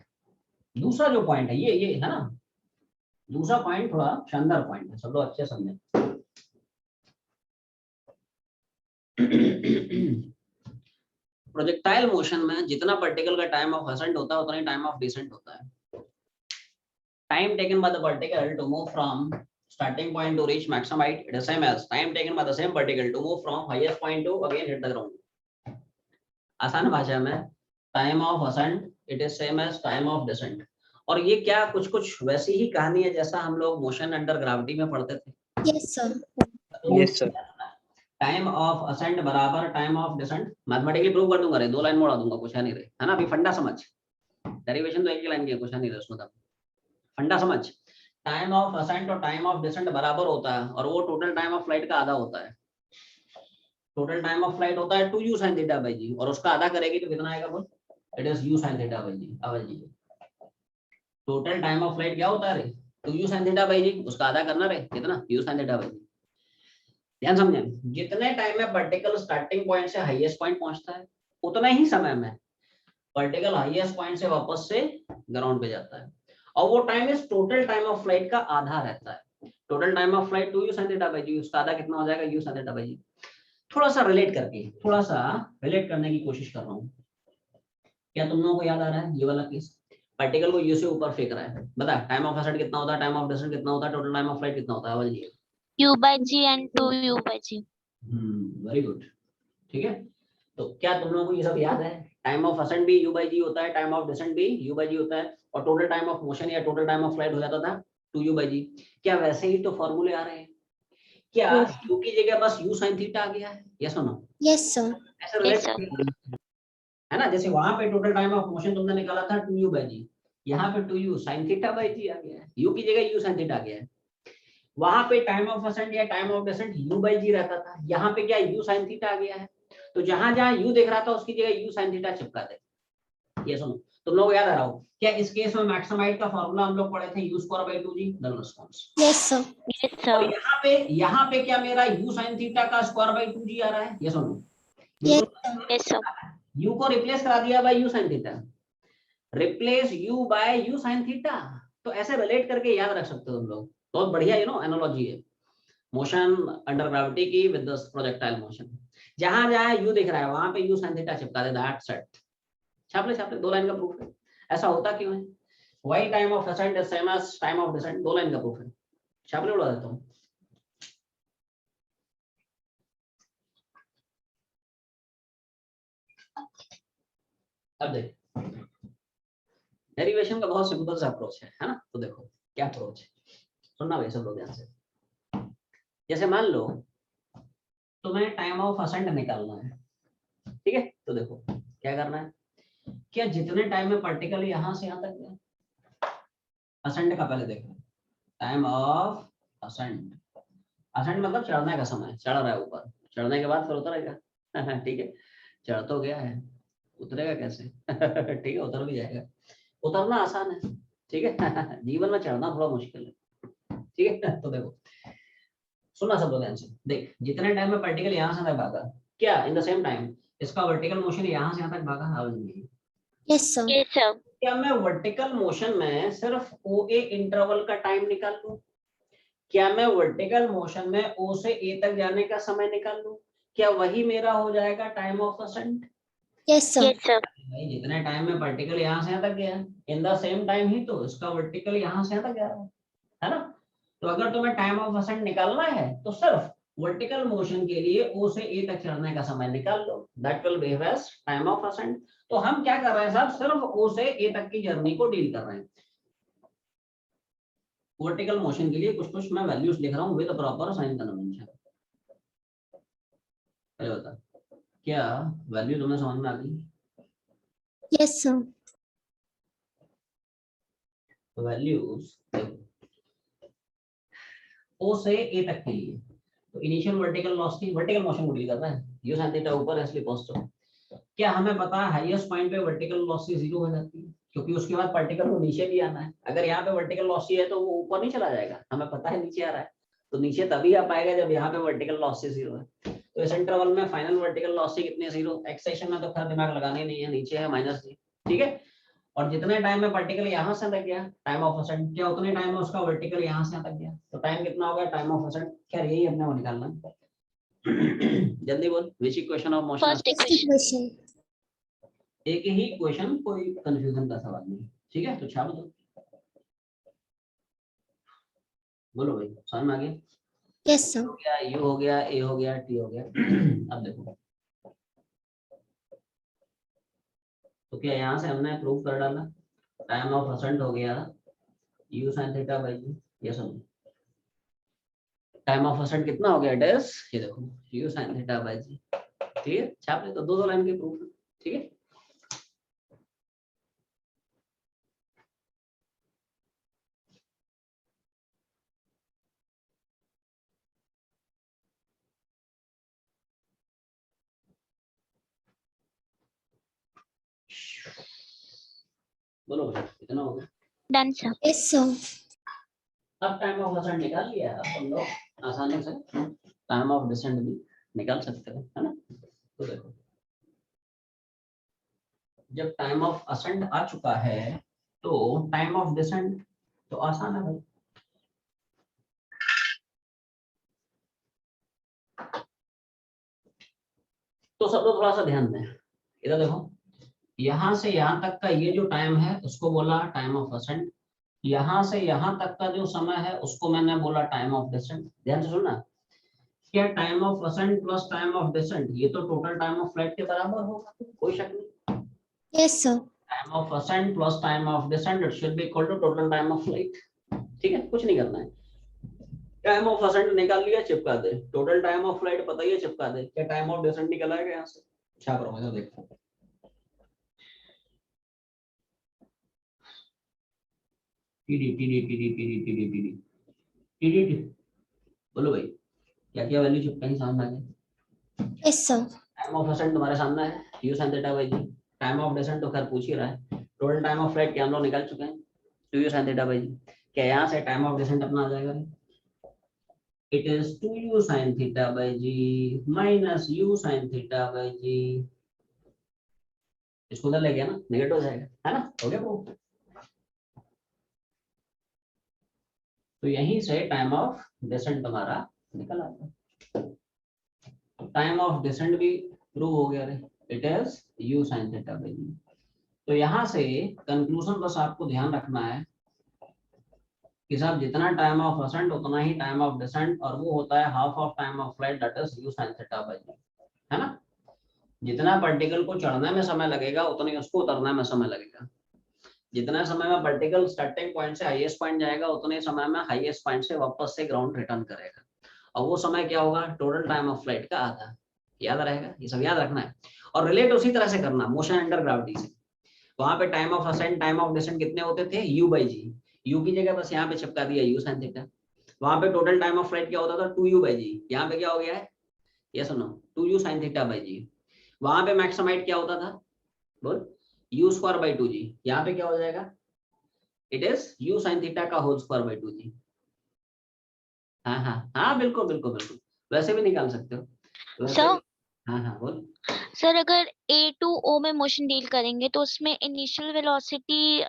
दूसरा जो पॉइंट है ये है ना, दूसरा पॉइंट थोड़ा शानदार पॉइंट है, सब लोग अच्छे समझे। प्रोजेक्टाइल मोशन में जितना पार्टिकल का टाइम ऑफ असेंट होता है उतना ही टाइम ऑफ डिसेंट होता है। Time taken by the particle to move from starting point to reach maximum height, it is same as time taken by the same particle to move from highest point to again hit the ground. आसान भाषा में time of ascent it is same as time of descent. और ये क्या कुछ वैसी ही कहानी है जैसा हम लोग मोशन अंडर ग्रेविटी में पढ़ते थे। Yes, sir. Yes, sir. Time of ascent बराबर time of descent, mathematically prove कर दूंगा रे, 2 लाइन मोड़ा दूंगा, कुछ है नहीं रे, है ना। अभी फंडा समझ, डेरिवेशन तो एक ही लाइन की है, कुछ है नहीं रे उसमें, फंडा समझ। टाइम ऑफ असेंट और टाइम ऑफ डिसेंट बराबर होता है और वो टोटल टाइम ऑफ फ्लाइट का आधा होता है। टोटल टाइम ऑफ फ्लाइट होता है 2u sin थीटा बाई जी, और उसका आधा करेगी तो कितना आएगा बोल, it is u sin theta by g. अब जी टोटल टाइम ऑफ फ्लाइट क्या होता है रे, 2u sin theta by g, उसका आधा करना रे, कितना, u sin थीटा बाई जी। ध्यान समझे, जितने टाइम में पार्टिकल स्टार्टिंग पॉइंट से हाईएस्ट पॉइंट पहुंचता है उतने ही समय में पार्टिकल हाईएस्ट पॉइंट से वापस से ग्राउंड पे जाता है, और वो टाइम इस टोटल टाइम ऑफ फ्लाइट का आधा रहता है। Total time of flight 2u sin theta by g, उसका आधा कितना हो जाएगा, u sin theta by g. थोड़ा सा रिलेट करने की कोशिश कर रहा हूँ। क्या तुम लोगों को याद आ रहा है ये वाला केस, पार्टिकल को u से ऊपर फेंक रहा है, बता टाइम ऑफ असेंट कितना होता है, टाइम ऑफ डिसेंट कितना होता है, टोटल टाइम ऑफ फ्लाइट कितना होता है, बोलिए। u by g and 2u by g। Very good, ठीक है। तो क्या तुम लोगों को ये सब याद है, टाइम ऑफ असेंट भी u by g होता है, टाइम ऑफ डिसेंट भी u by g होता है, और टोटल टाइम ऑफ मोशन या टोटल टाइम ऑफ फ्लाइट हो जाता था 2u by g। क्या वैसे ही तो फॉर्मूले आ रहे हैं, क्या u की जगह बस u sin थीटा आ गया है, यस और नो? Yes, sir. ऐसा Yes, sir. है ना, जैसे वहां पे टोटल टाइम ऑफ मोशन तुमने निकाला था 2u by g, यहाँ पे 2u sin theta by g आ गया है, u की जगह u sin थीटा आ गया है। वहां पे टाइम ऑफ असेंट या time of descent u by g रहता था, यहाँ पे क्या u sin थीटा आ गया है। तो जहां जहां u दिख रहा था उसकी जगह u sin थीटा चिपका दे। ये सुनो, तुम लोग याद आ रहा हो क्या इस केस में मैक्सिमम हाइट का फार्मूला हम लोग पढ़े थे u square by 2g the response. Yes, sir. Yes, sir. और यहाँ पे क्या मेरा u sin थीटा का स्क्वायर बाय 2g आ रहा है, ये सुनो। Yes, Yes, sir. u को रिप्लेस करा दिया by u sin theta, replace u by u sin theta. तो ऐसे रिलेट करके याद रख सकते हो तुम लोग, बहुत बढ़िया एनालॉजी है मोशन अंडर ग्रेविटी की विद द प्रोजेक्टाइल मोशन। जहां जहां u दिख रहा है वहां पे u sin थीटा चिपका दे, दैट्स इट। छाप ले 2 लाइन का प्रूफ है। ऐसा होता क्यों है, y time of ascent is same as time of descent, 2 line का प्रूफ है। छाप ले उड़ा देता हूं। अब देख, डेरिवेशन का बहुत सिंपल सा अप्रोच है ना। तो देखो क्या अप्रोच है, सुनना भाई सब लोग ध्यान से। जैसे मान लो तुम्हें टाइम ऑफ असेंट निकालना है, ठीक है। तो देखो क्या करना है, क्या जितने टाइम में पार्टिकल यहां से यहां तक गया, असेंट का पहले देखो, टाइम ऑफ असेंट, असेंट मतलब चढ़ने का समय, चढ़ रहा है ऊपर, चढ़ने के बाद फिर उतरेगा। ठीक है, चढ़ तो गया है, उतरेगा कैसे? ठीक है, उतर भी जाएगा, उतरना आसान है, ठीक है। जीवन में चढ़ना थोड़ा मुश्किल है, ठीक है। तो देखो सुना सब लोग ध्यान से, देख जितने टाइम में पार्टिकल यहाँ से तक भागा, क्या इन द सेम टाइम इसका वर्टिकल मोशन यहाँ से यहाँ तक भागा, yes, sir. Yes, sir. क्या मैं वर्टिकल मोशन में सिर्फ OA इंटरवल का टाइम निकाल लूं? क्या मैं वर्टिकल मोशन में O से A तक जाने का समय निकाल लूं? क्या वही मेरा हो जाएगा time of ascent? Yes, sir. Yes, sir. भाई जितने टाइम में पार्टिकल यहाँ से यहाँ तक गया, इन द सेम टाइम ही तो इसका वर्टिकल यहाँ से यहाँ तक गया है ना। तो अगर तुम्हें टाइम ऑफ असेंट निकालना है तो सिर्फ वर्टिकल मोशन के लिए O से A तक चढ़ने का समय निकाल लो, that will behave as time of ascent. तो हम क्या कर रहे हैं साहब, सिर्फ O से A तक की जर्नी को डील कर रहे हैं। वर्टिकल मोशन के लिए कुछ मैं वैल्यूज लिख रहा हूँ विद प्रॉपर साइन कन्वेंशन। पहले बता, क्या वैल्यू तुम्हें समझ में आ गई? Yes, sir. वैल्यूज O से A तक के लिए, तो initial vertical velocity, vertical motion को डील कर रहा है, u sin थीटा ऊपर है इसलिए पॉजिटिव। क्या हमें पता है हाईएस्ट पॉइंट पे वर्टिकल वेलोसिटी 0 हो जाती है, क्योंकि उसके बाद पार्टिकल को नीचे भी आना है। अगर यहाँ पे वर्टिकल वेलोसिटी है तो वो ऊपर नहीं चला जाएगा, हमें पता है नीचे आ रहा है, तो नीचे तभी आ पाएगा जब यहाँ पे वर्टिकल वेलोसिटी 0 है। तो इस इंटरवल में फाइनल वर्टिकल वेलोसिटी कितनी है, 0। एक्स सेक्शन में तो खैर दिमाग लगाना ही नहीं है, नीचे है -g, ठीक है। और जितने टाइम में पार्टिकल यहाँ से तक गया टाइम ऑफ असेंट, क्या उतने टाइम में उसका वर्टिकल यहाँ से तक गया, तो टाइम कितना हो गया टाइम ऑफ असेंट, क्या यही अपने को निकालना है। जल्दी बोल, विच equation of motion. First First equation. equation. एक ही इक्वेशन, कोई कंफ्यूजन का सवाल नहीं, ठीक है। तो छाप दो, बोलो भाई, समझ में आ गया। Yes, sir. हो गया, यू हो गया, ए हो गया, टी हो गया। अब देखो, तो क्या यहाँ से हमने प्रूफ कर डाला, टाइम ऑफ असेंट हो गया यू साइन थीटा बाई जी, ये समझो। टाइम ऑफ असेंट कितना हो गया डेस, ये देखो यू साइन थीटा बाई जी, ठीक है। छाप ले, तो दो लाइन के प्रूफ, ठीक है। बोलो भाई, कितना हो गया। Done, sir. Yes, sir. अब टाइम ऑफ असेंट निकाल लिया है, अब हम लोग आसानी से टाइम ऑफ डिसेंट भी निकाल सकते हैं, है ना। तो देखो, जब टाइम ऑफ असेंट आ चुका है तो टाइम ऑफ डिसेंट तो आसान है भाई। तो सब लोग थोड़ा सा ध्यान दें, इधर देखो, यहाँ से यहाँ तक का ये जो टाइम है उसको बोला टाइम ऑफ असेंट, यहाँ से यहाँ तक का जो समय है उसको मैंने बोला टाइम ऑफ डिसेंट। ध्यान से सुनना, क्या time of ascent plus time of descent ये तो टोटल टाइम ऑफ फ्लाइट के बराबर होगा, कोई शक नहीं। Yes, sir. Time of ascent plus time of descent it should be equal to total time of flight, ठीक है। कुछ नहीं करना है, टाइम ऑफ असेंट निकाल लिया, चिपका दे, टोटल टाइम ऑफ फ्लाइट पता ही है, चिपका दे। क्या टाइम ऑफ डिसेंट निकल आएगा यहाँ से, छाप रहा हूँ, देखो TD TD TD TD TD TD TD, बोलो भाई क्या क्या वैल्यू चिपकाई, सामने आ गई। Yes, sir. Time of ascent तुम्हारे सामने है, u sin theta by g. Time of descent तो खैर पूछ ही रहा है, टोटल टाइम ऑफ फ्लाइट क्या हम लोग निकाल चुके हैं, 2u sin थीटा बाई जी। क्या यहाँ से टाइम ऑफ डिसेंट अपना आ जाएगा, it is 2u sin theta by g minus u sin theta by g. इसको उधर ले गया ना, नेगेटिव हो जाएगा, है ना, हो गया प्रूफ। तो यहीं से टाइम ऑफ डिसेंट तुम्हारा निकल आता है। टाइम ऑफ डिसेंट भी प्रूव हो गया रे, it is u sin theta by g. तो यहाँ से कंक्लूजन बस आपको ध्यान रखना है कि साहब जितना टाइम ऑफ असेंट उतना ही टाइम ऑफ डिसेंट, और वो होता है half of time of flight that is u sin theta by g, है ना। जितना पार्टिकल को चढ़ने में समय लगेगा उतना ही उसको उतरने में समय लगेगा। जितना समय में पार्टिकल स्टार्टिंग पॉइंट से हाईएस्ट पॉइंट जाएगा उतने समय में हाईएस्ट पॉइंट से वापस से ग्राउंड रिटर्न करेगा, और वो समय क्या होगा, टोटल टाइम ऑफ फ्लाइट का आधा। याद रहेगा, ये सब याद रखना है। और रिलेट उसी तरह से करना मोशन अंडर ग्रेविटी से। वहां पे time of ascent time of descent कितने होते थे, u बाई जी, u की जगह बस यहाँ पे चिपका दिया u sin थीटा। वहां पे टोटल टाइम ऑफ फ्लाइट क्या होता था, 2u बाई जी, यहाँ पे क्या हो गया है, ये सुनो 2u sin थीटा बाई जी। वहां पे मैक्सिमम हाइट क्या होता था, बोल u स्क्वायर बाई 2g, यहाँ पे क्या हो जाएगा, it is u sin theta का होल स्क्वायर बाई 2g। हाँ हाँ हाँ, बिल्कुल बिल्कुल बिल्कुल, वैसे भी निकाल सकते हो वैसे। सर हाँ हाँ बोल। सर अगर A to O में मोशन डील करेंगे तो उसमें initial velocity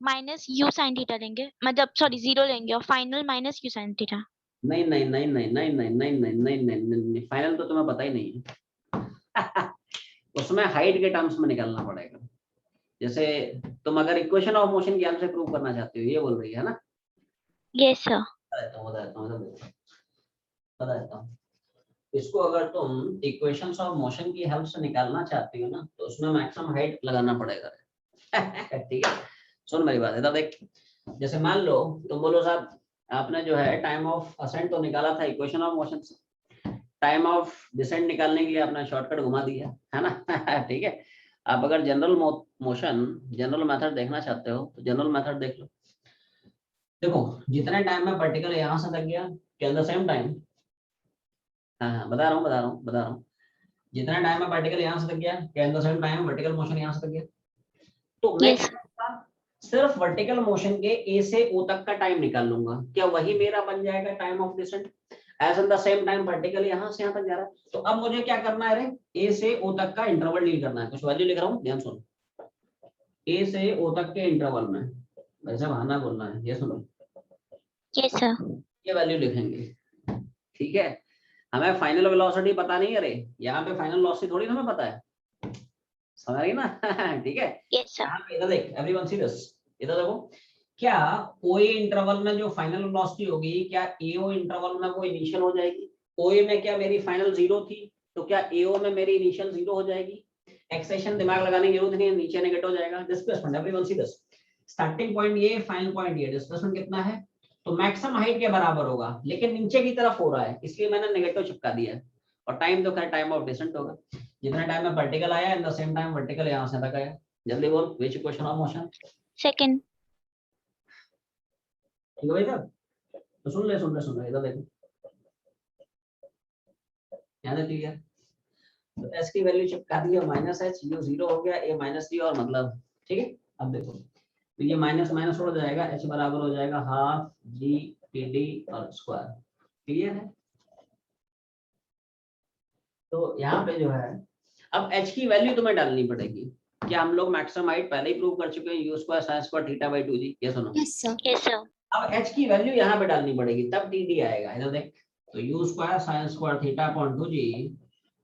minus u sin theta लेंगे, मतलब सॉरी 0 लेंगे, और final minus u sin theta. नहीं नहीं नहीं नहीं नहीं नहीं नहीं नहीं नहीं नहीं नहीं, फाइनल तो तुम्हें पता ही नहीं है। उसमें हाइट के टर्म्स में निकालना पड़ेगा। जैसे तुम अगर इक्वेशन ऑफ मोशन की से प्रूव करना चाहते हो, ये बोल रही है ना। Yes sir. बता देता हूँ इसको, अगर तुम इक्वेशंस ऑफ मोशन की हेल्प से निकालना चाहती हो ना तो उसमें मैक्सिमम हाइट लगाना पड़ेगा। ठीक है, सुन मेरी बात, इधर देख। जैसे मान लो तुम बोलो साहब आपने जो है टाइम ऑफ असेंट तो निकाला था इक्वेशन ऑफ मोशन से, टाइम ऑफ डिसेंट निकालने के लिए आपने शॉर्टकट घुमा दिया है ना। ठीक है, आप अगर जनरल मोशन जनरल मेथड देखना चाहते हो तो जनरल मेथड देख लो। देखो जितने टाइम में पार्टिकल यहाँ से लग गया, एट द सेम टाइम, हाँ बता रहा हूँ, जितना टाइम में पार्टिकल यहाँ से लग गया, at the same time vertical motion यहाँ से लग गया, तो मैं Yes. सिर्फ वर्टिकल मोशन के ए से ओ तक का टाइम निकाल लूंगा, क्या वही मेरा बन जाएगा time of descent. As in the same time particle यहाँ से यहाँ तक जा रहा है, तो अब मुझे क्या करना है रे, ए से ओ तक का इंटरवल डील करना है। कुछ वैल्यू लिख रहा हूँ, ध्यान सुनो। ए से ओ तक के इंटरवल में, वैसे बहाना बोलना है, ये सुनो, यस सर। ये वैल्यू लिखेंगे, ठीक है। हमें फाइनल वेलोसिटी पता नहीं है, अरे यहाँ पे फाइनल वेलोसिटी थोड़ी हमें पता है, समझ रही ना ठीक है। Yes sir. यहाँ पे इधर देख, एवरीवन सी दिस, इधर देखो, क्या ओए इंटरवल में जो फाइनल वेलोसिटी होगी, क्या एओ इंटरवल में वो इनिशियल हो जाएगी? ओए में क्या मेरी फाइनल 0 थी, तो क्या एओ में मेरी इनिशियल 0 हो जाएगी? एक्सेशन दिमाग लगाने की जरूरत नहीं है, नीचे नेगेटिव हो जाएगा। Displacement everyone see this, starting point ये, फाइनल पॉइंट ये, डिस्प्लेसमेंट कितना है? तो मैक्सिमम हाइट के बराबर होगा, लेकिन नीचे की तरफ हो रहा है, इसलिए मैंने नेगेटिव चिपका दिया है। और टाइम तो खैर टाइम ऑफ डिसेंट होगा, जितना टाइम में वर्टिकल आया and the same time vertical यहां से तक आया। जल्दी बोल, which equation of motion? Second. ठीक है भाई साहब, तो सुन ले इधर देखो, ध्यान दे, क्लियर। तो s की वैल्यू चिपका दी है, माइनस h, u 0 हो गया, a माइनस d, और मतलब ठीक है। अब देखो, तो ये माइनस माइनस हो जाएगा, h बराबर हो जाएगा हाफ g dd और स्क्वायर, क्लियर है। तो यहाँ पे जो है, अब h की वैल्यू तुम्हें डालनी पड़ेगी। क्या हम लोग मैक्सिमम हाइट पहले ही प्रूव कर चुके हैं, u square sin square theta by 2g, ये सुनो। Yes, sir. Yes sir. अब h की वैल्यू यहाँ पे डालनी पड़ेगी, तब dd आएगा, इधर देख। तो u square sin square theta upon 2g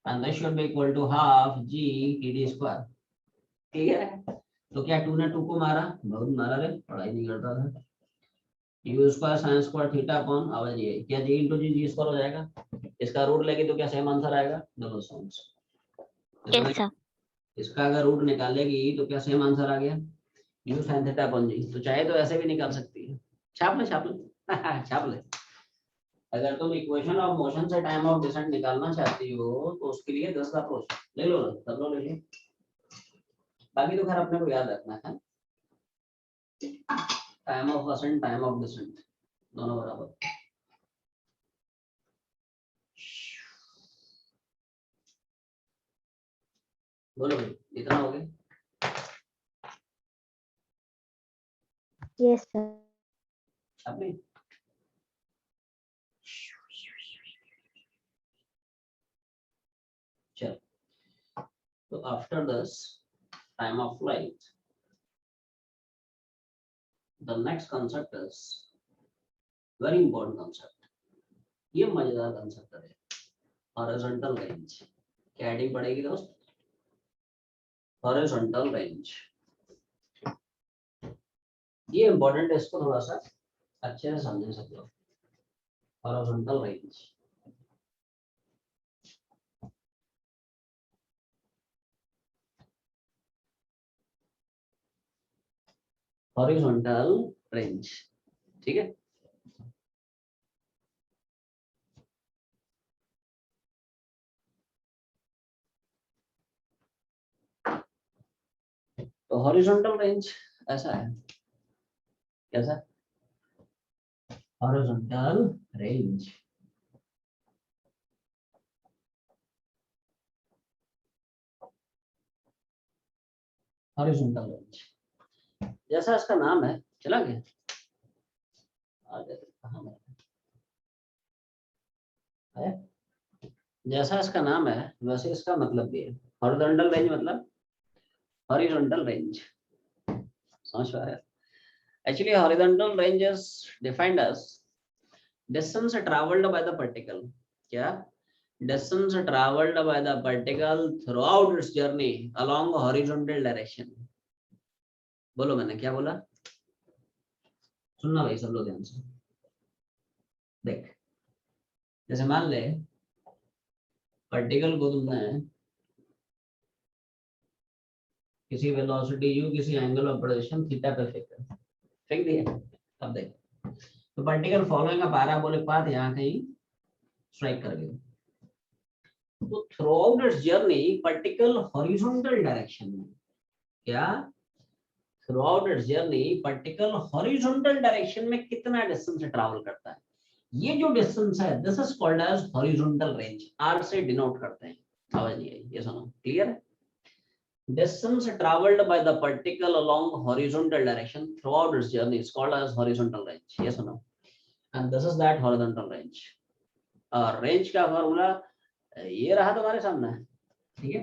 and this should be equal to half g dd square, clear है। तो क्या 2 ने 2 को मारा, बहुत मारा रे, पढ़ाई नहीं करता था। u square sin square theta upon आवाज ये, क्या g into g स्क्वायर हो जाएगा, इसका रूट लेगी तो क्या सेम आंसर आएगा, डबल सॉन्स। Yes sir. इसका अगर रूट निकालेगी तो क्या सेम आंसर आ गया, u sin theta upon g। तो चाहे तो ऐसे भी निकाल सकती है, छाप ले छाप ले। अगर तुम इक्वेशन ऑफ मोशन से टाइम ऑफ डिसेंट निकालना चाहती हो तो उसके लिए 10 का अप्रोच ले लो ना, सब लोग ले लो। बाकी तो खैर अपने को याद रखना है, time of ascent, time of descent दोनों बराबर। बोलो भाई, इतना हो गया? Yes, sir. आपने चलो, तो after this time of flight, the next concept is very important concept. ये मजेदार कंसेप्ट है, हॉरिजॉन्टल रेंज। क्या हेडिंग पड़ेगी दोस्त? Horizontal range. ये इंपॉर्टेंट है, इसको थोड़ा सा अच्छे से समझ सकते हो। हॉरिजॉन्टल रेंज, हॉरिजॉन्टल रेंज, ठीक है। तो हॉरिजॉन्टल रेंज ऐसा है, कैसा? हॉरिजॉन्टल रेंज हॉरिजॉन्टल रेंज जैसा इसका नाम है, चला गया आगे कहाँ है? जैसा इसका नाम है वैसे इसका मतलब भी है। हॉरिजॉन्टल रेंज मतलब हॉरिजॉन्टल रेंज, समझ पा रहे हैं? Actually, horizontal range is defined as distance traveled by the particle. क्या? Distance traveled by the particle throughout its journey along a horizontal direction. बोलो, मैंने क्या बोला? सुनना भाई सब लोग ध्यान से। देख, जैसे मान ले पार्टिकल को तुमने किसी वेलोसिटी u, किसी एंगल ऑफ रोटेशन थीटा पे फेंक दिया। अब देख, तो particle following a parabolic path यहाँ कहीं स्ट्राइक कर गया, तो through out it's journey particle horizontal direction में, क्या? Through out it's journey particle horizontal direction में कितना डिस्टेंस ट्रैवल करता है, ये जो डिस्टेंस है this is called as horizontal range. R से डिनोट करते हैं, समझ नहीं आई? ये सुनो, क्लियर है? Distance traveled by the particle along horizontal direction throughout its journey is called as horizontal range. Yes or no? And this is that horizontal range. Range का फॉर्मूला ये रहा तुम्हारे सामने, ठीक है।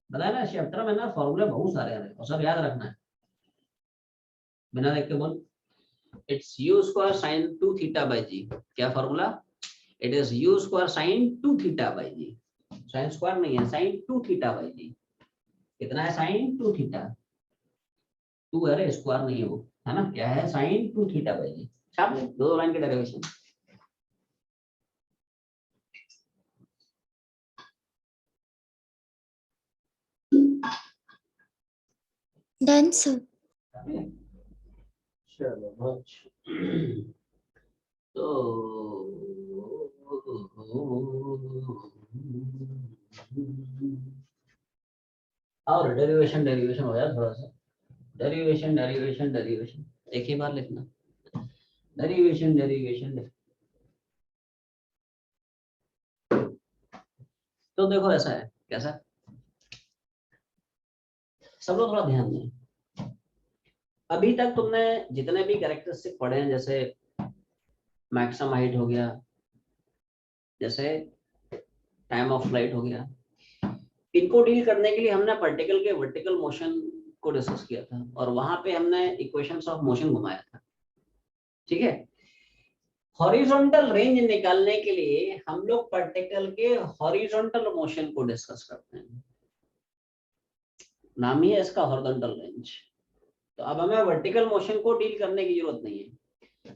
बताया ना चैप्टर में ना फॉर्मूले बहुत सारे हैं और सब याद रखना है, बिना देख के बोल। It's u square sin 2 theta by g. क्या formula? It is u square sin 2 theta by g. sin square नहीं है, sin 2 थीटा बाय जी। कितना है? sin 2 theta. 2 है रे, स्क्वायर नहीं है वो, है ना? क्या है? sin 2 थीटा बाय जी। छाप ले, दो लाइन के डेरिवेशन। Done, sir. चलो बहुत तो और डेरिवेशन हो गया थोड़ा सा। डेरिवेशन एक ही बार लिखना। डेरिवेशन तो देखो ऐसा है, कैसा? सब लोग थोड़ा ध्यान दें। अभी तक तुमने जितने भी कैरेक्टरिस्टिक पढ़े हैं, जैसे मैक्सिमम हाइट हो गया, जैसे टाइम ऑफ फ्लाइट हो गया, इनको डील करने के लिए हमने पार्टिकल के वर्टिकल मोशन को डिस्कस किया था और वहां पे हमने इक्वेशंस ऑफ मोशन घुमाया था। ठीक है, हॉरिजॉन्टल रेंज निकालने के लिए हम लोग पार्टिकल के हॉरिजॉन्टल मोशन को डिस्कस करते हैं। नाम ही है इसका हॉरिजॉन्टल रेंज। तो अब हमें वर्टिकल मोशन को डील करने की जरूरत नहीं है।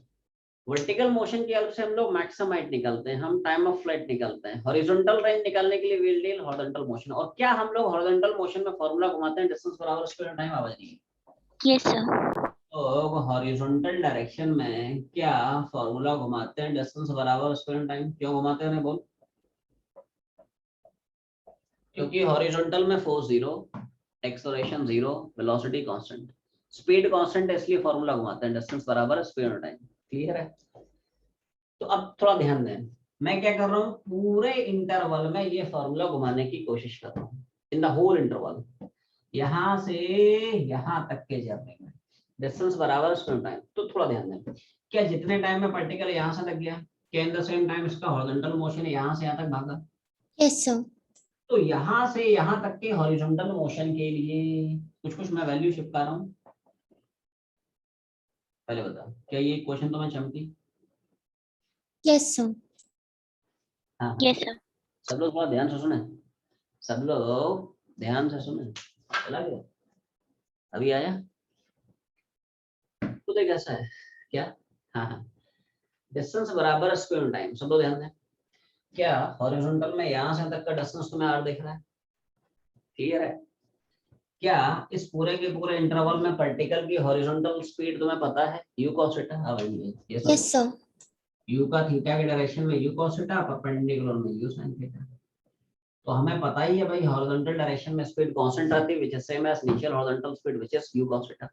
वर्टिकल मोशन की हेल्प से हम लोग मैक्सिमम हाइट निकालते हैं, हम टाइम ऑफ फ्लाइट निकालते हैं। हॉरिजॉन्टल रेंज निकालने के लिए विल डील हॉरिजॉन्टल मोशन। और क्या हम लोग हॉरिजॉन्टल मोशन में फॉर्मूला घुमाते हैं डिस्टेंस बराबर स्क्वायर टाइम। आवाज नहीं है। Yes sir. तो हॉरिजॉन्टल डायरेक्शन में क्या फॉर्मूला घुमाते हैं डिस्टेंस बराबर स्क्वायर टाइम। क्यों घुमाते हैं बोल? क्योंकि हॉरिजॉन्टल में force 0, acceleration 0, velocity constant, speed constant है, इसलिए फॉर्मूला घुमाते हैं डिस्टेंस बराबर स्क्वायर टाइम। क्लियर है? तो अब थोड़ा ध्यान दें, मैं क्या कर रहा हूँ, पूरे इंटरवल में ये फॉर्मूला घुमाने की कोशिश कर रहा हूँ। इन द होल इंटरवल, यहां से यहां तक के जर्नी में डिस्टेंस बराबर स्क्वायर टाइम। तो थोड़ा ध्यान दें, क्या जितने टाइम में पार्टिकल यहां से लग गया, क्या इन द सेम टाइम इसका हॉरिजॉन्टल मोशन यहां से यहां तक भागा? Yes, sir. तो यहां से यहां तक के हॉरिजॉन्टल मोशन के लिए कुछ मैं वैल्यू चिपका रहा हूँ। पहले बता, क्या ये क्वेश्चन तो मैं चमकी? Yes, sir. हाँ यस सर। सब लोग थोड़ा ध्यान से सुने, सब लोग ध्यान से सुने। चला गया? अभी आया? तो देख ऐसा है क्या? हाँ, डिस्टेंस बराबर स्क्वायर टाइम। सब लोग ध्यान दें, क्या हॉरिजॉन्टल में यहां से तक का डिस्टेंस तुम्हें आर दिख रहा है? क्लियर है? क्या इस पूरे के पूरे इंटरवल में पार्टिकल की हॉरिजॉन्टल स्पीड तुम्हें पता है? u cos theta. हाँ भाई, ये Yes, sir. u का थीटा के डायरेक्शन में u cos थीटा, परपेंडिकुलर में u sin थीटा। तो हमें पता ही है भाई, हॉरिजॉन्टल डायरेक्शन में स्पीड कांस्टेंट रहती है, which is same as initial horizontal speed which is u cos theta.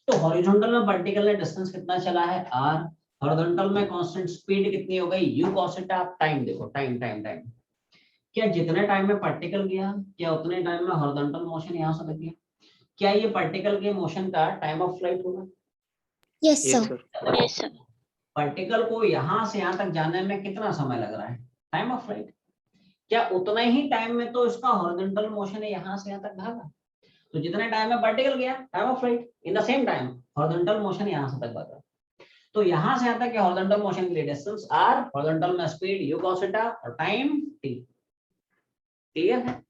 तो हॉरिजॉन्टल में पार्टिकल ने डिस्टेंस कितना चला है? r। हॉरिजॉन्टल में कांस्टेंट स्पीड कितनी हो गई? u cos theta. टाइम देखो, टाइम टाइम टाइम, क्या जितने टाइम में पार्टिकल गया, क्या उतने टाइम में हॉरिजॉन्टल मोशन यहां से लग गया? क्या ये पार्टिकल के मोशन का टाइम ऑफ फ्लाइट होगा? Yes, sir. Yes sir. Particle को यहां से यहां तक जाने में कितना समय लग रहा है? Time of flight. क्या उतना ही टाइम में तो इसका हॉरिजॉन्टल मोशन है यहां से यहां तक भागा? तो जितने टाइम में पार्टिकल गया, time of flight, in the same time horizontal motion यहां से तक भागा। तो यहां से यहां तक के हॉरिजॉन्टल मोशन के लिए डिस्टेंस r, हॉरिजॉन्टल में स्पीड u cos थीटा और टाइम t। क्लियर है?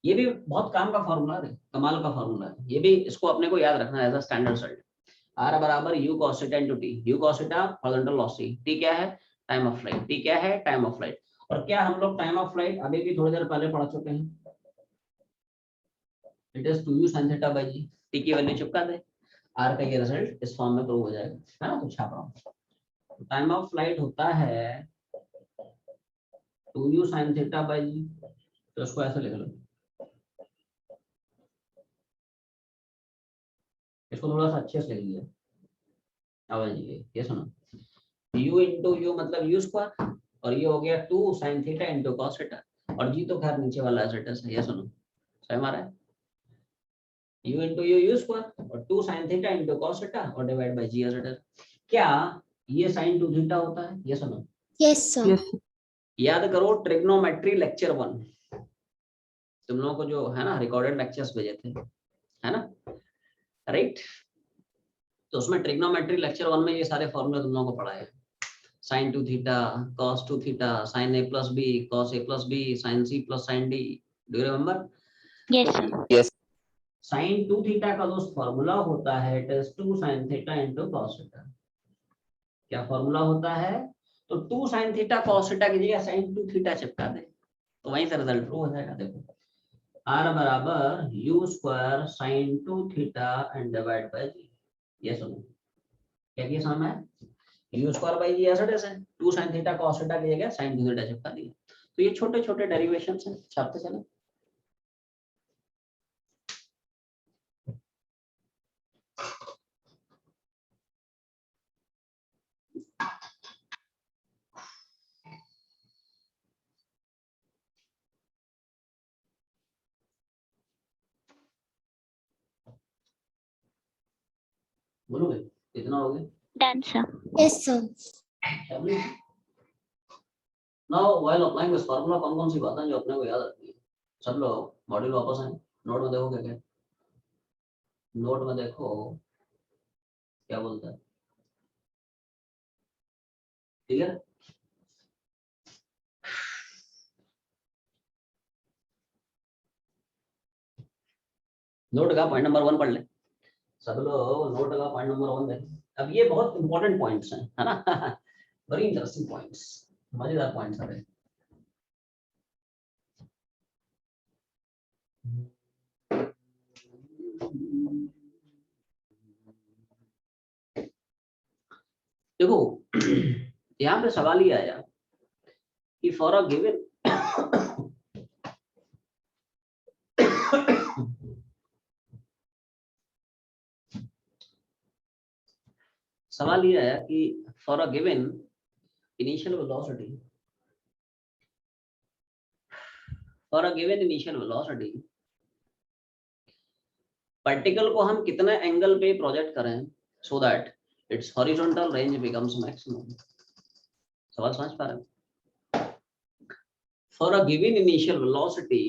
ये भी बहुत काम का फॉर्मूला है, कमाल का फॉर्मूला है ये भी। इसको अपने को याद रखना है as a standard set. r बराबर u cos theta into t। u cos theta horizontal velocity, t क्या है? Time of flight. t क्या है? Time of flight. और क्या हम लोग टाइम ऑफ फ्लाइट अभी भी थोड़ी देर पहले पढ़ चुके हैं? It is 2u sin theta by g। t की वैल्यू चिपका दे, r का ये रिजल्ट इस फॉर्म में प्रूव हो जाएगा, है ना? तो छाप रहा हूं, टाइम ऑफ फ्लाइट होता है 2u sin theta by g। तो इसको ऐसे लिख लो, इसको थोड़ा सा अच्छे से लिख लिया। आवाज ये सुनो, u इंटू यू मतलब u स्क्वायर, और ये हो गया 2 sin theta into cos theta, और g तो खैर नीचे वाला एज इट इज है। ये सुनो, सही मारा है? u इंटू यू स्क्वायर और 2 sin theta into cos theta और divide by g as it is. क्या ये sin 2 थीटा होता है? ये सुनो, Yes, sir. याद करो ट्रिग्नोमेट्री लेक्चर 1। तुम लोगों को जो है ना रिकॉर्डेड लेक्चर्स भेजे थे, है ना, राइट? तो उसमें ट्रिग्नोमेट्री लेक्चर 1 में ये सारे फॉर्मूले तुम लोगों को पढ़ाए हैं। sin 2 theta, cos 2 theta, sin a plus b, cos a plus b, sin c plus sin d. Do you remember? Yes, sir. Yes. sin 2 theta का दोस्त फॉर्मूला होता है it is 2 sin theta into cos theta. क्या फॉर्मूला होता है? तो 2 sin थीटा cos थीटा की जगह sin 2 थीटा चिपका दे तो वहीं से रिजल्ट प्रूव हो जाएगा। देखो r बराबर u square sin 2 theta and divide by g। ये सुनो क्या किया समझ में है? u स्क्वायर बाय g ऐसा कैसे 2 sin थीटा cos थीटा की जगह sin 2 थीटा चिपका दिया। तो ये छोटे छोटे डेरिवेशंस हैं, छापते चले। बोलोगे कितना हो गया? Done, sir. Yes, sir. Now while applying this formula कौन कौन सी बातें जो अपने को याद रखनी है? सब लोग मॉड्यूल वापस आए, नोट में देखो क्या क्या, नोट में देखो क्या बोलता है, ठीक है? नोट का पॉइंट नंबर 1 पढ़ ले सब लोग, नोट का पॉइंट नंबर 1 देखें। अब ये बहुत इंपॉर्टेंट पॉइंट्स हैं, है ना? वेरी इंटरेस्टिंग पॉइंट्स, मजेदार पॉइंट्स है। देखो यहाँ पे सवाल ही आया कि फॉर अ गिवन सवाल ये आया कि for a given initial velocity, for a given initial velocity particle को हम कितने एंगल पे प्रोजेक्ट करें so that it's horizontal range becomes maximum. सवाल समझ पा रहे हैं? For a given initial velocity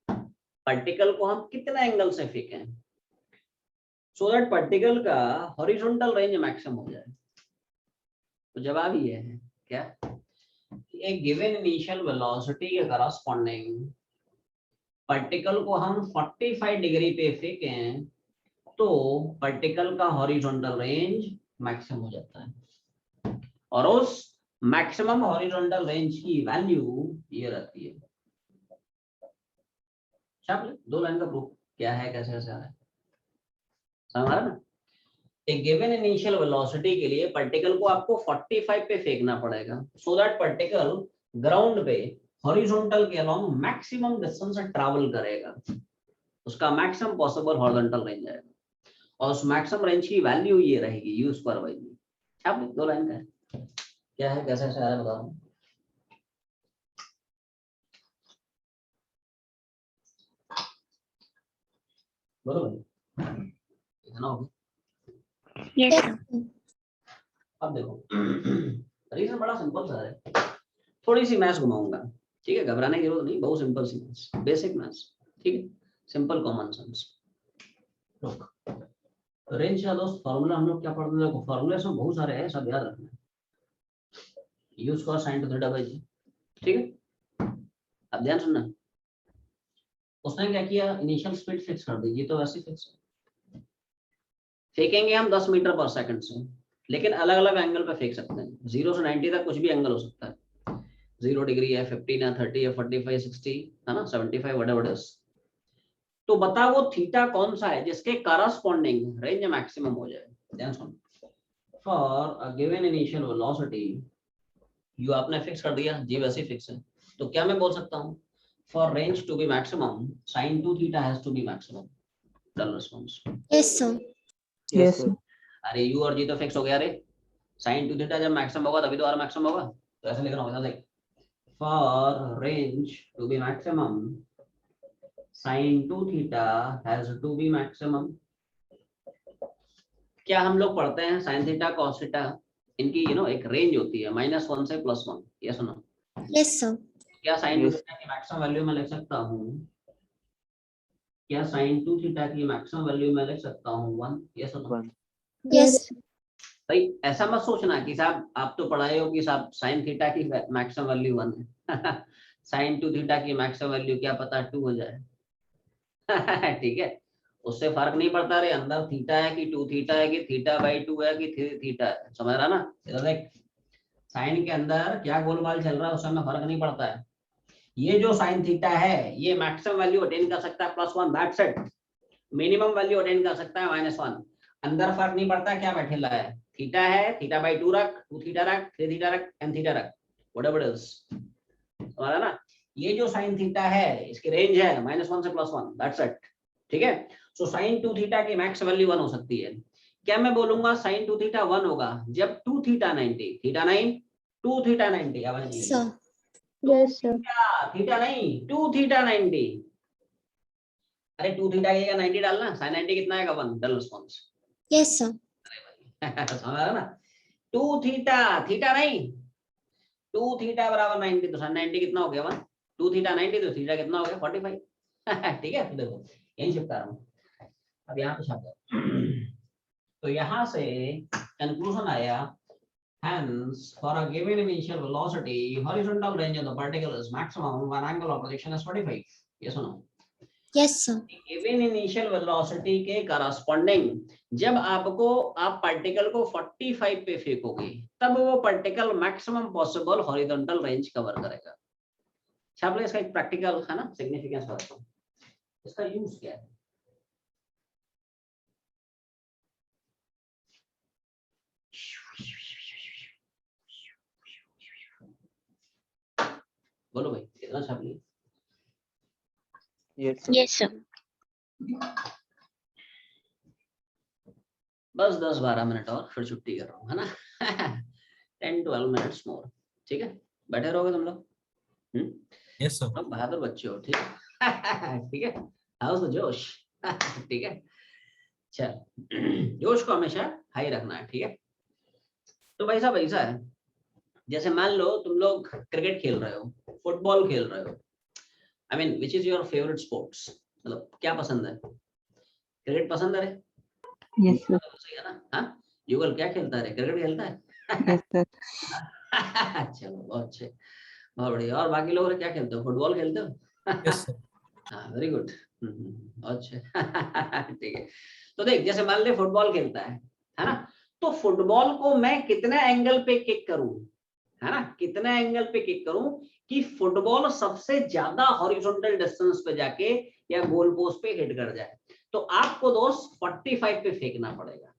particle को हम कितने एंगल से फेंकें सो दैट पार्टिकल का हॉरिजॉन्टल रेंज मैक्सिमम हो जाए। तो जवाब ये है क्या, एक गिवन इनिशियल वेलोसिटी के करस्पॉन्डिंग पार्टिकल को हम 45 डिग्री पे फेंकें तो पार्टिकल का हॉरिजॉन्टल रेंज मैक्सिमम हो जाता है और उस मैक्सिमम हॉरिजॉन्टल रेंज की वैल्यू ये रहती है। दो लाइन का प्रूफ क्या है, कैसे कैसे आ रहा है, समझ आ रहा है ना? एक गिवन इनिशियल वेलोसिटी के लिए पार्टिकल को आपको 45 पे फेंकना पड़ेगा सो दैट पार्टिकल ग्राउंड पे हॉरिजॉन्टल के अलोंग मैक्सिमम डिस्टेंस ट्रैवल करेगा, उसका मैक्सिमम पॉसिबल हॉरिजॉन्टल रेंज आएगा और उस मैक्सिमम रेंज की वैल्यू ये रहेगी u स्क्वायर बाय g। अब दो लाइन का है, क्या है कैसे कैसे आ रहा है बता रहा हूं। बोलो भाई इतना हो गया? Yes, Yes, sir. sir. अब देखो रीजन बड़ा सिंपल सा है, थोड़ी सी मैथ्स घुमाऊंगा, ठीक है? घबराने की जरूरत नहीं, बहुत सिंपल सी मैथ्स, बेसिक मैथ्स, ठीक है? Simple common sense. रेंज का दोस्त फार्मूला हम लोग क्या पढ़ते हैं, फार्मूले सब बहुत सारे हैं, सब याद रखना है। u square sin 2 theta bye g, ठीक है? अब ध्यान सुनना, उसने क्या किया, इनिशियल स्पीड फिक्स कर दी, ये तो वैसे फिक्स है। फेंकेंगे हम 10 मीटर पर सेकंड से, लेकिन अलग अलग एंगल पे फेंक सकते हैं, 0 से 90 तक कुछ भी एंगल हो सकता है, 0 डिग्री है, 15 है, 30 है, 45, 60 है ना, 75 व्हाटएवर इट इज। तो बता वो थीटा कौन सा है जिसके करस्पॉन्डिंग रेंज मैक्सिमम हो जाए। ध्यान सुन, for a given initial velocity u आपने फिक्स कर दिया, जी वैसे फिक्स है, तो क्या मैं बोल सकता हूँ, for range to be maximum sin 2 theta has to be maximum. Done response. Yes, sir. Yes, sir. अरे u और g तो फिक्स हो गया रे, sin 2 थीटा जब मैक्सिमम होगा तभी तो r मैक्सिमम होगा, तो ऐसे लिख रहा हूँ, देख for range to be maximum sin 2 theta has to be maximum. क्या हम लोग पढ़ते हैं sin थीटा cos थीटा, इनकी एक रेंज होती है -1 से +1, ये सुनो। Yes, sir. क्या sin 2 Yes. थीटा की मैक्सिमम वैल्यू मैं लिख सकता हूँ क्या sin 2 थीटा की मैक्सिमम वैल्यू मैं लिख सकता हूँ 1? यस और नो? 1. Yes. भाई ऐसा मत सोचना कि साहब आप तो पढ़ाए हो कि साहब sin थीटा की मैक्सिमम वैल्यू 1 है sin 2 थीटा की मैक्सिमम वैल्यू क्या पता 2 हो जाए ठीक है, उससे फर्क नहीं पड़ता रे अंदर थीटा है कि 2 थीटा है कि थीटा बाई 2 है कि 3 थीटा है, समझ रहा ना? इधर देख साइन के अंदर क्या गोलमाल चल रहा है उसमें फर्क नहीं पड़ता है। ये जो साइन थीटा है ये मैक्सिमम वैल्यू अटेन कर सकता है +1, that's it. Minimum value attain कर सकता है -1। अंदर फर्क नहीं पड़ता क्या बैठे ला है, थीटा है, थीटा बाई 2 रख, 2 थीटा रख, 3 थीटा रख, n थीटा रख, व्हाटएवर इट इज, समझ रहा ना? ये जो साइन थीटा है इसकी रेंज है -1 से +1, दैट्स इट, ठीक है। सो साइन 2 थीटा की मैक्स वैल्यू 1 हो सकती है। क्या मैं बोलूंगा साइन 2 थीटा 1 होगा जब 2 थीटा 90, थीटा 9, 2 थीटा 90, आवाज नहीं Sir. Yes, sir. थीटा नहीं 2 थीटा 90, अरे 2 थीटा की जगह 90 डालना, sin 90 कितना आएगा 1, डल रिस्पांस Yes, sir. समझ रहा ना? 2 थीटा, थीटा नहीं 2 थीटा बराबर 90, तो sin 90 कितना हो गया 1, 2 थीटा 90 तो थीटा कितना हो गया 45 ठीक है। तो देखो यही चिपका रहा हूँ, अब यहाँ पे छाप दो तो यहाँ से कंक्लूजन आया, hence for a given initial velocity horizontal range of the particle is maximum when angle of projection is 45, yes or no? Yes, sir. Given initial velocity के करस्पॉन्डिंग जब आपको आप पार्टिकल को 45 पे फेंकोगे तब वो particle maximum possible horizontal range cover करेगा। छाप इसका एक प्रैक्टिकल है ना सिग्निफिकेंस बताता हूं, इसका यूज क्या है। बोलो भाई कितना छाप लिया? Yes, sir. Yes, sir. बस 10-12 मिनट और फिर छुट्टी कर रहा हूँ है ना 10-12 मिनट्स मोर, ठीक है, बैठे रहोगे तुम लोग। Yes sir. अब बहादुर बच्चे हो, ठीक है ठीक है, हाउस द जोश ठीक है, चल जोश को हमेशा हाई रखना है, ठीक है। तो भाई साहब ऐसा है जैसे मान लो तुम लोग क्रिकेट खेल रहे हो, फुटबॉल खेल रहे हो, I mean which is your favourite sports, मतलब क्या पसंद है? क्रिकेट पसंद है रे? Yes, sir. सही है ना? हाँ युगल क्या खेलता है रे? क्रिकेट खेलता है Yes, sir. चलो बहुत अच्छे, बहुत बढ़िया। और बाकी लोग क्या खेलते हो? फुटबॉल खेलते हो? Yes sir. हाँ वेरी गुड, अच्छे ठीक है। तो देख जैसे मान ले फुटबॉल खेलता है ना, तो फुटबॉल को मैं कितने एंगल पे किक करूं, है ना, कितने एंगल पे किक करूं कि फुटबॉल सबसे ज्यादा हॉरिजॉन्टल डिस्टेंस पे जाके या गोल पोस्ट पे हिट कर जाए। तो आपको दोस्त 45 पे फेंकना पड़ेगा।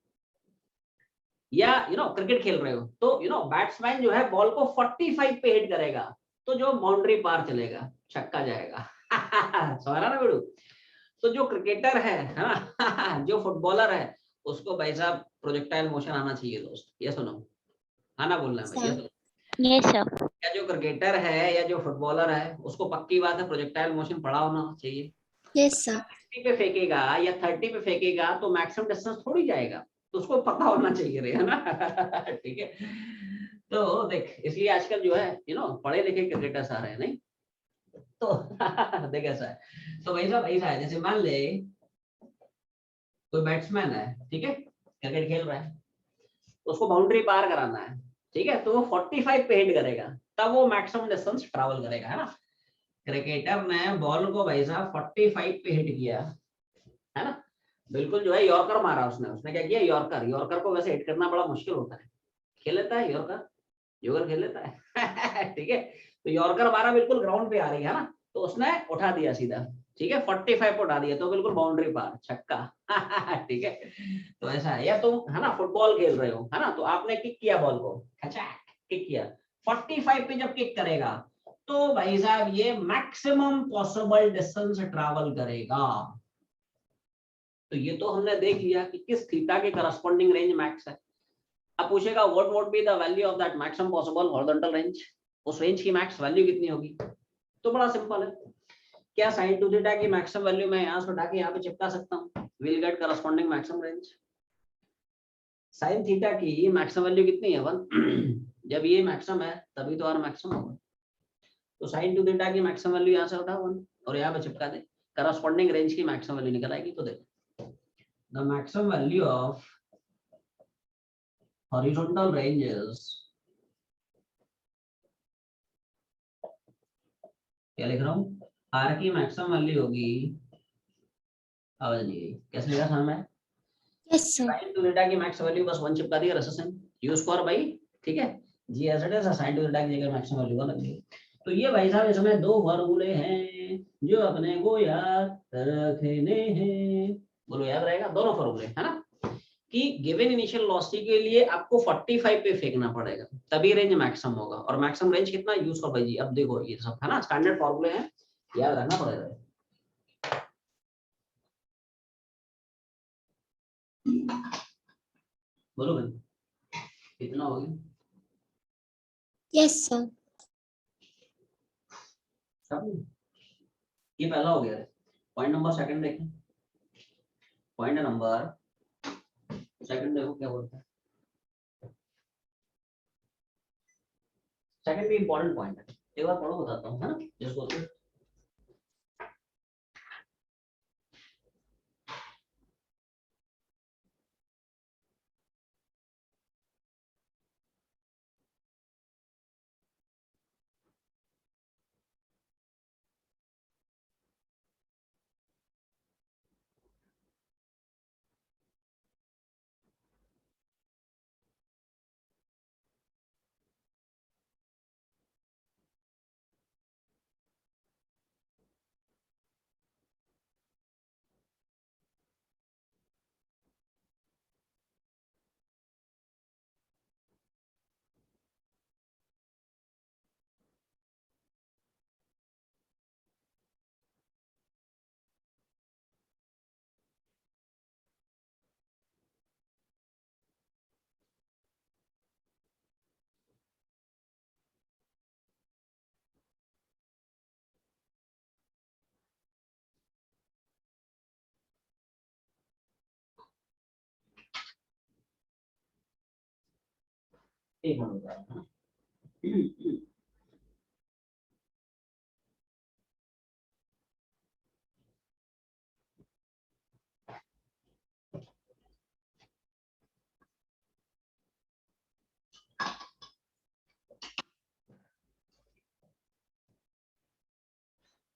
या क्रिकेट खेल रहे हो तो बैट्समैन जो है बॉल को 45 पे हिट करेगा तो जो बाउंड्री पार चलेगा छक्का जाएगा समझ रहा ना बेड़ू? तो जो क्रिकेटर है ना जो फुटबॉलर है उसको भाई साहब प्रोजेक्टाइल मोशन आना चाहिए दोस्त, ये सुनो, आना बोलना है भैया। Yes, sir. या जो क्रिकेटर है या जो फुटबॉलर है उसको पक्की बात है प्रोजेक्टाइल मोशन पड़ा होना चाहिए। Yes, sir. 60 पे फेंकेगा या 30 पे फेंकेगा तो मैक्सिमम डिस्टेंस थोड़ी जाएगा, तो उसको पता होना चाहिए रे, है ना ठीक है। तो देख इसलिए आजकल जो है पढ़े लिखे क्रिकेटर्स आ रहे हैं नहीं तो देख ऐसा है। तो वही सब ऐसा है जैसे मान ले कोई बैट्समैन है, ठीक है, क्रिकेट खेल रहा है, उसको बाउंड्री पार कराना है, ठीक है, तो वो 45 पे हिट करेगा तब वो मैक्सिमम डिस्टेंस ट्रैवल करेगा, है ना। क्रिकेटर ने बॉल को भाई साहब 45 पे हिट किया, है ना, बिल्कुल जो है यॉर्कर मारा उसने क्या किया, यॉर्कर को वैसे हिट करना बड़ा मुश्किल होता है, खेल लेता है यॉर्कर खेल लेता है ठीक है, तो यॉर्कर मारा बिल्कुल ग्राउंड पे आ रही है ना, तो उसने उठा दिया सीधा, ठीक है, 45 पे उठा दिया तो बिल्कुल बाउंड्री पार छक्का ठीक है। तो ऐसा है, या तुम है ना फुटबॉल खेल रहे हो, है ना, तो आपने किक किया बॉल को, किक किया 45 पे जब किक करेगा तो भाई साहब ये मैक्सिमम पॉसिबल डिस्टेंस ट्रैवल करेगा। तो ये तो हमने देख लिया कि किस थीटा के करस्पॉन्डिंग रेंज मैक्स है। अब पूछेगा what would be the value of that maximum possible horizontal range, उस रेंज की मैक्स वैल्यू कितनी होगी? तो बड़ा सिंपल है, क्या sin 2 थीटा की मैक्सिमम वैल्यू मैं यहाँ से उठा के यहाँ पे चिपका सकता हूँ, will get corresponding maximum range. sin theta की मैक्सिमम वैल्यू कितनी है 1 जब ये मैक्सिमम है तभी तो आर मैक्सिमम होगा, तो sin 2 थीटा की मैक्सिमम वैल्यू यहाँ से उठा 1 और यहाँ पे चिपका दे, करस्पॉन्डिंग रेंज की मैक्सिमम वैल्यू निकल आएगी। तो देखो the maximum value of horizontal range is, क्या लिख रहा हूँ, आर की मैक्सिमम वैल्यू होगी, आवाज नहीं आई, कैसे लिखा था मैं, Yes, sir. Sign two theta की मैक्स वैल्यू बस 1 चिपका दिया रेसिस्टेंस यू स्क्वायर बाई, ठीक है, g as it is, sine two theta की जगह मैक्सिमम वैल्यू 1 लग गई। तो ये भाई साहब इसमें दो फॉर्मूले हैं जो अपने को याद रखने हैं। बोलो याद रहेगा, दोनों फॉर्मूले है ना, कि गिवन इनिशियल वेलोसिटी के लिए आपको 45 पे फेंकना पड़ेगा तभी रेंज मैक्सिमम होगा, और मैक्सिमम रेंज कितना, यूज कर भाई जी। अब देखो ये सब है ना स्टैंडर्ड फॉर्मूले हैं, याद रखना पड़ेगा। बोलो भाई कितना हो गया, Yes, sir. सब ये पहला हो गया है। पॉइंट नंबर सेकंड देखें, पॉइंट नंबर सेकंड देखो क्या बोलता है। सेकंड भी इंपॉर्टेंट पॉइंट है, एक बार पढ़ो बताता हूँ, है ना, जिसको एक मिनट बता रहा हूँ, है ना।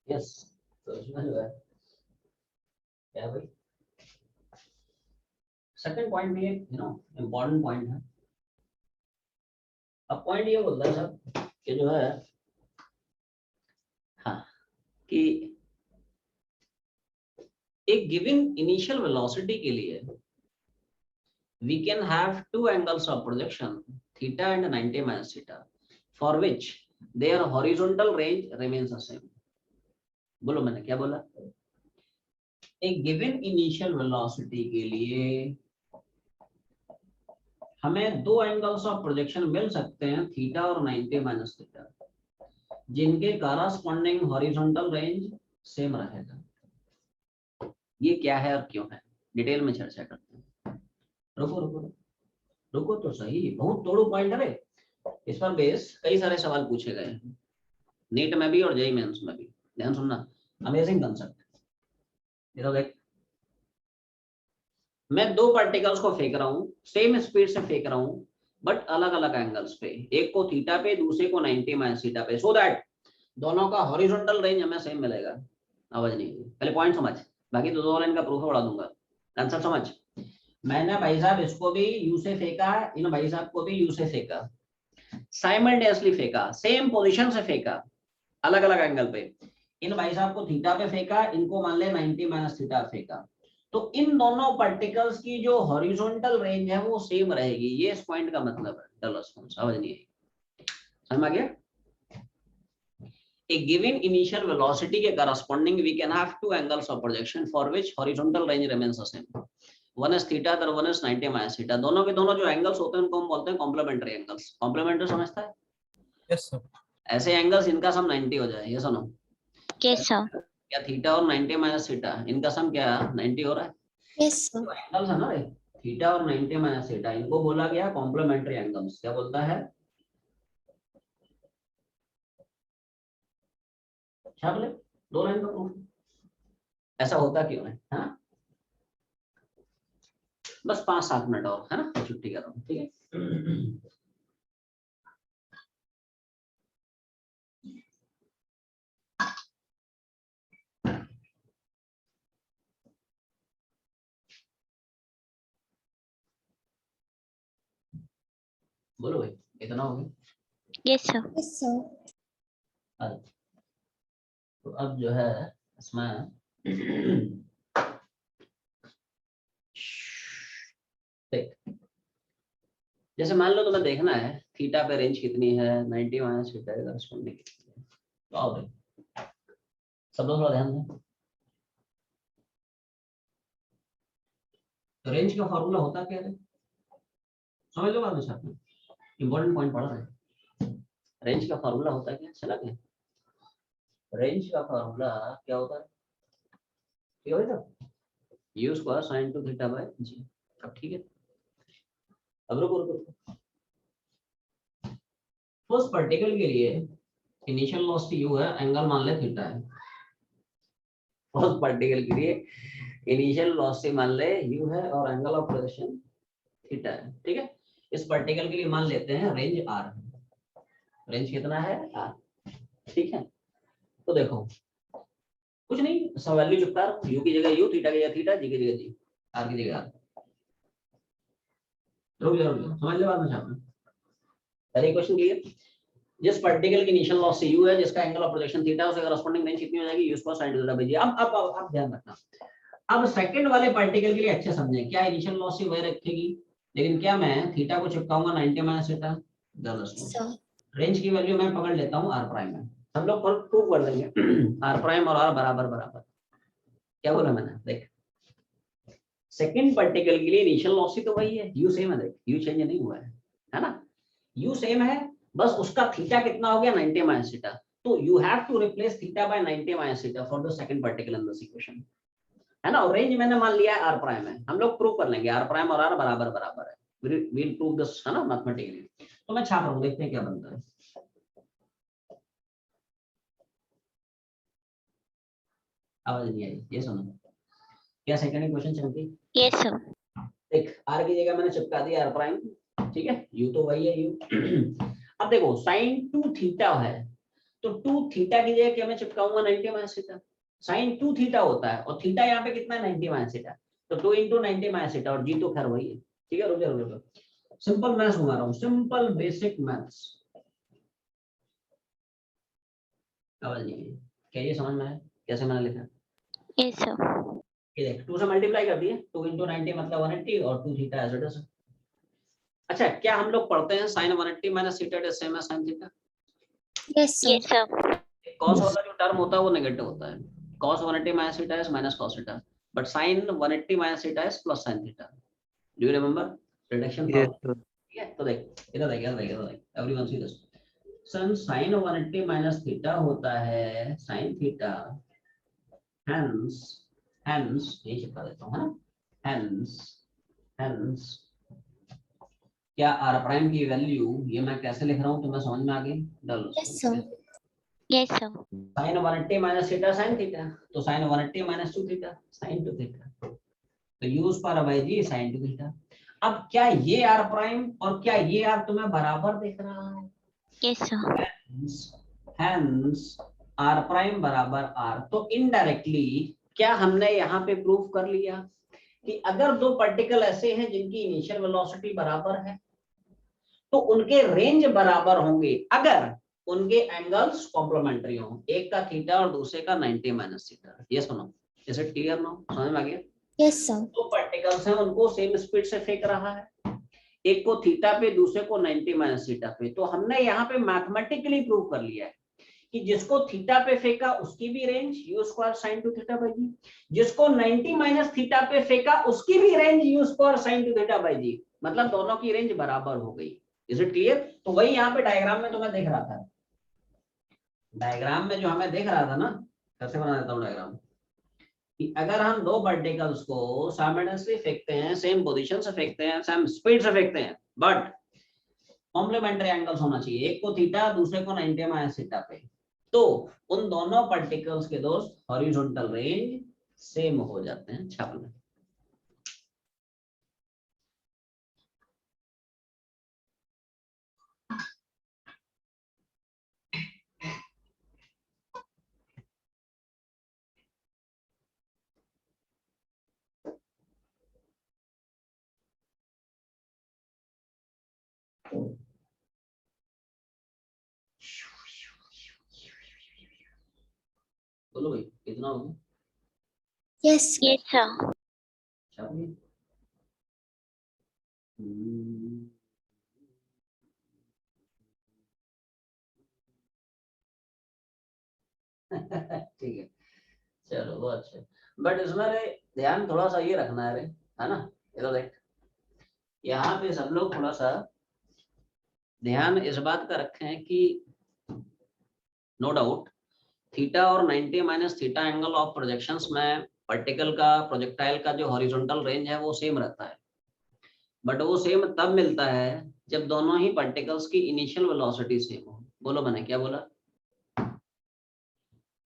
यस, तो इसमें जो है क्या भाई, सेकंड पॉइंट भी एक इम्पोर्टेंट पॉइंट है। अब पॉइंट ये बोलता है सर कि जो है, हाँ, कि एक गिवन इनिशियल वेलोसिटी के लिए we can have two angles of projection theta and 90 minus theta for which their horizontal range remains the same। बोलो मैंने क्या बोला, एक गिवन इनिशियल वेलोसिटी के लिए हमें दो एंगल्स ऑफ प्रोजेक्शन मिल सकते हैं थीटा और 90 माइनस थीटा, जिनके कॉरस्पॉन्डिंग हॉरिजॉन्टल रेंज सेम रहेगा। ये क्या है और क्यों है, डिटेल में चर्चा करते हैं। रुको रुको रुको तो सही, बहुत तोड़ो पॉइंट है। इस पर बेस कई सारे सवाल पूछे गए हैं, नीट में भी और जेईई मेंस में भी। ध्यान सुनना, अमेजिंग कंसेप्ट। देख, मैं दो पार्टिकल्स को फेंक रहा हूँ, सेम स्पीड से फेंक रहा हूँ, बट अलग अलग एंगल्स पे, एक को थीटा पे दूसरे को 90 माइनस थीटा पे, सो दैट दोनों का हॉरिजॉन्टल रेंज हमें सेम मिलेगा। आवाज नहीं, पहले पॉइंट समझ, बाकी तो दो लाइन का प्रूफ बढ़ा दूंगा। आंसर समझ, मैंने भाई साहब इसको भी यू से फेंका, इन भाई साहब को भी यू से फेंका, साइमल्टेनियसली फेंका, सेम पोजीशन से फेंका, अलग अलग एंगल पे। इन भाई साहब को थीटा पे फेंका, इनको मान ले 90 माइनस थीटा फेंका, तो इन दोनों पार्टिकल्स की जो हॉरिजॉन्टल रेंज है वो सेम रहेगी। ये इस पॉइंट का मतलब है। डल रिस्पांस, समझ नहीं आई, समझ आ गया। A given initial velocity के corresponding we can have two angles of projection for which horizontal range remains the same. One is theta, the one is 90 minus theta. दोनों के दोनों जो एंगल्स होते हैं उनको हम बोलते हैं कॉम्प्लीमेंट्री एंगल्स। कॉम्प्लीमेंट्री समझता है? Yes sir. ऐसे एंगल्स इनका सम 90 हो जाए, ये सुनो। Yes, sir. क्या थीटा और 90 माइनस थीटा इनका सम क्या 90 हो रहा है? Yes, sir. तो एंगल्स है ना रे, थीटा और 90 माइनस थीटा, इनको बोला गया कॉम्प्लीमेंट्री एंगल्स। क्या बोलता है? छाप ले, दो लाइन का प्रूफ। ऐसा होता क्यों है? हाँ बस 5-7 मिनट और है ना, तो छुट्टी कर रहा हूँ, ठीक है। बोलो भाई, इतना हो गया? Yes sir. Yes, sir. तो अब जो है इसमें देख, जैसे मान लो तुम्हें देखना है थीटा पे रेंज कितनी है, 90 माइनस थीटा के करस्पॉन्डिंग कितनी है। तो आओ देख, सब लोग थोड़ा ध्यान दें। तो रेंज का फॉर्मूला होता क्या है, समझ लो बाद में साथ में, इंपॉर्टेंट पॉइंट पढ़ रहे हैं। रेंज का फॉर्मूला होता क्या, चला क्या? रेंज का फॉर्मूला क्या होता है, ठीक है भाई? U square sine two theta by g. अब ठीक है, अब रुको, उस पार्टिकल के लिए इनिशियल वेलोसिटी यू है, एंगल मान ले थीटा है। उस पार्टिकल के लिए इनिशियल वेलोसिटी मान ले यू है और एंगल ऑफ रोटेशन थीटा है, ठीक है। इस पार्टिकल के लिए मान लेते हैं रेंज आर, रेंज कितना है आर, ठीक है। तो देखो कुछ नहीं, सब वैल्यू चुपता रहो, यू की जगह यू, थीटा की जगह थीटा, जी की जगह जी, आर की जगह आर। रुक जाओ समझ लो बाद में छापना। पहले क्वेश्चन क्लियर, जिस पार्टिकल की इनिशियल वेलोसिटी यू है, जिसका एंगल ऑफ प्रोजेक्शन थीटा, उसके करस्पॉन्डिंग रेंज कितनी हो जाएगी, u square sine theta by g. अब ध्यान रखना, अब सेकंड वाले पार्टिकल के लिए अच्छे समझें, क्या इनिशियल वेलोसिटी वही रखेगी, लेकिन क्या मैं थीटा को चिपकाऊंगा 90 माइनस थीटा, Sir. रेंज की वैल्यू मैं पकड़ लेता हूँ आर प्राइम में, हम लोग प्रूव कर देंगे आर प्राइम और आर बराबर बराबर। क्या बोला मैंने, देख सेकंड पार्टिकल के लिए इनिशियल वेलोसिटी तो वही है, यू सेम है, देख यू चेंज नहीं हुआ है ना, यू सेम है, बस उसका थीटा कितना हो गया 90 माइनस थीटा। तो you have to replace theta by 90 minus theta for the second particle in this equation, है ना। और रेंज मैंने मान लिया आर प्राइम है, हम लोग प्रूव कर लेंगे आर प्राइम और आर बराबर बराबर है, वी विल प्रूव दिस, है ना, मैथमेटिकली। तो मैं छाप रहा हूं, देखते हैं क्या बनता है। आवाज नहीं आई, ये सुनो, क्या सेकंड क्वेश्चन चलती? Yes sir. देख आर की जगह मैंने चिपका दिया आर प्राइम, ठीक है, यू तो वही है यू। अब देखो साइन 2 थीटा है, तो 2 थीटा की जगह क्या मैं चिपकाऊंगा 90 माइनस थीटा, साइन 2 थीटा होता है और थीटा यहाँ पे कितना है 90 माइनस थीटा, तो 2 into 90 माइनस थीटा, और जी तो खैर वही है, ठीक है। रुक जाओ, सिंपल मैथ्स घुमा रहा हूँ, सिंपल बेसिक मैथ्स। आवाज नहीं है क्या, ये समझ में आया कैसे मैंने लिखा? Yes sir. ये देख 2 से मल्टीप्लाई कर दिए, 2 into 90 मतलब 180 और 2 थीटा एज इट इज। अच्छा क्या हम लोग पढ़ते हैं sine 180 minus theta is same as sine theta? Yes, sir. Yes sir. Cos वाला जो टर्म होता है वो नेगेटिव होता है, cos 180 minus theta is minus cos theta, but sin 180 minus theta is plus sin theta. Do you remember reduction formula? ठीक है, तो देख इधर देख everyone see this, sin 180 minus theta होता है sin theta, hence ये चिपका देता हूँ, है ना, hence क्या r प्राइम की वैल्यू, ये मैं कैसे लिख रहा हूँ तुम्हें समझ में आ गई? डालो Yes, sir. Yes sir. sin 180 minus theta sin theta, तो sin 180 minus 2 theta sin 2 theta, तो यूज पर बाय जी sin 2 थीटा। अब क्या ये r प्राइम और क्या ये r तुम्हें बराबर दिख रहा है? Yes sir. Hence r prime बराबर r, तो इनडायरेक्टली क्या हमने यहाँ पे प्रूफ कर लिया कि अगर दो पार्टिकल ऐसे हैं जिनकी इनिशियल वेलोसिटी बराबर है तो उनके रेंज बराबर होंगे अगर उनके एंगल्स कॉम्प्लीमेंट्री हों, एक का थीटा और दूसरे का 90 माइनस थीटा। ये सुनो, इज इट क्लियर नाउ, समझ में आ गया? Yes, sir. दो पार्टिकल्स हैं, उनको सेम स्पीड से फेंक रहा है, एक को थीटा पे दूसरे को 90 माइनस थीटा पे। तो हमने यहाँ पे मैथमेटिकली प्रूव कर लिया है कि जिसको थीटा पे फेंका उसकी भी range u square sine 2 theta by g, जिसको 90 माइनस थीटा पे फेंका उसकी भी range u square sine 2 theta by g, मतलब दोनों की रेंज बराबर हो गई। Is it clear? तो वही यहाँ पे डायग्राम में तुम्हें देख रहा था, डायग्राम में जो हमें देख रहा था ना, कैसे बना देता हूँ डायग्राम, कि अगर हम दो पार्टिकल्स को साइमल्टेनियसली फेंकते हैं, सेम पोजीशन से फेंकते हैं, सेम स्पीड से फेंकते हैं, बट कॉम्प्लीमेंट्री एंगल्स होना चाहिए, एक को थीटा दूसरे को 90 माइनस थीटा पे, तो उन दोनों पार्टिकल्स के दोस्त हॉरिजॉन्टल रेंज सेम हो जाते हैं छाप में। बोलो भाई कितना हो गया? Yes, sir. Yes, sir. छाप में ठीक है, चलो बहुत अच्छा। बट इसमें रे ध्यान थोड़ा सा ये रखना है रे, है ना। इधर देख, यहाँ पे सब लोग थोड़ा सा ध्यान इस बात का रखें कि नो डाउट थीटा और 90 minus theta angle of projections में पार्टिकल का प्रोजेक्टाइल का जो हॉरिजॉन्टल रेंज है वो सेम रहता है, बट वो सेम तब मिलता है जब दोनों ही पार्टिकल्स की इनिशियल वेलोसिटी सेम हो। बोलो मैंने क्या बोला?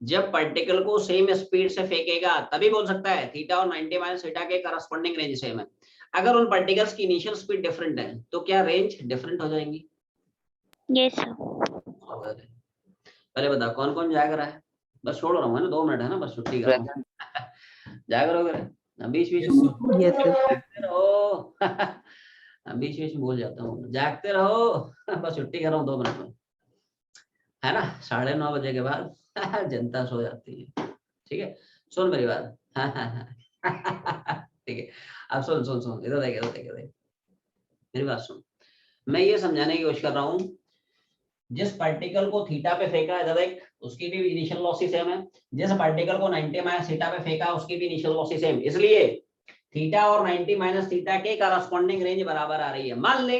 जब पार्टिकल को सेम स्पीड से फेंकेगा तभी बोल सकता है थीटा और 90 माइनस थीटा के करस्पॉन्डिंग रेंज सेम है। अगर उन पार्टिकल्स की इनिशियल स्पीड डिफरेंट है तो क्या रेंज डिफरेंट हो जाएंगी? Yes, sir. पहले बता कौन कौन जाग रहा है? बस छोड़ रहा हूँ, है ना, 2 मिनट है ना, बस छुट्टी कर रहा हूँ। जाग रहे हो? बीच बीच में Yes, sir. जागते रहो। बीच बीच में भूल जाता हूँ, जागते रहो। बस छुट्टी कर रहा हूँ 2 मिनट में, है ना। 9:30 बजे के बाद जनता सो जाती है। ठीक है, सुन मेरी बात। ठीक है, अब सुन सुन सुन, इधर देख इधर देख इधर देख, मेरी बात सुन। मैं ये समझाने की कोशिश कर रहा हूँ, जिस पार्टिकल को थीटा पे फेंका है, इधर देख, उसकी भी इनिशियल वेलोसिटी सेम है। जिस पार्टिकल को 90 माइनस थीटा पे फेंका उसकी भी इनिशियल वेलोसिटी सेम, इसलिए थीटा और 90 माइनस थीटा के करस्पॉन्डिंग रेंज बराबर आ रही है। मान ले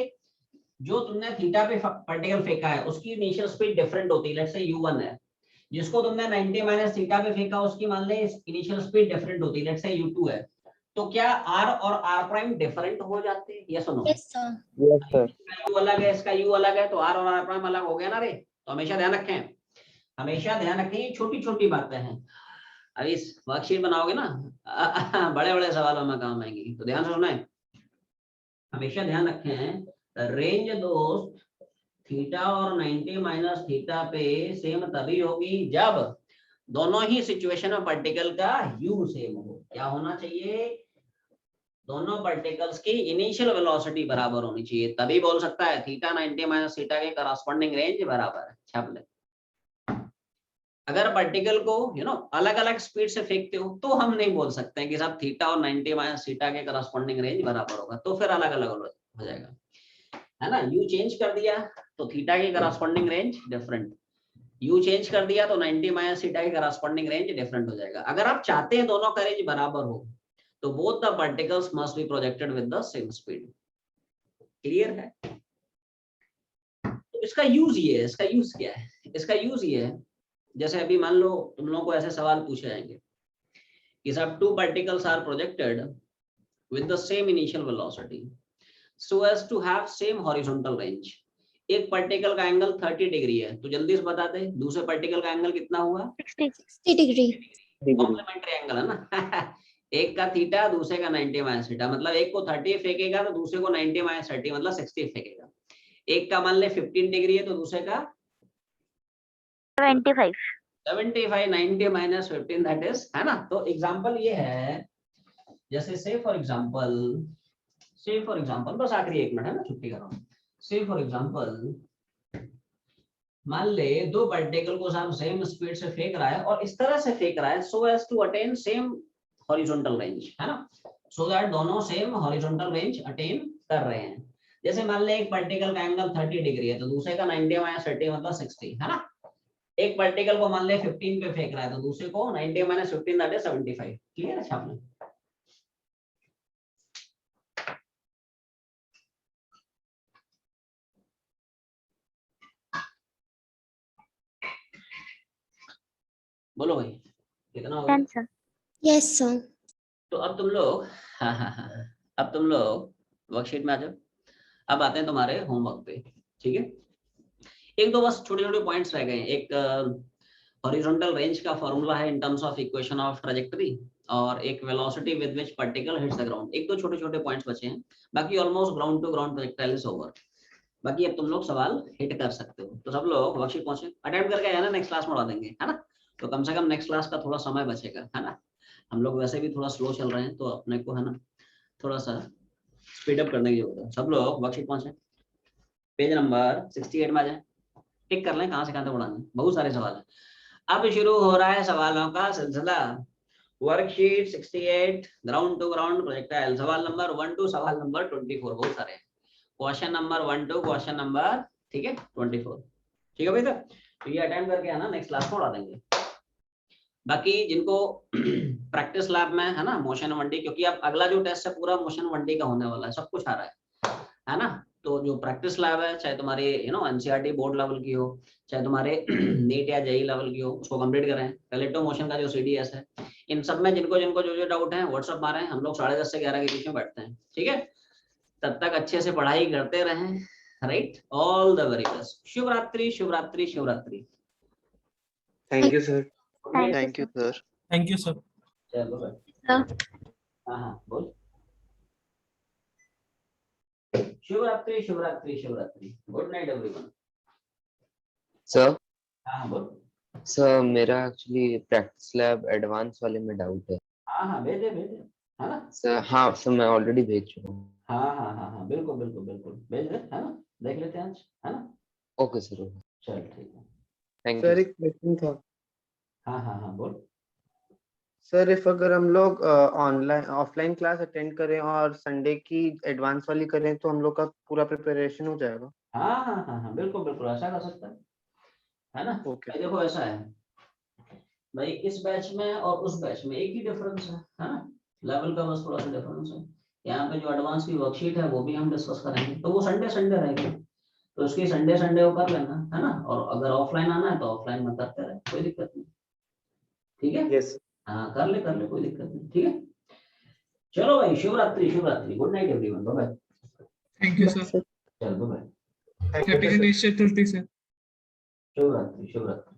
जो तुमने थीटा पे पार्टिकल फेंका है उसकी इनिशियल स्पीड डिफरेंट होती है, लेट्स से u1 है। जिसको तुमने 90 माइनस थीटा पे फेंका उसकी मान ले इनिशियल स्पीड डिफरेंट होती है, लेट्स से u2 है। तो क्या r और r प्राइम डिफरेंट हो जाते हैं? ये सुनो, Yes, sir. Yes, sir. u अलग है, इसका u अलग है, तो r और r प्राइम अलग हो गया ना रे। तो हमेशा ध्यान रखें, हमेशा ध्यान रखें, ये छोटी छोटी बातें हैं। अभी इस वर्कशीट बनाओगे ना, बड़े बड़े सवालों में काम आएंगी, तो ध्यान से सुनना है। हमेशा ध्यान रखें, रेंज दोस्त थीटा और 90 माइनस थीटा पे सेम तभी होगी जब दोनों ही सिचुएशन में पार्टिकल का u सेम हो। क्या होना चाहिए? दोनों पार्टिकल्स की इनिशियल वेलोसिटी बराबर होनी चाहिए, तभी बोल सकता है थीटा 90 माइनस थीटा के करस्पॉन्डिंग रेंज बराबर है। छाप ले। अगर पार्टिकल को अलग अलग स्पीड से फेंकते हो तो हम नहीं बोल सकते हैं कि साहब थीटा और 90 माइनस थीटा के करस्पॉन्डिंग रेंज बराबर होगा, तो फिर अलग अलग हो जाएगा, है ना। यू चेंज कर दिया तो थीटा की corresponding range different, you change कर दिया तो 90 माइनस थीटा की करस्पॉन्डिंग रेंज डिफरेंट हो जाएगा। अगर आप चाहते हैं दोनों का रेंज बराबर हो तो both the particles must be projected with the same speed. Clear है? तो इसका यूज ये है, इसका यूज क्या है? इसका यूज ये है, जैसे अभी मान लो तुम लोगों को ऐसे सवाल पूछे जाएंगे कि साहब 2 particles are projected with the same initial velocity so as to have same horizontal range। एक पार्टिकल का एंगल 30 डिग्री है, तो जल्दी से बता दे दूसरे पार्टिकल का एंगल कितना हुआ? 60 degree. कॉम्प्लीमेंट्री एंगल है ना। एक का थीटा दूसरे का 90 माइनस थीटा, मतलब एक को 30 फेंकेगा तो दूसरे को 90 माइनस 30 मतलब 60 फेंकेगा। एक का मान ले 15 डिग्री है तो दूसरे का 25. 75, 90 माइनस 15 दैट इज, है ना। तो एग्जांपल ये है, जैसे से फॉर एग्जांपल बस आखिरी 1 मिनट है ना, छुट्टी कर रहा हूँ। से फॉर एग्जांपल मान ले 2 पार्टिकल को सेम स्पीड से फेंक रहा है और इस तरह से फेंक रहा है so as to attain same horizontal range, है ना, सो दैट दोनों सेम हॉरिजॉन्टल रेंज अटेन कर रहे हैं। जैसे मान ले एक पार्टिकल का एंगल 30 डिग्री है तो दूसरे का 90 माइनस 30 मतलब 60, है ना। एक पार्टिकल को मान ले 15 पे फेंक रहा है तो दूसरे को 90 माइनस 15 दैट इज 75। क्लियर है छापने? बोलो भाई कितना हो गया? 10, sir. Yes, sir. तो अब तुम लोग अब तुम लोग वर्कशीट में आ जाओ। अब आते हैं तुम्हारे होमवर्क पे, ठीक है। एक दो बस छोटे छोटे पॉइंट्स रह गए हैं। एक हॉरिजॉन्टल रेंज का फॉर्मूला है in terms of equation of trajectory, और एक velocity with which particle hits the ground. एक दो छोटे छोटे पॉइंट्स बचे हैं, बाकी almost ground to ground projectile is over. बाकी अब तुम लोग सवाल हिट कर सकते हो। तो सब लोग वर्कशीट पहुंचे, अटेम्प्ट करके आना, नेक्स्ट क्लास में उड़ा देंगे, है ना। तो कम से कम नेक्स्ट क्लास का थोड़ा समय बचेगा, है ना। हम लोग वैसे भी थोड़ा स्लो चल रहे हैं, तो अपने को है ना थोड़ा सा स्पीड अप करने की जरूरत है। सब लोग वर्कशीट पहुंचे, पेज नंबर 68 में आ जाए, टिक कर लें कहाँ से कहाँ तक उड़ाना है, बहुत सारे सवाल हैं। अब शुरू हो रहा है सवालों का सिलसिला। Worksheet 68 ground to ground projectile, सवाल नंबर 1 टू सवाल नंबर 24, बहुत सारे हैं। Question number 1 to question number, ठीक है, 24, ठीक है भाई साहब। तो ये अटेम्प्ट करके आना, नेक्स्ट क्लास में उड़ा देंगे। बाकी जिनको प्रैक्टिस लैब में है ना मोशन 1D, क्योंकि अब अगला जो टेस्ट है पूरा मोशन 1D का होने वाला है, सब कुछ आ रहा है ना। तो जो प्रैक्टिस लैब है, चाहे तुम्हारी एनसीईआरटी बोर्ड लेवल की हो, चाहे तुम्हारे नीट या जेई लेवल की हो, उसको कंप्लीट करें। कलेक्टिव मोशन का जो सीडीएस है, इन सब में जिनको जिनको जो जो डाउट है व्हाट्सएप मारें, हम लोग 10:30 से 11 के बीच में बैठते हैं, ठीक है। तब तक अच्छे से पढ़ाई करते रहें, right. All the very best. शुभ रात्रि, शुभ रात्रि, शुभ रात्रि। Thank you sir. Thank you, sir. Thank you sir. चलो भाई, हाँ हाँ बोल। शुभ रात्रि, शुभ रात्रि, शुभ रात्रि, गुड नाइट एवरीवन। Sir, हाँ बोल। sir, मेरा एक्चुअली प्रैक्टिस लैब एडवांस वाले में डाउट है। हाँ भेजे भेजे, है ना। सर हाँ सर, मैं ऑलरेडी भेज चुका हूँ। हाँ बिल्कुल बिल्कुल बिल्कुल भेज दे, है ना। देख लेते हैं आज, है ना। ओके सर, ओके, चल ठीक है। Thank sir you. एक क्वेश्चन था हाँ बोल। सर। इफ अगर हम लोग ऑनलाइन ऑफलाइन क्लास अटेंड करें और संडे की एडवांस वाली करें तो हम लोग का पूरा प्रिपरेशन हो जाएगा? हाँ बिल्कुल बिल्कुल ऐसा कर सकता है ना। ओके। भाई देखो ऐसा है भाई, इस बैच में और उस बैच में एक ही डिफरेंस है ना। लेवल का बस थोड़ा सा डिफरेंस है। यहाँ पे जो एडवांस की वर्कशीट है वो भी हम डिस्कस करेंगे, तो वो संडे रहेगी, तो उसकी संडे को कर लेना, है ना। और अगर ऑफलाइन आना है तो ऑफलाइन में करते रहे, कोई दिक्कत नहीं, ठीक है। यस। हाँ कर ले कोई दिक्कत नहीं, ठीक है। चलो भाई, शुभ रात्रि, शुभ रात्रि, good night everyone, bye bye. Thank you sir. चलो bye, happy Ganesh Chaturthi sir. शुभ रात्रि, शुभ रात्रि।